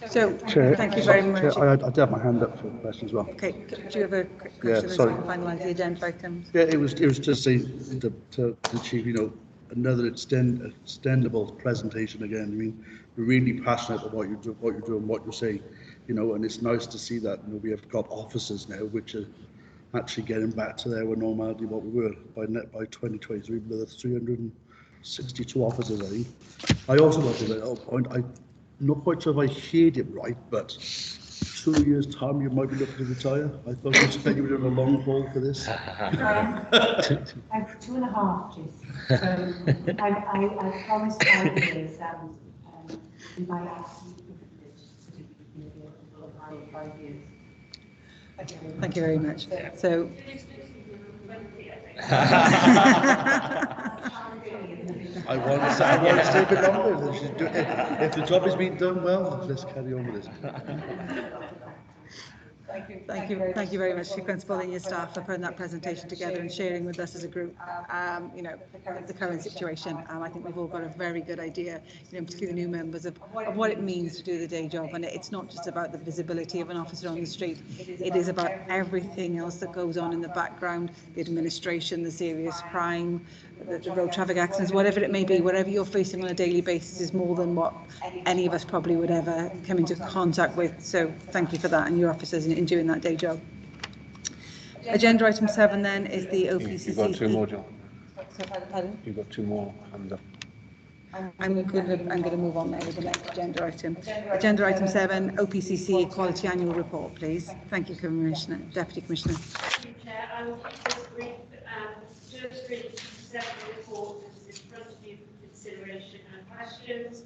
So Chair, thank you very much. Chair, I did have my hand up for a question as well. Okay, do you have a quick question as we finalise the agenda items? Yeah, it was just to the chief, you know, another extendable presentation again. I mean, we're really passionate about what you're doing, what you're saying, you know, and it's nice to see that, you know, we have got officers now which are actually getting back to their normality what we were by 2023 with 362 officers, I think. I also want to make a point, I'm not quite sure if I heard it right, but 2 years' time you might be looking to retire. I thought you said you were doing a long haul for this. I'm 2.5, Jason. So I promised 5 years that was in my absolute privilege to be available for 5 years. Thank you very much. So. I want to stay a bit longer. If the job has been done well, let's carry on with it. Thank you very much, Chief Constable and your staff, for putting that presentation together and sharing with us as a group, you know, the current situation. I think we've all got a very good idea, you know, particularly new members, of what it means to do the day job. And it's not just about the visibility of an officer on the street. It is about everything else that goes on in the background, the administration, the serious crime, the road traffic accidents, whatever it may be, whatever you're facing on a daily basis is more than what any of us probably would ever come into contact with. So thank you for that, and your officers in doing that day job. Agenda item 7 then is the OPCC. You've got 2 more, John. Pardon? You've got 2 more hands up. I'm going to move on now with the next agenda item. Agenda item 7, OPCC Equality Annual Report, please. Thank you, Commissioner, Deputy Commissioner. Thank you, Chair. I will keep this brief. Just read the report that is in front of you for consideration and questions.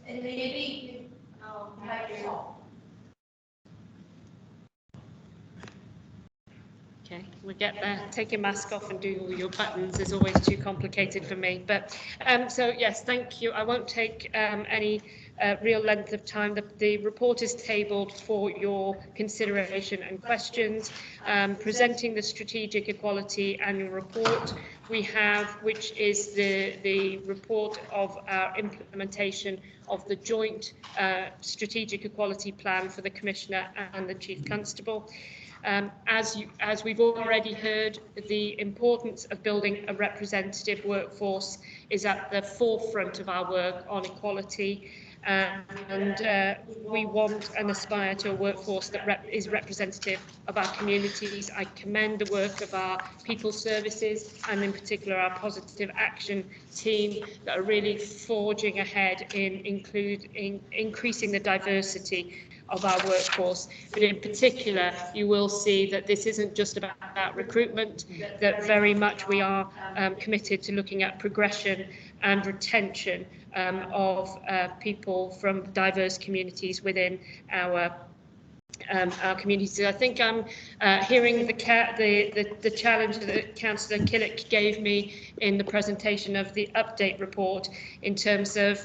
Okay, we get there. Take your mask off and do all your buttons is always too complicated for me. But so yes, thank you. I won't take any real length of time. The report is tabled for your consideration and questions. Presenting the Strategic Equality Annual Report, we have, which is the report of our implementation of the joint Strategic Equality Plan for the Commissioner and the Chief Constable. As we've already heard, the importance of building a representative workforce is at the forefront of our work on equality, and we want and aspire to a workforce that is representative of our communities. I commend the work of our people services and in particular our positive action team that are really forging ahead in increasing the diversity of our workforce. But in particular, you will see that this isn't just about recruitment, that very much we are committed to looking at progression and retention of people from diverse communities within our communities. I think I'm hearing the challenge that Councillor Killick gave me in the presentation of the update report in terms of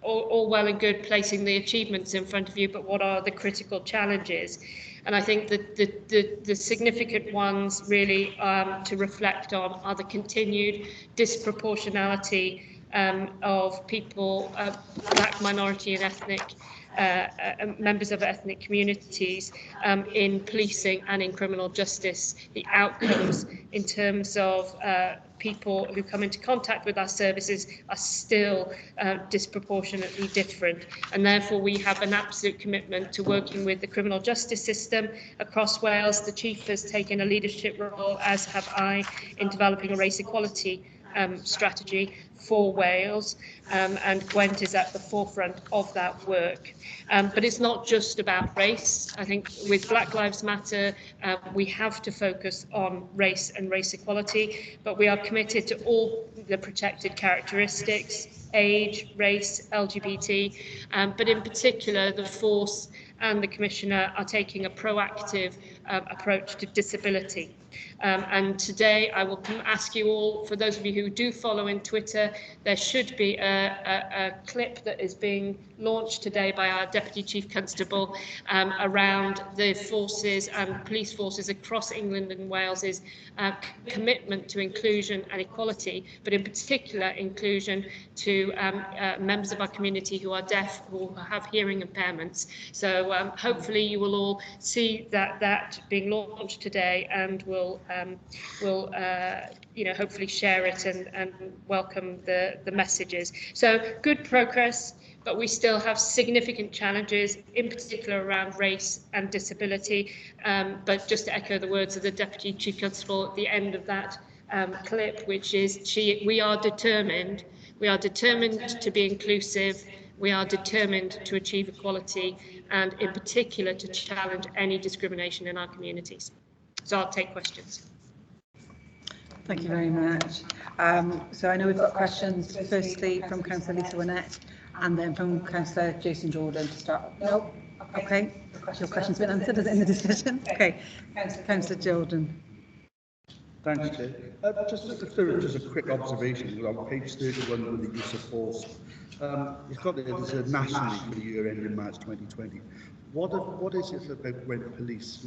all well and good placing the achievements in front of you, but what are the critical challenges? And I think that the significant ones really to reflect on are the continued disproportionality of people, black, minority and ethnic members of ethnic communities in policing and in criminal justice. The outcomes in terms of people who come into contact with our services are still disproportionately different, and therefore we have an absolute commitment to working with the criminal justice system across Wales. The Chief has taken a leadership role, as have I, in developing a race equality strategy for Wales, and Gwent is at the forefront of that work. But it's not just about race. I think with Black Lives Matter, we have to focus on race and race equality, but we are committed to all the protected characteristics, age, race, LGBT, but in particular the force and the Commissioner are taking a proactive approach to disability. And today I will ask you all, for those of you who do follow in Twitter, there should be a clip that is being launched today by our Deputy Chief Constable around the forces and police forces across England and Wales's commitment to inclusion and equality, but in particular inclusion to members of our community who are deaf, who have hearing impairments. So hopefully you will all see that being launched today, and will hopefully share it and welcome the messages. So good progress, but we still have significant challenges, in particular around race and disability. But just to echo the words of the Deputy Chief Constable at the end of that clip, which is we are determined to be inclusive, we are determined to achieve equality, and in particular to challenge any discrimination in our communities. So I'll take questions. Thank you very much. So I know we've got questions, firstly from Councillor Lisa Winnett and then from Councillor Jason Jordan to start. No? Okay. Your question's been answered in the discussion. Okay. Councillor Jordan. Thanks, Chair. Just a quick observation on page 31 with the use of force. It's got there's a nationally for the year ending March 2020. What is it about Gwent Police?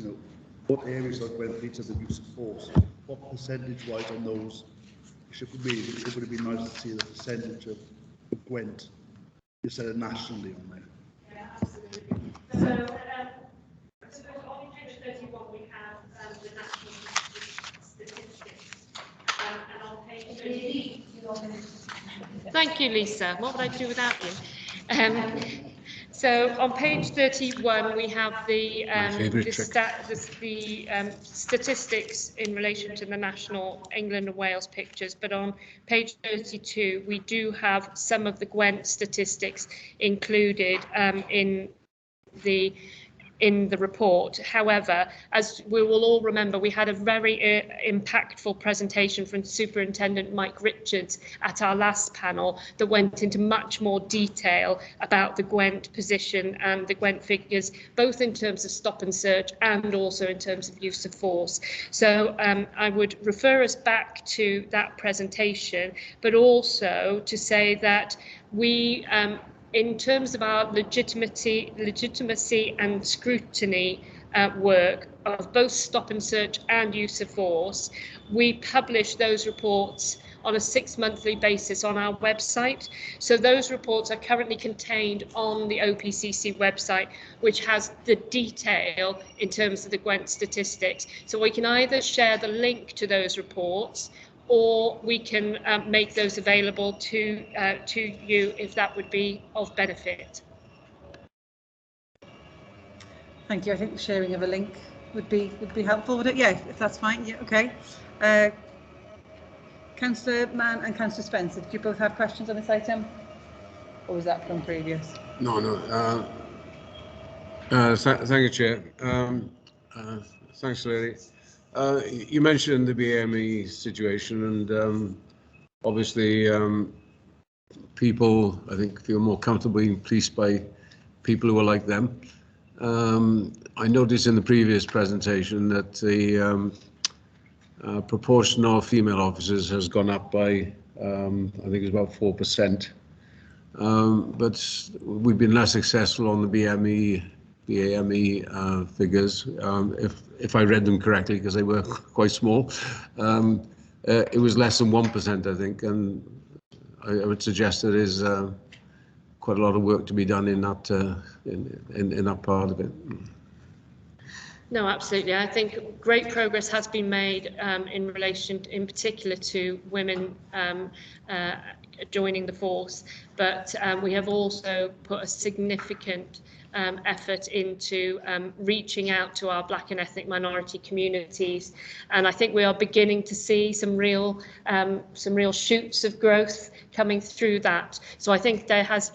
What areas of Gwent Police are the use of force? What percentage-wise on those? It would be nice to see the percentage of Gwent instead of nationally on there. Yeah, absolutely. So, on page 31 we have the national statistics, and on page 30. Thank you, Lisa. What would I do without you? So on page 31 we have the statistics in relation to the national England and Wales pictures, but on page 32 we do have some of the Gwent statistics included in the report. However, as we will all remember, we had a very impactful presentation from Superintendent Mike Richards at our last panel that went into much more detail about the Gwent position and the Gwent figures, both in terms of stop and search and also in terms of use of force. So I would refer us back to that presentation, but also to say that we in terms of our legitimacy and scrutiny work of both stop and search and use of force, we publish those reports on a 6-monthly basis on our website. So those reports are currently contained on the OPCC website, which has the detail in terms of the Gwent statistics. So we can either share the link to those reports, or we can make those available to you if that would be of benefit. Thank you. I think the sharing of a link would be helpful, would it? Yeah, if that's fine. Yeah, okay. Councillor Mann and Councillor Spencer, did you both have questions on this item, or was that from previous? No. Thank you, Chair. Thanks, Larry. You mentioned the BME situation, and obviously people, I think, feel more comfortable being policed by people who are like them. I noticed in the previous presentation that the proportion of female officers has gone up by, I think it's about 4%. But we've been less successful on the BAME figures, if I read them correctly, because they were quite small. It was less than 1%, I think, and I would suggest there is quite a lot of work to be done in that in that part of it. No, absolutely. I think great progress has been made in relation, in particular, to women joining the force, but we have also put a significant effort into reaching out to our Black and ethnic minority communities, and I think we are beginning to see some real shoots of growth coming through that. So I think there has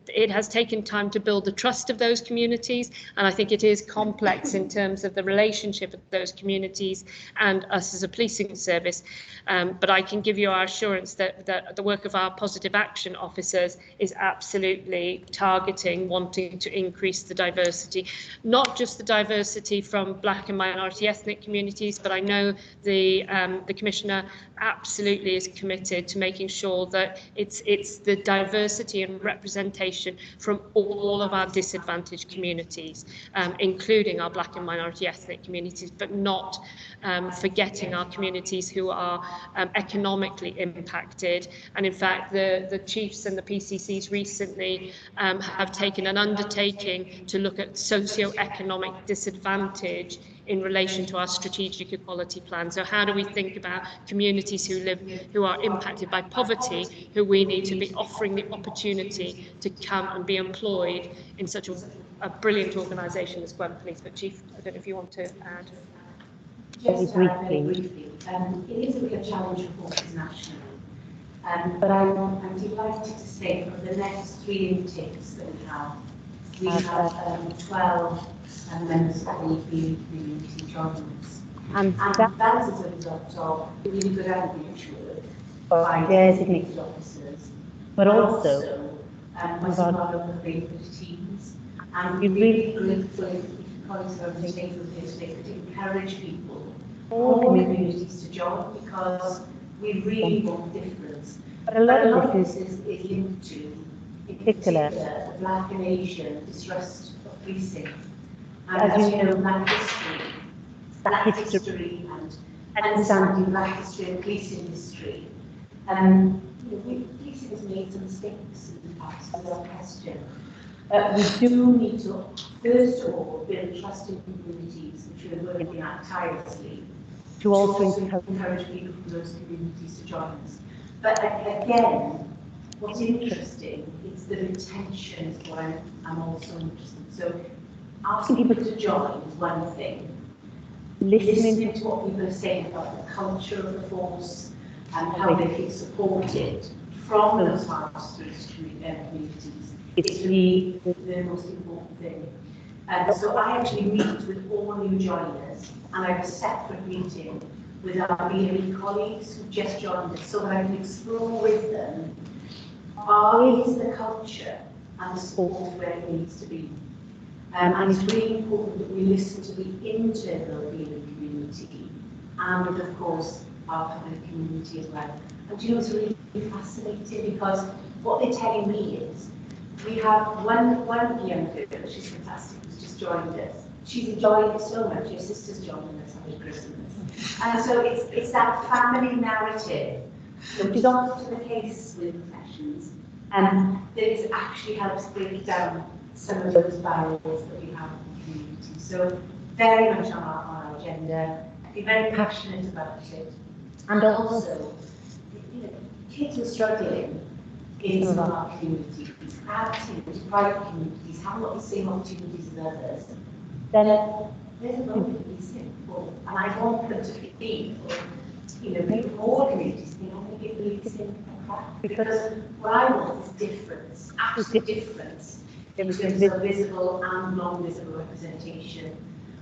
it has taken time to build the trust of those communities, and I think it is complex in terms of the relationship of those communities and us as a policing service. But I can give you our assurance that the work of our positive action officers is absolutely targeting wanting to increase the diversity, not just the diversity from Black and minority ethnic communities, but I know the Commissioner absolutely is committed to making sure that it's the diversity and representation from all of our disadvantaged communities, including our Black and minority ethnic communities, but not forgetting our communities who are economically impacted. And in fact, the chiefs and the PCCs recently have taken an undertaking to look at socio-economic disadvantage in relation to our strategic equality plan. So how do we think about communities who are impacted by poverty, who we need to be offering the opportunity to come and be employed in such a brilliant organisation as Gwent Police. But Chief, I don't know if you want to add. Just very briefly, it is a real challenge for forces nationally, but I'm delighted to say for the next 3 intakes that we have 12 members of the community joining us. And that is a result of really good outreach work by designated officers, but also some of our local neighbourhood teams. And we're really grateful if colleagues are on the table here today could encourage people, all communities to join, because we really want difference. But a lot of this is linked to, in particular, the Black and Asian distrust of policing. And as you know, Black history and understanding Black history and policing history. Policing has made some mistakes in the past, without question. We do need to, first of all, build trust in communities, which we're working at tirelessly, to also encourage people from those communities to join us. But again, what's interesting is the retention is what I'm also interested in. So asking people to join is one thing. Listening to what people are saying about the culture of the force and how they feel supported from those grassroots communities is really the most important thing. So I actually meet with all new joiners, and I have a separate meeting with our BME colleagues who just joined us, so that I can explore with them is the culture and the support where it needs to be. And it's really important that we listen to the internal BME community and, of course, our public community as well. And you know, it's really fascinating, because what they're telling me is we have one young girl, she's fantastic, who's just joined us. She's enjoying it so much. Her sister's joining us after Christmas. And so it's that family narrative, which is often the case with professions, and that actually helps break down some of those barriers that we have in the community. So very much on our agenda. I'd be very passionate about it. And also, you know, kids who are struggling in some of our communities, private communities, haven't got the same opportunities as others, then there's a role for policing. And I want them to be, you know, all communities, you know, give policing a crack. Because what I want is difference, absolute difference, in terms of visible and non-visible representation.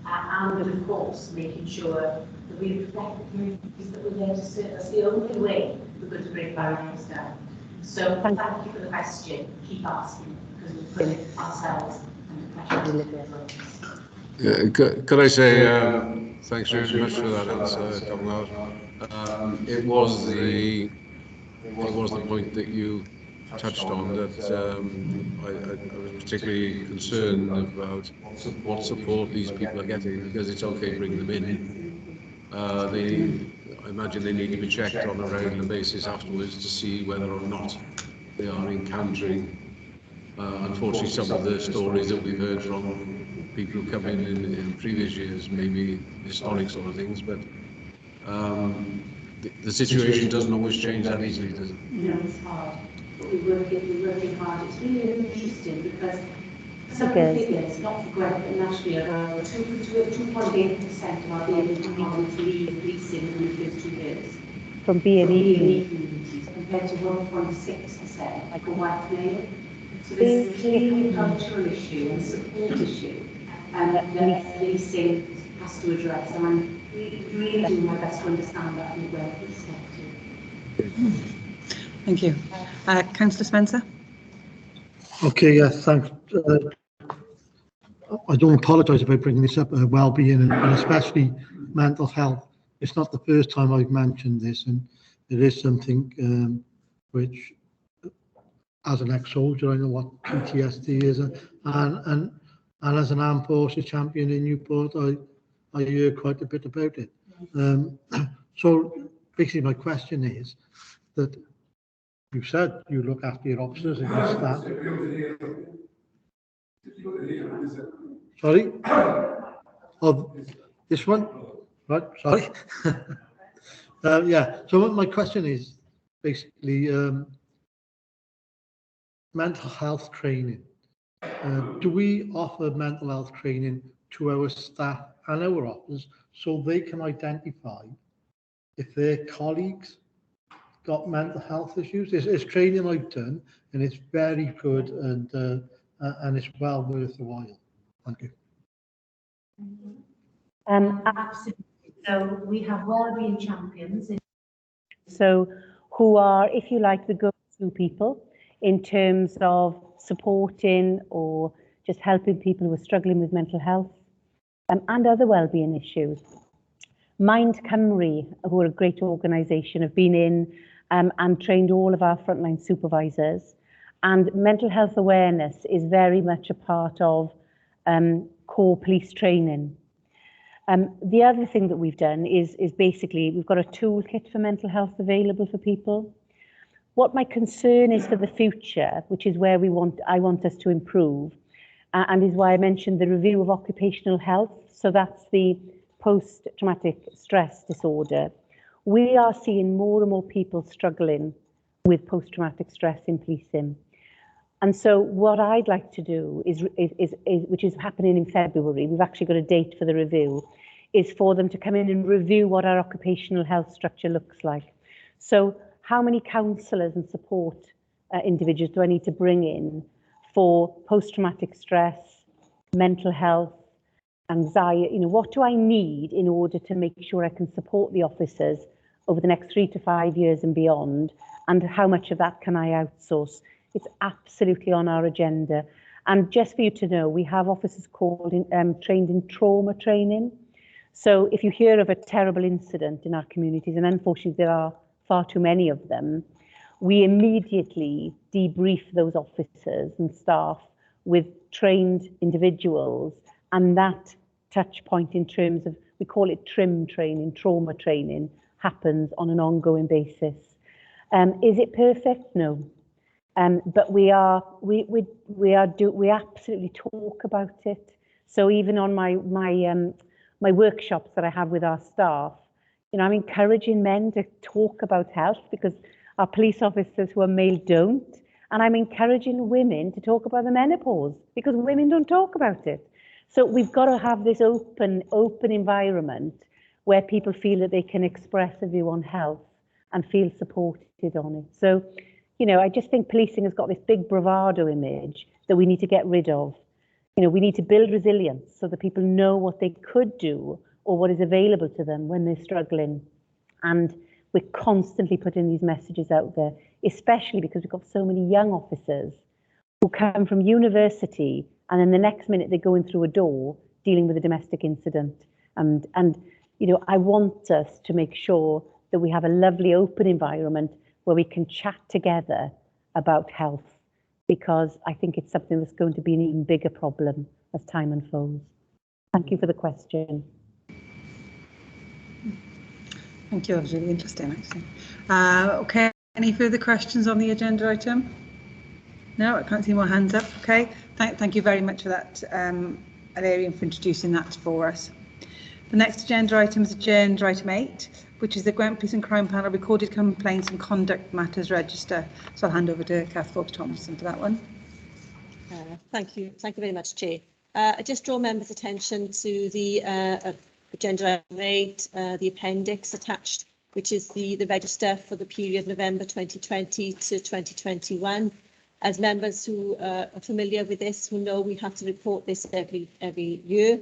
And of course, making sure that we reflect the communities that we're there to serve. That's the only way we're going to break barriers down. So thank you for the question. Keep asking, because we're putting ourselves under pressure to deliver results. Could I say thanks very much for that answer, Donald. It was the point that you touched on that I was particularly concerned about what support these people are getting, because it's okay, bring them in. I imagine they need to be checked on a regular basis afterwards to see whether or not they are encountering, unfortunately, some of the stories that we've heard from people who come in previous years, maybe historic sort of things, but the situation doesn't always change that easily, does it? No, it's hard. But we're working hard. It's really interesting, because some of the figures, not for Gwent, but nationally, are 2.8% of our BME leave policing in the first 2 years. From BME communities, compared to 1.6% for white male. So this is clearly a cultural issue and support issue, and that policing has to address. And I'm really doing my best to understand that from where perspective. Thank you. Councillor Spencer? Okay, yes, thanks. I don't apologise about bringing this up, well-being and especially mental health. It's not the first time I've mentioned this, and it is something which, as an ex-soldier, I know what PTSD is, and as an armed forces champion in Newport, I hear quite a bit about it. So basically, my question is that you said you look after your officers and your staff. Sorry? Oh, this one? Right, sorry. Yeah, so my question is basically mental health training. Do we offer mental health training to our staff and our officers so they can identify if their colleagues got mental health issues? It's training I've done, and it's very good, and it's well worth the while. Thank you. Absolutely. So we have wellbeing champions. So who are, if you like, the go-to people in terms of supporting or just helping people who are struggling with mental health and other wellbeing issues. Mind Cymru, who are a great organisation, have been in and trained all of our frontline supervisors. And mental health awareness is very much a part of core police training. The other thing that we've done is basically we've got a toolkit for mental health available for people. What my concern is for the future, which is where I want us to improve, and is why I mentioned the review of occupational health. So that's the post-traumatic stress disorder. We are seeing more and more people struggling with post-traumatic stress in policing. And so what I'd like to do is which is happening in February, we've actually got a date for the review, is for them to come in and review what our occupational health structure looks like. So how many counsellors and support individuals do I need to bring in for post-traumatic stress, mental health, anxiety? What do I need in order to make sure I can support the officers over the next 3 to 5 years and beyond? And how much of that can I outsource? It's absolutely on our agenda. And just for you to know, we have officers trained in trauma training. So if you hear of a terrible incident in our communities, and unfortunately there are far too many of them, we immediately debrief those officers and staff with trained individuals, and that touch point in terms of, we call it TRIM training, trauma training, happens on an ongoing basis. Is it perfect? No. But we absolutely talk about it. So even on my workshops that I have with our staff, I'm encouraging men to talk about health because our police officers who are male don't. And I'm encouraging women to talk about the menopause because women don't talk about it. So we've got to have this open environment where people feel that they can express a view on health and feel supported on it. So, I just think policing has got this big bravado image that we need to get rid of. We need to build resilience so that people know what they could do or what is available to them when they're struggling. And we're constantly putting these messages out there, especially because we've got so many young officers who come from university and then the next minute they're going through a door dealing with a domestic incident. And I want us to make sure that we have a lovely open environment where we can chat together about health, because I think it's something that's going to be an even bigger problem as time unfolds. Thank you for the question. Thank you, that was really interesting, actually. Okay, any further questions on the agenda item? No, I can't see more hands up. Okay, thank you very much for that, Alarian, for introducing that for us. The next agenda item is agenda item 8, which is the Gwent Police and Crime Panel Recorded Complaints and Conduct Matters Register. So I'll hand over to Kath Forbes-Thompson for that one. Thank you very much, Chair. I just draw members' attention to the agenda item 8, the appendix attached, which is the register for the period November 2020 to 2021. As members who are familiar with this will know, we have to report this every year.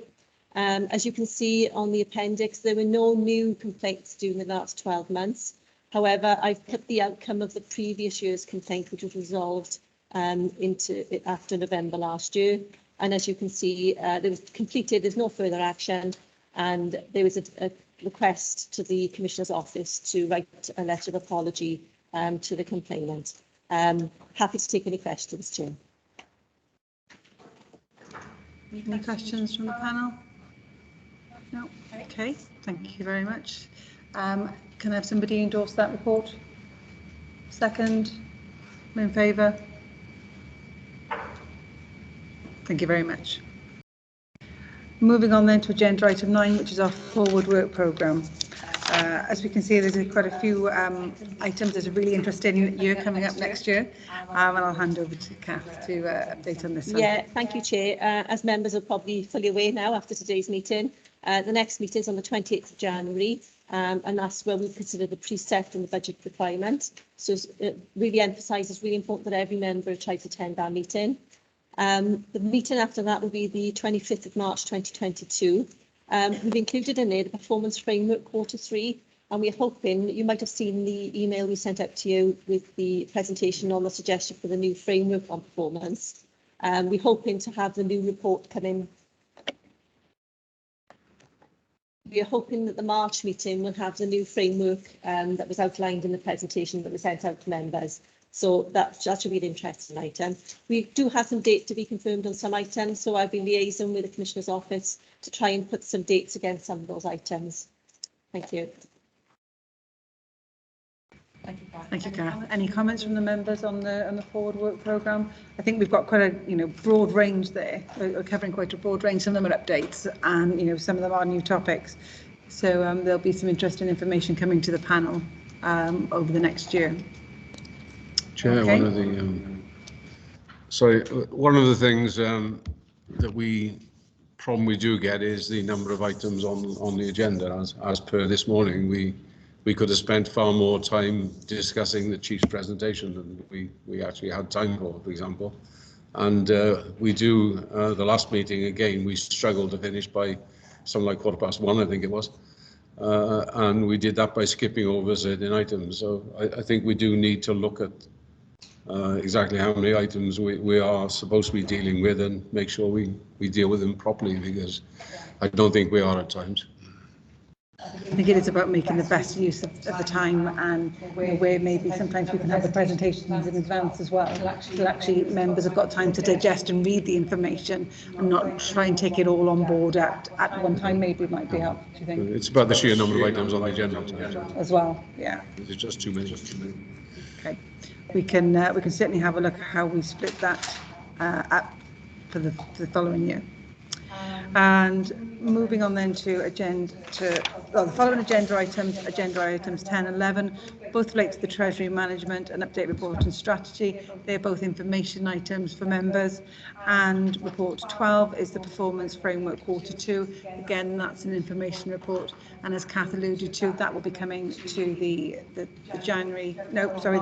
As you can see on the appendix, there were no new complaints during the last 12 months. However, I've put the outcome of the previous year's complaint, which was resolved after November last year. And as you can see, there was completed, there's no further action, and there was a request to the Commissioner's office to write a letter of apology to the complainant. Happy to take any questions, Chair. Any questions from the panel? No? Okay, thank you very much. Can I have somebody endorse that report? Second? In favour? Thank you very much. Moving on then to agenda item 9, which is our forward work programme. As we can see, there's quite a few items. There's a really interesting year coming up next year, and I'll hand over to Kath to update on this one. Yeah, thank you, Chair. As members are probably fully aware now after today's meeting, the next meeting is on the 28th of January, and that's where we consider the precept and the budget requirement. So it really emphasises really important that every member tries to attend our meeting. The meeting after that will be the 25th of March 2022. We've included in there the performance framework Q3, and we're hoping, you might have seen the email we sent out to you with the presentation on the suggestion for the new framework on performance. We're hoping to have the new report come in. We are hoping that the March meeting will have the new framework that was outlined in the presentation that was sent out to members. So that should be an interesting item. We do have some dates to be confirmed on some items, so I've been liaising with the Commissioner's office to try and put some dates against some of those items. Thank you. Thank you, Kath. Any comments from the members on the forward work programme? I think we've got quite a broad range there. We're covering quite a broad range. Some of them are updates, and some of them are new topics. So there'll be some interesting information coming to the panel over the next year. Chair, okay. One of the things that problem we do get is the number of items on the agenda. As per this morning, we could have spent far more time discussing the Chief's presentation than we actually had time for example. And we do, the last meeting again, we struggled to finish by something like 1:15, I think it was. And we did that by skipping over certain items. So I think we do need to look at exactly how many items we are supposed to be dealing with and make sure we deal with them properly, because I don't think we are at times. I think it is about making the best use of the time, and where maybe sometimes we can have the presentations in advance as well. So actually members have got time to digest and read the information and not try and take it all on board at one time. Maybe it might be helpful, do you think? It's about the sheer number of items on the agenda. As well, yeah. There's just too many. Okay. We can certainly have a look at how we split that up for the following year. And moving on then to the following agenda items 10 and 11, both relate to the Treasury Management and Update Report and Strategy. They're both information items for members. And report 12 is the Performance Framework Q2. Again, that's an information report. And as Kath alluded to, that will be coming to the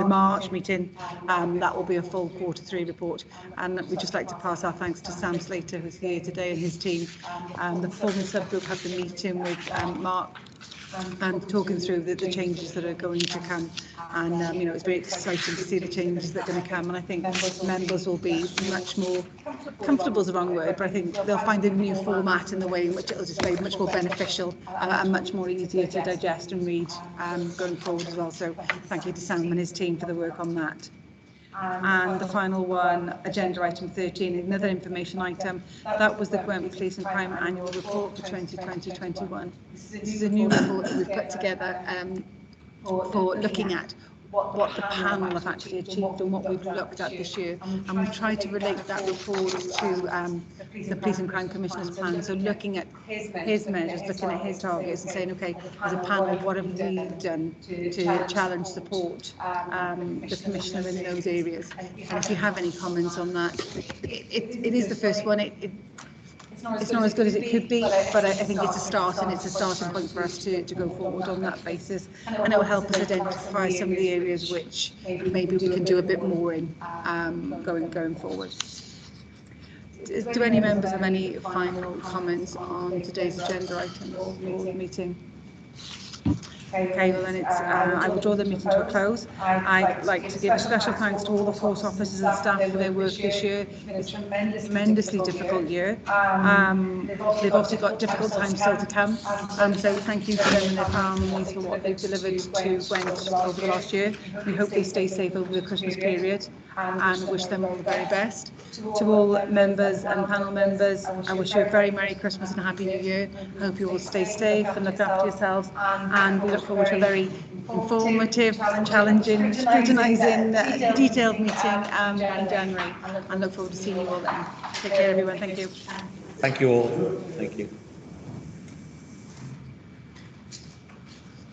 March meeting. That will be a full Q3 report. And we'd just like to pass our thanks to Sam Slater, who's here today, and his team. The performance subgroup had the meeting with Mark and talking through the changes that are going to come, and it's very exciting to see the changes that are going to come, and I think members will be much more comfortable, is the wrong word, but I think they'll find a new format in the way in which it will just be much more beneficial and much more easier to digest and read going forward as well. So thank you to Sam and his team for the work on that. And the final one, agenda item 13, another information item. That was the Gwent Police and Crime Annual Report for 2020-21. This is a new report that we've put together for looking at what the panel have actually achieved and what we've looked at this year, and we've tried to relate that report to the Police and Crime Commissioner's plan. So looking at his measures, looking at his targets and saying, okay, as a panel, what have we done to challenge, support the Commissioner in those areas? And if you have any comments on that, it is the first one. it's not as good as it could be, but I think it's a start, and it's a starting point for us to go forward on that basis, and it will help us identify some of the areas which maybe we can do a bit more in going forward. Do any members have any final comments on today's agenda item or meeting? Okay, well then I will draw the meeting to a close. I'd like to give a special thanks to all the force officers and staff for their work this year. It's a tremendously difficult year. They've obviously got difficult times still to come. So thank you to them and their families for what they've delivered to Gwent over the last year. We hope they stay safe over the Christmas period and wish them all the very best. To all members and panel members, I wish you a very Merry Christmas and a Happy New Year. I hope you all stay safe and look after yourselves, and we look forward to a very informative, challenging, scrutinising, detailed meeting in January, and look forward to seeing you all then. Take care everyone, thank you. Thank you all. Thank you.